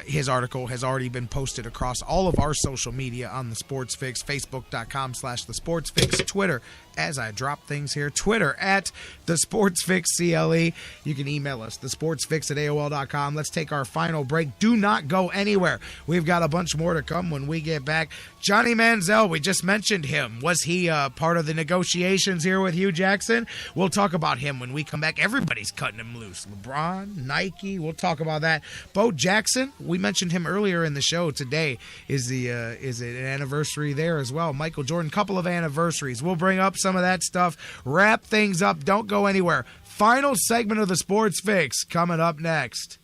Speaker 3: his article has already been posted across all of our social media on The Sports Fix. Facebook.com/The Sports Fix. Twitter, as I drop things here, Twitter at The Sports Fix CLE. You can email us, thesportsfix@AOL.com. Let's take our final break. Do not go anywhere. We've got a bunch more to come when we get back. Johnny Manziel, we just mentioned him. Was he part of the negotiations here with Hue Jackson? We'll talk about him when we come back. Everybody's cutting him loose. LeBron, Nike, we'll talk about that. Bo Jackson, we mentioned him earlier in the show. Today is an anniversary there as well. Michael Jordan, couple of anniversaries. We'll bring up some of that stuff. Wrap things up. Don't go anywhere. Final segment of the Sports Fix coming up next.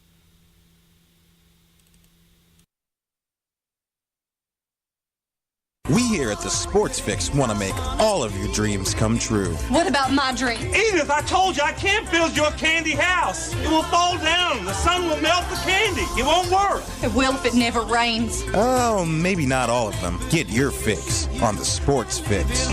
Speaker 17: We here at the Sports Fix want to make all of your dreams come true.
Speaker 18: What about my dream?
Speaker 19: Edith, I told you I can't build your candy house. It will fall down. The sun will melt the candy. It won't work.
Speaker 18: It will if it never rains.
Speaker 17: Oh, maybe not all of them. Get your fix on the Sports Fix.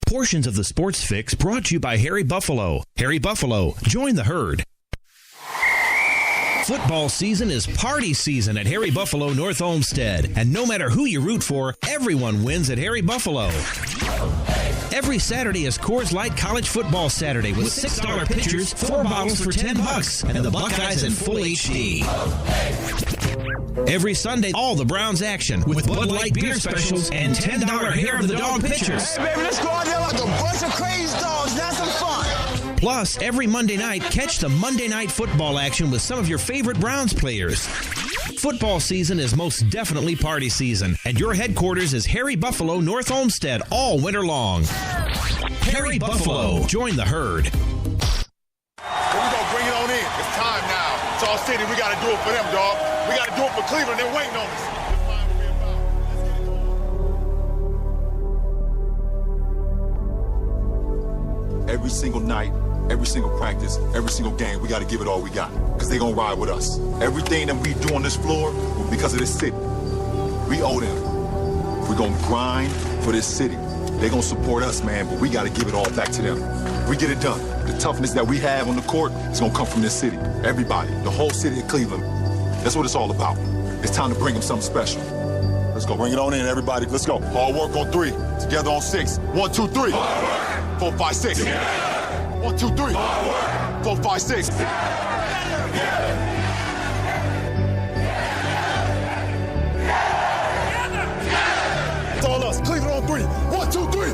Speaker 2: Portions of the Sports Fix brought to you by Harry Buffalo. Harry Buffalo, join the herd. Football season is party season at Harry Buffalo North Olmsted. And no matter who you root for, everyone wins at Harry Buffalo. Every Saturday is Coors Light College Football Saturday with $6 pitchers, 4 bottles for $10, and the Buckeyes in full HD. Every Sunday, all the Browns action with Bud Light beer specials and $10 hair of the dog pitchers.
Speaker 20: Hey, baby, let's go out there like a bunch of crazy dogs. That's some fun.
Speaker 2: Plus, every Monday night, catch the Monday Night Football action with some of your favorite Browns players. Football season is most definitely party season, and your headquarters is Harry Buffalo North Olmsted all winter long. Harry Buffalo, join the herd.
Speaker 21: Here we go, bring it on in. It's time now. It's our city. We got to do it for them, dog. We got to do it for Cleveland. They're waiting on us.
Speaker 22: Every single night, every single practice, every single game, we got to give it all we got because they're going to ride with us. Everything that we do on this floor will because of this city. We owe them. We're going to grind for this city. They're going to support us, man, but we got to give it all back to them. We get it done. The toughness that we have on the court is going to come from this city. Everybody, the whole city of Cleveland. That's what it's all about. It's time to bring them something special. Let's go. Bring it on in, everybody. Let's go. Hard work on 3. Together on 6. 1, 2, 3. 4, 5, 6. 1, 2, 3. 4, 5, 6. It's all us. Cleveland on 3. 1, 2, 3.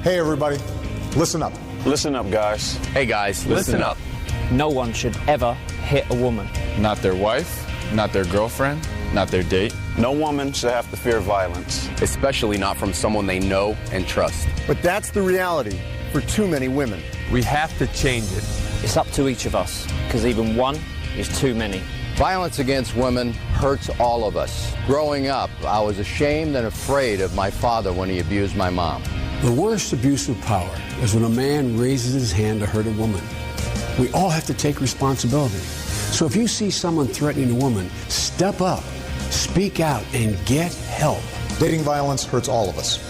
Speaker 23: Hey, everybody. Listen up.
Speaker 24: Listen up, guys.
Speaker 25: Hey, guys, listen up.
Speaker 26: No one should ever hit a woman.
Speaker 24: Not their wife, not their girlfriend, not their date. No woman should have to fear violence.
Speaker 25: Especially not from someone they know and trust.
Speaker 23: But that's the reality for too many women.
Speaker 25: We have to change it.
Speaker 26: It's up to each of us, because even one is too many.
Speaker 25: Violence against women hurts all of us. Growing up, I was ashamed and afraid of my father when he abused my mom.
Speaker 27: The worst abuse of power is when a man raises his hand to hurt a woman. We all have to take responsibility. So if you see someone threatening a woman, step up, speak out, and get help.
Speaker 23: Dating violence hurts all of us.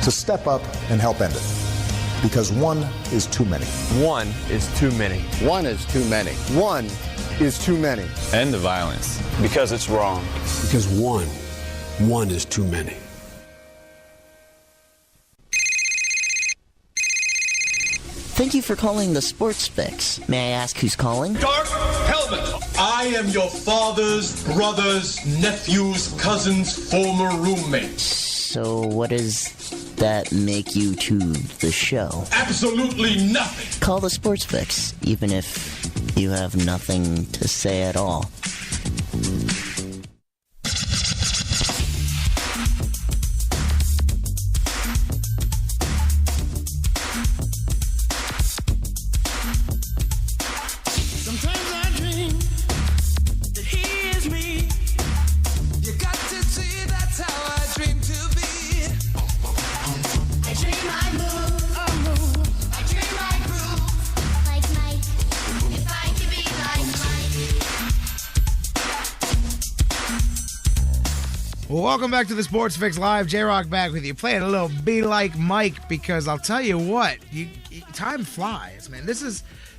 Speaker 23: So step up and help end it. Because one is too many.
Speaker 25: One is too many. One is too many.
Speaker 23: One is too many.
Speaker 24: End the violence. Because it's wrong.
Speaker 27: Because one is too many.
Speaker 5: Thank you for calling the Sports Fix. May I ask who's calling?
Speaker 10: Dark Helmet. I am your father's brother's nephew's cousin's former roommate.
Speaker 5: So what does that make you to the show?
Speaker 10: Absolutely nothing.
Speaker 5: Call the Sports Fix, even if you have nothing to say at all.
Speaker 3: Welcome back to the Sports Fix Live. J-Rocc back with you, playing a little Be Like Mike, because I'll tell you what, time flies, man.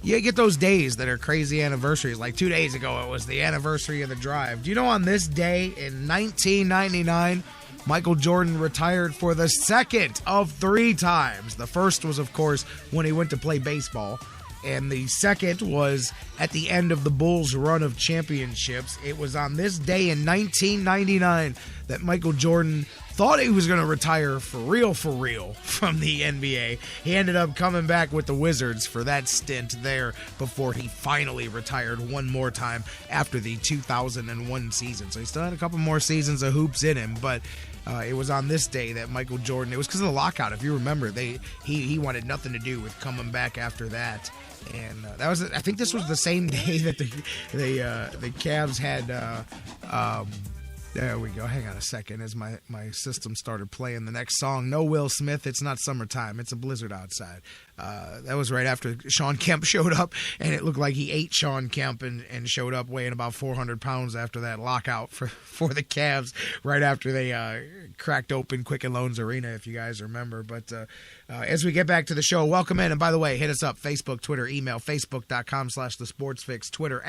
Speaker 3: You get those days that are crazy anniversaries. Like 2 days ago, it was the anniversary of the drive. Do you know on this day in 1999, Michael Jordan retired for the second of 3 times. The first was, of course, when he went to play baseball. And the second was at the end of the Bulls' run of championships. It was on this day in 1999 that Michael Jordan thought he was going to retire for real from the NBA. He ended up coming back with the Wizards for that stint there before he finally retired one more time after the 2001 season. So he still had a couple more seasons of hoops in him, but it was on this day that Michael Jordan, it was because of the lockout, if you remember, he wanted nothing to do with coming back after that. And that was, I think this was the same day that the Cavs had. There we go. Hang on a second, as my system started playing the next song. No Will Smith. It's not summertime. It's a blizzard outside. That was right after Sean Kemp showed up, and it looked like he ate Sean Kemp and showed up weighing about 400 pounds after that lockout for the Cavs right after they cracked open Quicken Loans Arena, if you guys remember. But as we get back to the show, welcome in. And by the way, hit us up, Facebook, Twitter, email, facebook.com/thesportsfix, Twitter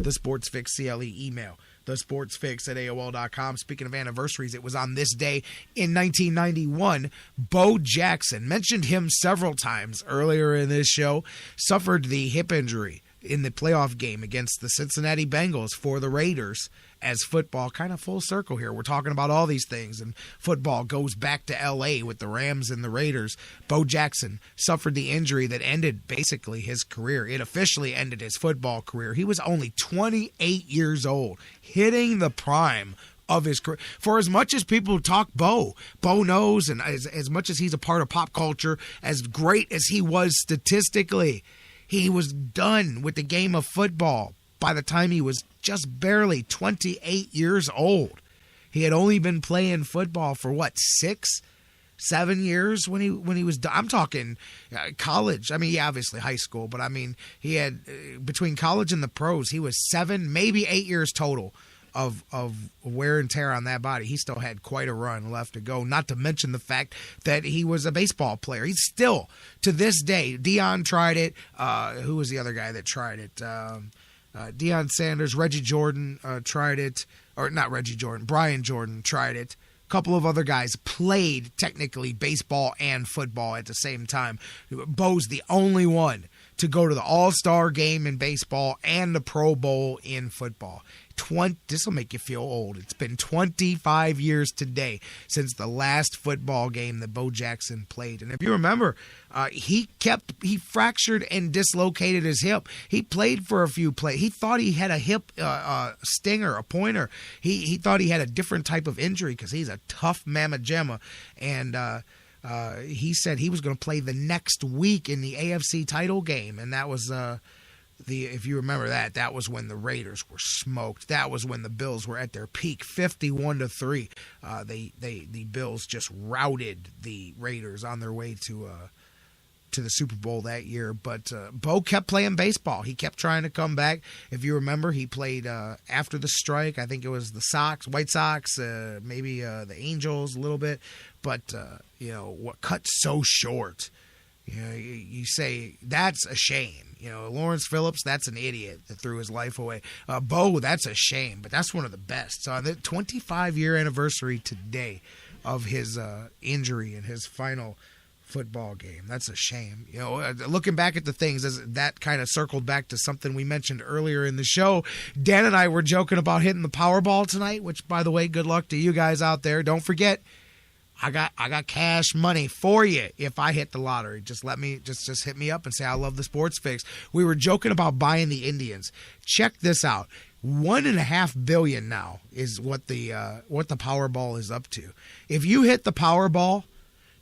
Speaker 3: @thesportsfix, CLE, email thesportsfix@AOL.com. Speaking of anniversaries, it was on this day in 1991, Bo Jackson, mentioned him several times earlier in this show, suffered the hip injury in the playoff game against the Cincinnati Bengals for the Raiders. As football, kind of full circle here. We're talking about all these things, and football goes back to L.A. with the Rams and the Raiders. Bo Jackson suffered the injury that ended basically his career. It officially ended his football career. He was only 28 years old, hitting the prime of his career. For as much as people talk Bo knows, and as much as he's a part of pop culture, as great as he was statistically, he was done with the game of football by the time he was just barely 28 years old. He had only been playing football for 6-7 years when he was done. I'm talking college. I mean, yeah, obviously high school, but I mean, he had between college and the pros, he was 7, maybe 8 years total of wear and tear on that body. He still had quite a run left to go, not to mention the fact that he was a baseball player. He's still, to this day, Deion tried it. Who was the other guy that tried it? Deion Sanders, Reggie Jordan tried it. Or not Reggie Jordan, Brian Jordan tried it. A couple of other guys played technically baseball and football at the same time. Bo's the only one to go to the All-Star game in baseball and the Pro Bowl in football. This will make you feel old. It's been 25 years today since the last football game that Bo Jackson played. And if you remember, he fractured and dislocated his hip. He played for a few plays. He thought he had a hip stinger, a pointer. He thought he had a different type of injury because he's a tough mamma jamma. And he said he was going to play the next week in the AFC title game. And that was if you remember that was when the Raiders were smoked. That was when the Bills were at their peak, 51-3. The Bills just routed the Raiders on their way to the Super Bowl that year. But Bo kept playing baseball. He kept trying to come back. If you remember, he played after the strike. I think it was the White Sox, maybe the Angels a little bit. But what cut so short? You say that's a shame. Lawrence Phillips, that's an idiot that threw his life away. Bo, that's a shame, but that's one of the best. So on the 25-year anniversary today of his injury in his final football game, that's a shame. Looking back at the things, that kind of circled back to something we mentioned earlier in the show. Dan and I were joking about hitting the Powerball tonight, which, by the way, good luck to you guys out there. Don't forget, I got cash money for you if I hit the lottery. Just just hit me up and say I love the Sports Fix. We were joking about buying the Indians. Check this out. $1.5 billion now is what the Powerball is up to. If you hit the Powerball,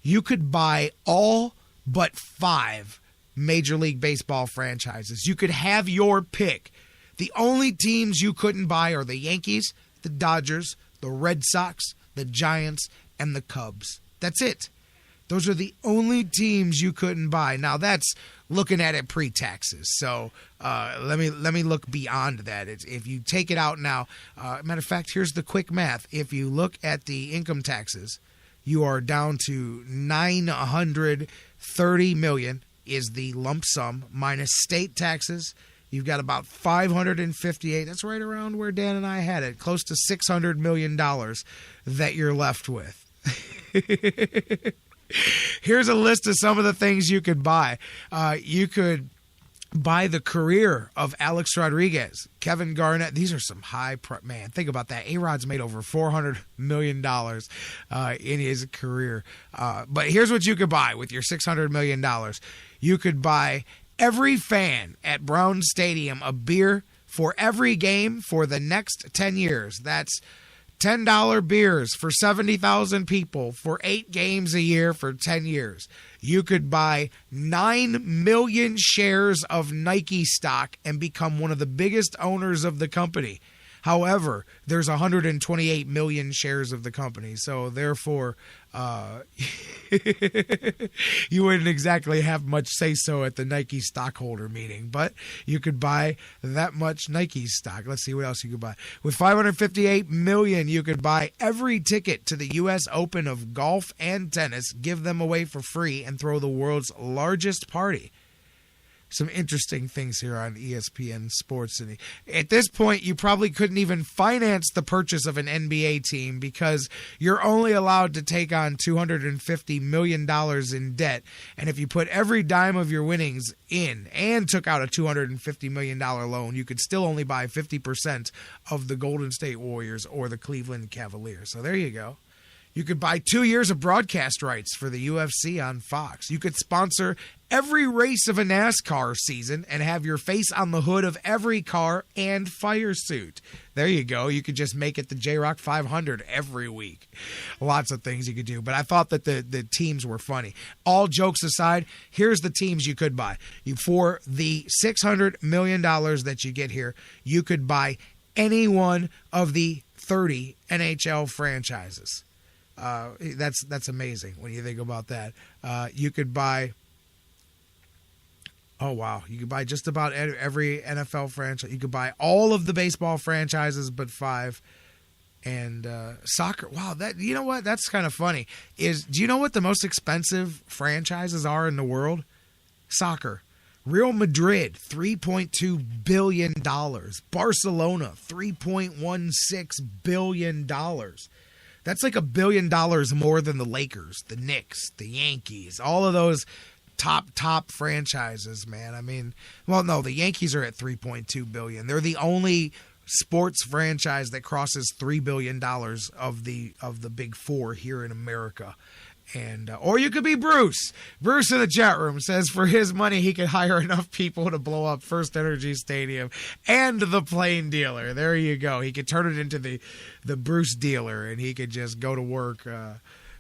Speaker 3: you could buy all but 5 Major League Baseball franchises. You could have your pick. The only teams you couldn't buy are the Yankees, the Dodgers, the Red Sox, the Giants, and the Cubs. That's it. Those are the only teams you couldn't buy. Now that's looking at it pre-taxes. So let me look beyond that. If you take it out now, matter of fact, here's the quick math. If you look at the income taxes, you are down to $930 million is the lump sum minus state taxes. You've got about $558. That's right around where Dan and I had it. Close to $600 million that you're left with. Here's a list of some of the things you could buy. You could buy the career of Alex Rodriguez, Kevin Garnett. These are some man, think about that. A-Rod's made over $400 million in his career. But here's what you could buy with your $600 million. You could buy every fan at Brown Stadium a beer for every game for the next 10 years. That's $10 beers for 70,000 people for 8 games a year for 10 years. You could buy 9 million shares of Nike stock and become one of the biggest owners of the company. However, there's 128 million shares of the company, so therefore you wouldn't exactly have much say-so at the Nike stockholder meeting, but you could buy that much Nike stock. Let's see what else you could buy. With 558 million, you could buy every ticket to the U.S. Open of golf and tennis, give them away for free, and throw the world's largest party. Some interesting things here on ESPN Sports. And at this point, you probably couldn't even finance the purchase of an NBA team because you're only allowed to take on $250 million in debt. And if you put every dime of your winnings in and took out a $250 million loan, you could still only buy 50% of the Golden State Warriors or the Cleveland Cavaliers. So there you go. You could buy 2 years of broadcast rights for the UFC on Fox. You could sponsor every race of a NASCAR season and have your face on the hood of every car and fire suit. There you go. You could just make it the J-Rocc 500 every week. Lots of things you could do. But I thought that the teams were funny. All jokes aside, here's the teams you could buy. For the $600 million that you get here, you could buy any one of the 30 NHL franchises. That's amazing when you think about that. You could buy... Oh, wow. You could buy just about every NFL franchise. You could buy all of the baseball franchises but 5. And soccer. Wow, you know what? That's kind of funny. Do you know what the most expensive franchises are in the world? Soccer. Real Madrid, $3.2 billion. Barcelona, $3.16 billion. That's like $1 billion more than the Lakers, the Knicks, the Yankees, all of those top franchises, man. I mean, well, no, the Yankees are at $3.2 billion. They're the only sports franchise that crosses $3 billion of the big four here in America. And or you could be Bruce. Bruce in the chat room says for his money he could hire enough people to blow up First Energy Stadium and the plane dealer. There you go. He could turn it into the Bruce dealer, and he could just go to work,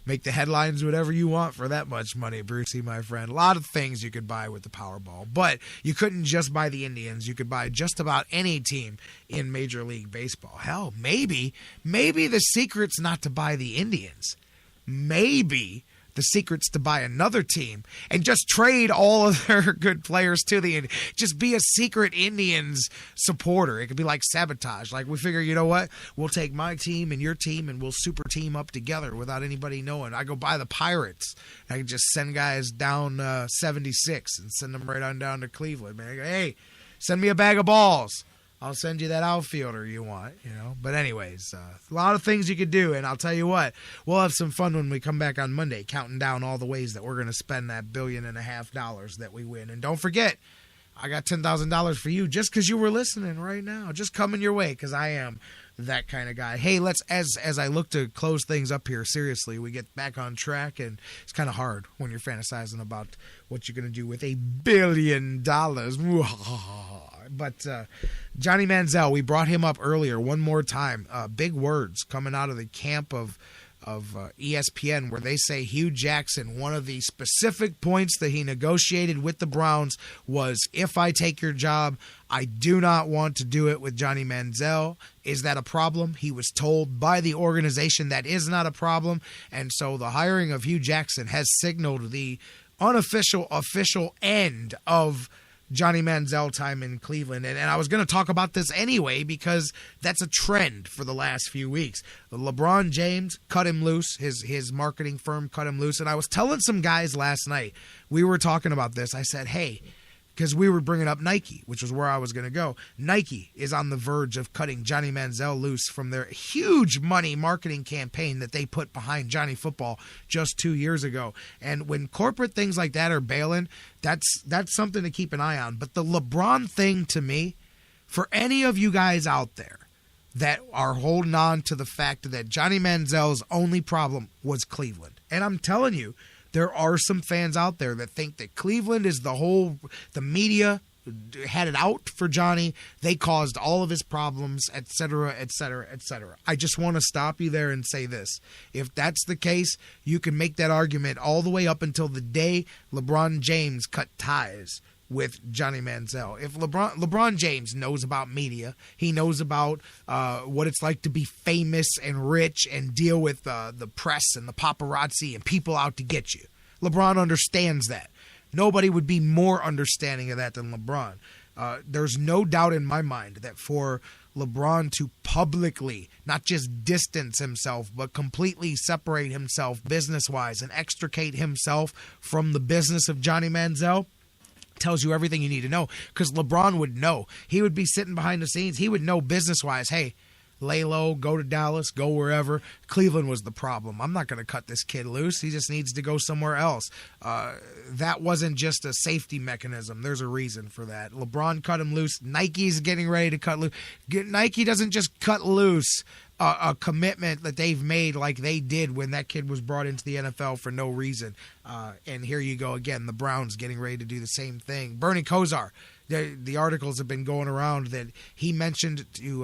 Speaker 3: make the headlines, whatever you want for that much money, Brucey, my friend. A lot of things you could buy with the Powerball, but you couldn't just buy the Indians. You could buy just about any team in Major League Baseball. Hell, maybe the secret's not to buy the Indians. Maybe the secret's to buy another team and just trade all of their good players to the Indians. Just be a secret Indians supporter. It could be like sabotage. Like we figure, you know what? We'll take my team and your team and we'll super team up together without anybody knowing. I go buy the Pirates. I can just send guys down 76 and send them right on down to Cleveland. Man, I go, hey, send me a bag of balls. I'll send you that outfielder you want, you know. But anyways, a lot of things you could do, and I'll tell you what, we'll have some fun when we come back on Monday, counting down all the ways that we're going to spend that $1.5 billion that we win. And don't forget, I got $10,000 for you just because you were listening right now, just coming your way, because I am that kind of guy. Hey, let's as I look to close things up here, seriously, we get back on track, and it's kind of hard when you're fantasizing about what you're going to do with $1 billion. But Johnny Manziel, we brought him up earlier one more time. Big words coming out of the camp of ESPN, where they say Hue Jackson, one of the specific points that he negotiated with the Browns was, if I take your job, I do not want to do it with Johnny Manziel. Is that a problem? He was told by the organization that is not a problem. And so the hiring of Hue Jackson has signaled the official end of Johnny Manziel time in Cleveland. And I was going to talk about this anyway because that's a trend for the last few weeks. LeBron James cut him loose. His marketing firm cut him loose. And I was telling some guys last night, we were talking about this. I said, hey, because we were bringing up Nike, which was where I was going to go. Nike is on the verge of cutting Johnny Manziel loose from their huge money marketing campaign that they put behind Johnny Football just 2 years ago. And when corporate things like that are bailing, that's something to keep an eye on. But the LeBron thing, to me, for any of you guys out there that are holding on to the fact that Johnny Manziel's only problem was Cleveland, and I'm telling you, there are some fans out there that think that Cleveland is the media had it out for Johnny. They caused all of his problems, etc., etc., etc. I just want to stop you there and say this. If that's the case, you can make that argument all the way up until the day LeBron James cut ties with Johnny Manziel. If LeBron James knows about media, he knows about what it's like to be famous and rich and deal with the press and the paparazzi and people out to get you. LeBron understands that. Nobody would be more understanding of that than LeBron. There's no doubt in my mind that for LeBron to publicly not just distance himself, but completely separate himself business-wise and extricate himself from the business of Johnny Manziel tells you everything you need to know, because LeBron would know. He would be sitting behind the scenes. He would know business-wise, hey, lay low, go to Dallas, go wherever. Cleveland was the problem. I'm not going to cut this kid loose. He just needs to go somewhere else. That wasn't just a safety mechanism. There's a reason for that. LeBron cut him loose. Nike's getting ready to cut loose. Nike doesn't just cut loose a commitment that they've made like they did when that kid was brought into the NFL for no reason. And here you go again, the Browns getting ready to do the same thing. Bernie Kosar, the articles have been going around that he mentioned to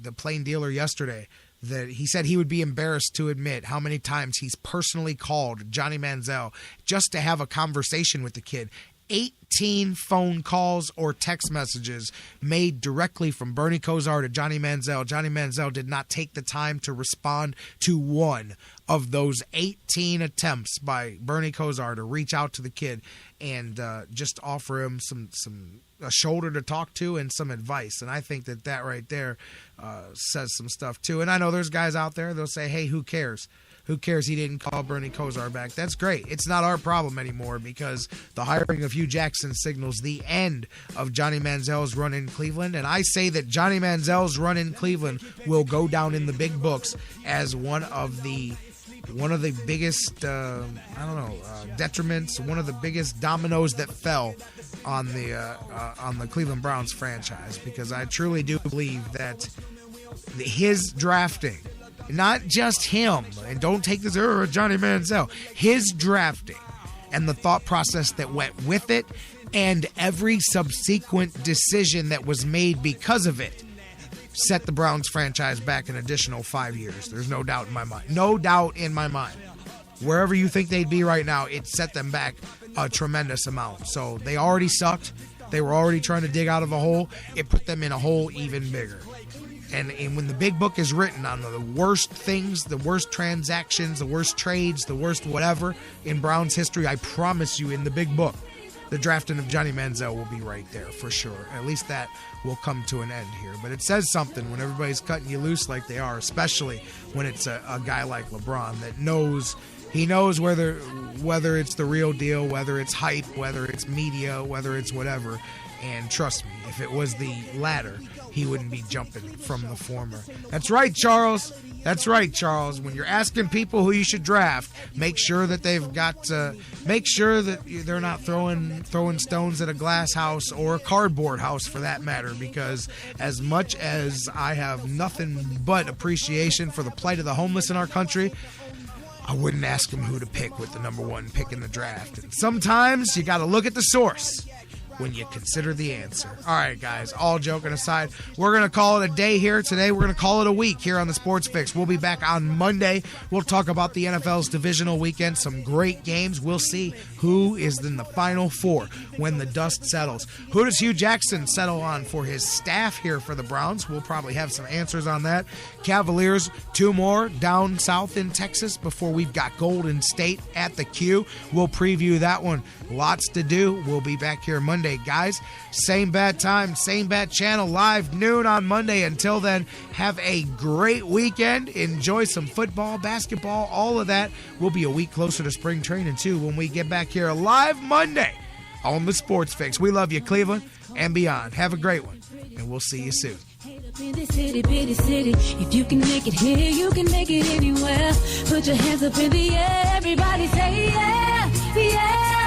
Speaker 3: the Plain Dealer yesterday that he said he would be embarrassed to admit how many times he's personally called Johnny Manziel just to have a conversation with the kid. 18 phone calls or text messages made directly from Bernie Kosar to Johnny Manziel. Johnny Manziel did not take the time to respond to one of those 18 attempts by Bernie Kosar to reach out to the kid and just offer him a shoulder to talk to and some advice. And I think that right there says some stuff too. And I know there's guys out there, they'll say, hey, who cares? Who cares he didn't call Bernie Kosar back? That's great. It's not our problem anymore because the hiring of Hue Jackson signals the end of Johnny Manziel's run in Cleveland. And I say that Johnny Manziel's run in Cleveland will go down in the big books as one of the biggest, detriments, one of the biggest dominoes that fell on the Cleveland Browns franchise, because I truly do believe that his drafting, not just him, and don't take this, Johnny Manziel, his drafting and the thought process that went with it and every subsequent decision that was made because of it set the Browns franchise back an additional 5 years. There's no doubt in my mind. No doubt in my mind. Wherever you think they'd be right now, it set them back a tremendous amount. So they already sucked. They were already trying to dig out of a hole. It put them in a hole even bigger. And when the big book is written on the worst things, the worst transactions, the worst trades, the worst whatever in Browns history, I promise you in the big book, the drafting of Johnny Manziel will be right there for sure. At least that will come to an end here. But it says something when everybody's cutting you loose like they are, especially when it's a guy like LeBron that knows, he knows whether it's the real deal, whether it's hype, whether it's media, whether it's whatever. And trust me, if it was the latter, he wouldn't be jumping from the former. That's right, Charles. That's right, Charles. When you're asking people who you should draft, make sure that they've got make sure that they're not throwing stones at a glass house or a cardboard house for that matter, because as much as I have nothing but appreciation for the plight of the homeless in our country, I wouldn't ask them who to pick with the number one pick in the draft. And sometimes you got to look at the source when you consider the answer. All right, guys, all joking aside, we're going to call it a day here today. We're going to call it a week here on the Sports Fix. We'll be back on Monday. We'll talk about the NFL's divisional weekend, some great games. We'll see who is in the Final Four when the dust settles. Who does Hue Jackson settle on for his staff here for the Browns? We'll probably have some answers on that. Cavaliers, 2 more down south in Texas before we've got Golden State at the Q. We'll preview that one. Lots to do. We'll be back here Monday, guys. Same bad time, same bad channel, live noon on Monday. Until then, have a great weekend. Enjoy some football, basketball, all of that. We'll be a week closer to spring training, too, when we get back here live Monday on the Sports Fix. We love you, Cleveland and beyond. Have a great one, and we'll see you soon.
Speaker 1: In this itty bitty city, if you can make it here, you can make it anywhere. Put your hands up in the air, everybody say yeah, yeah.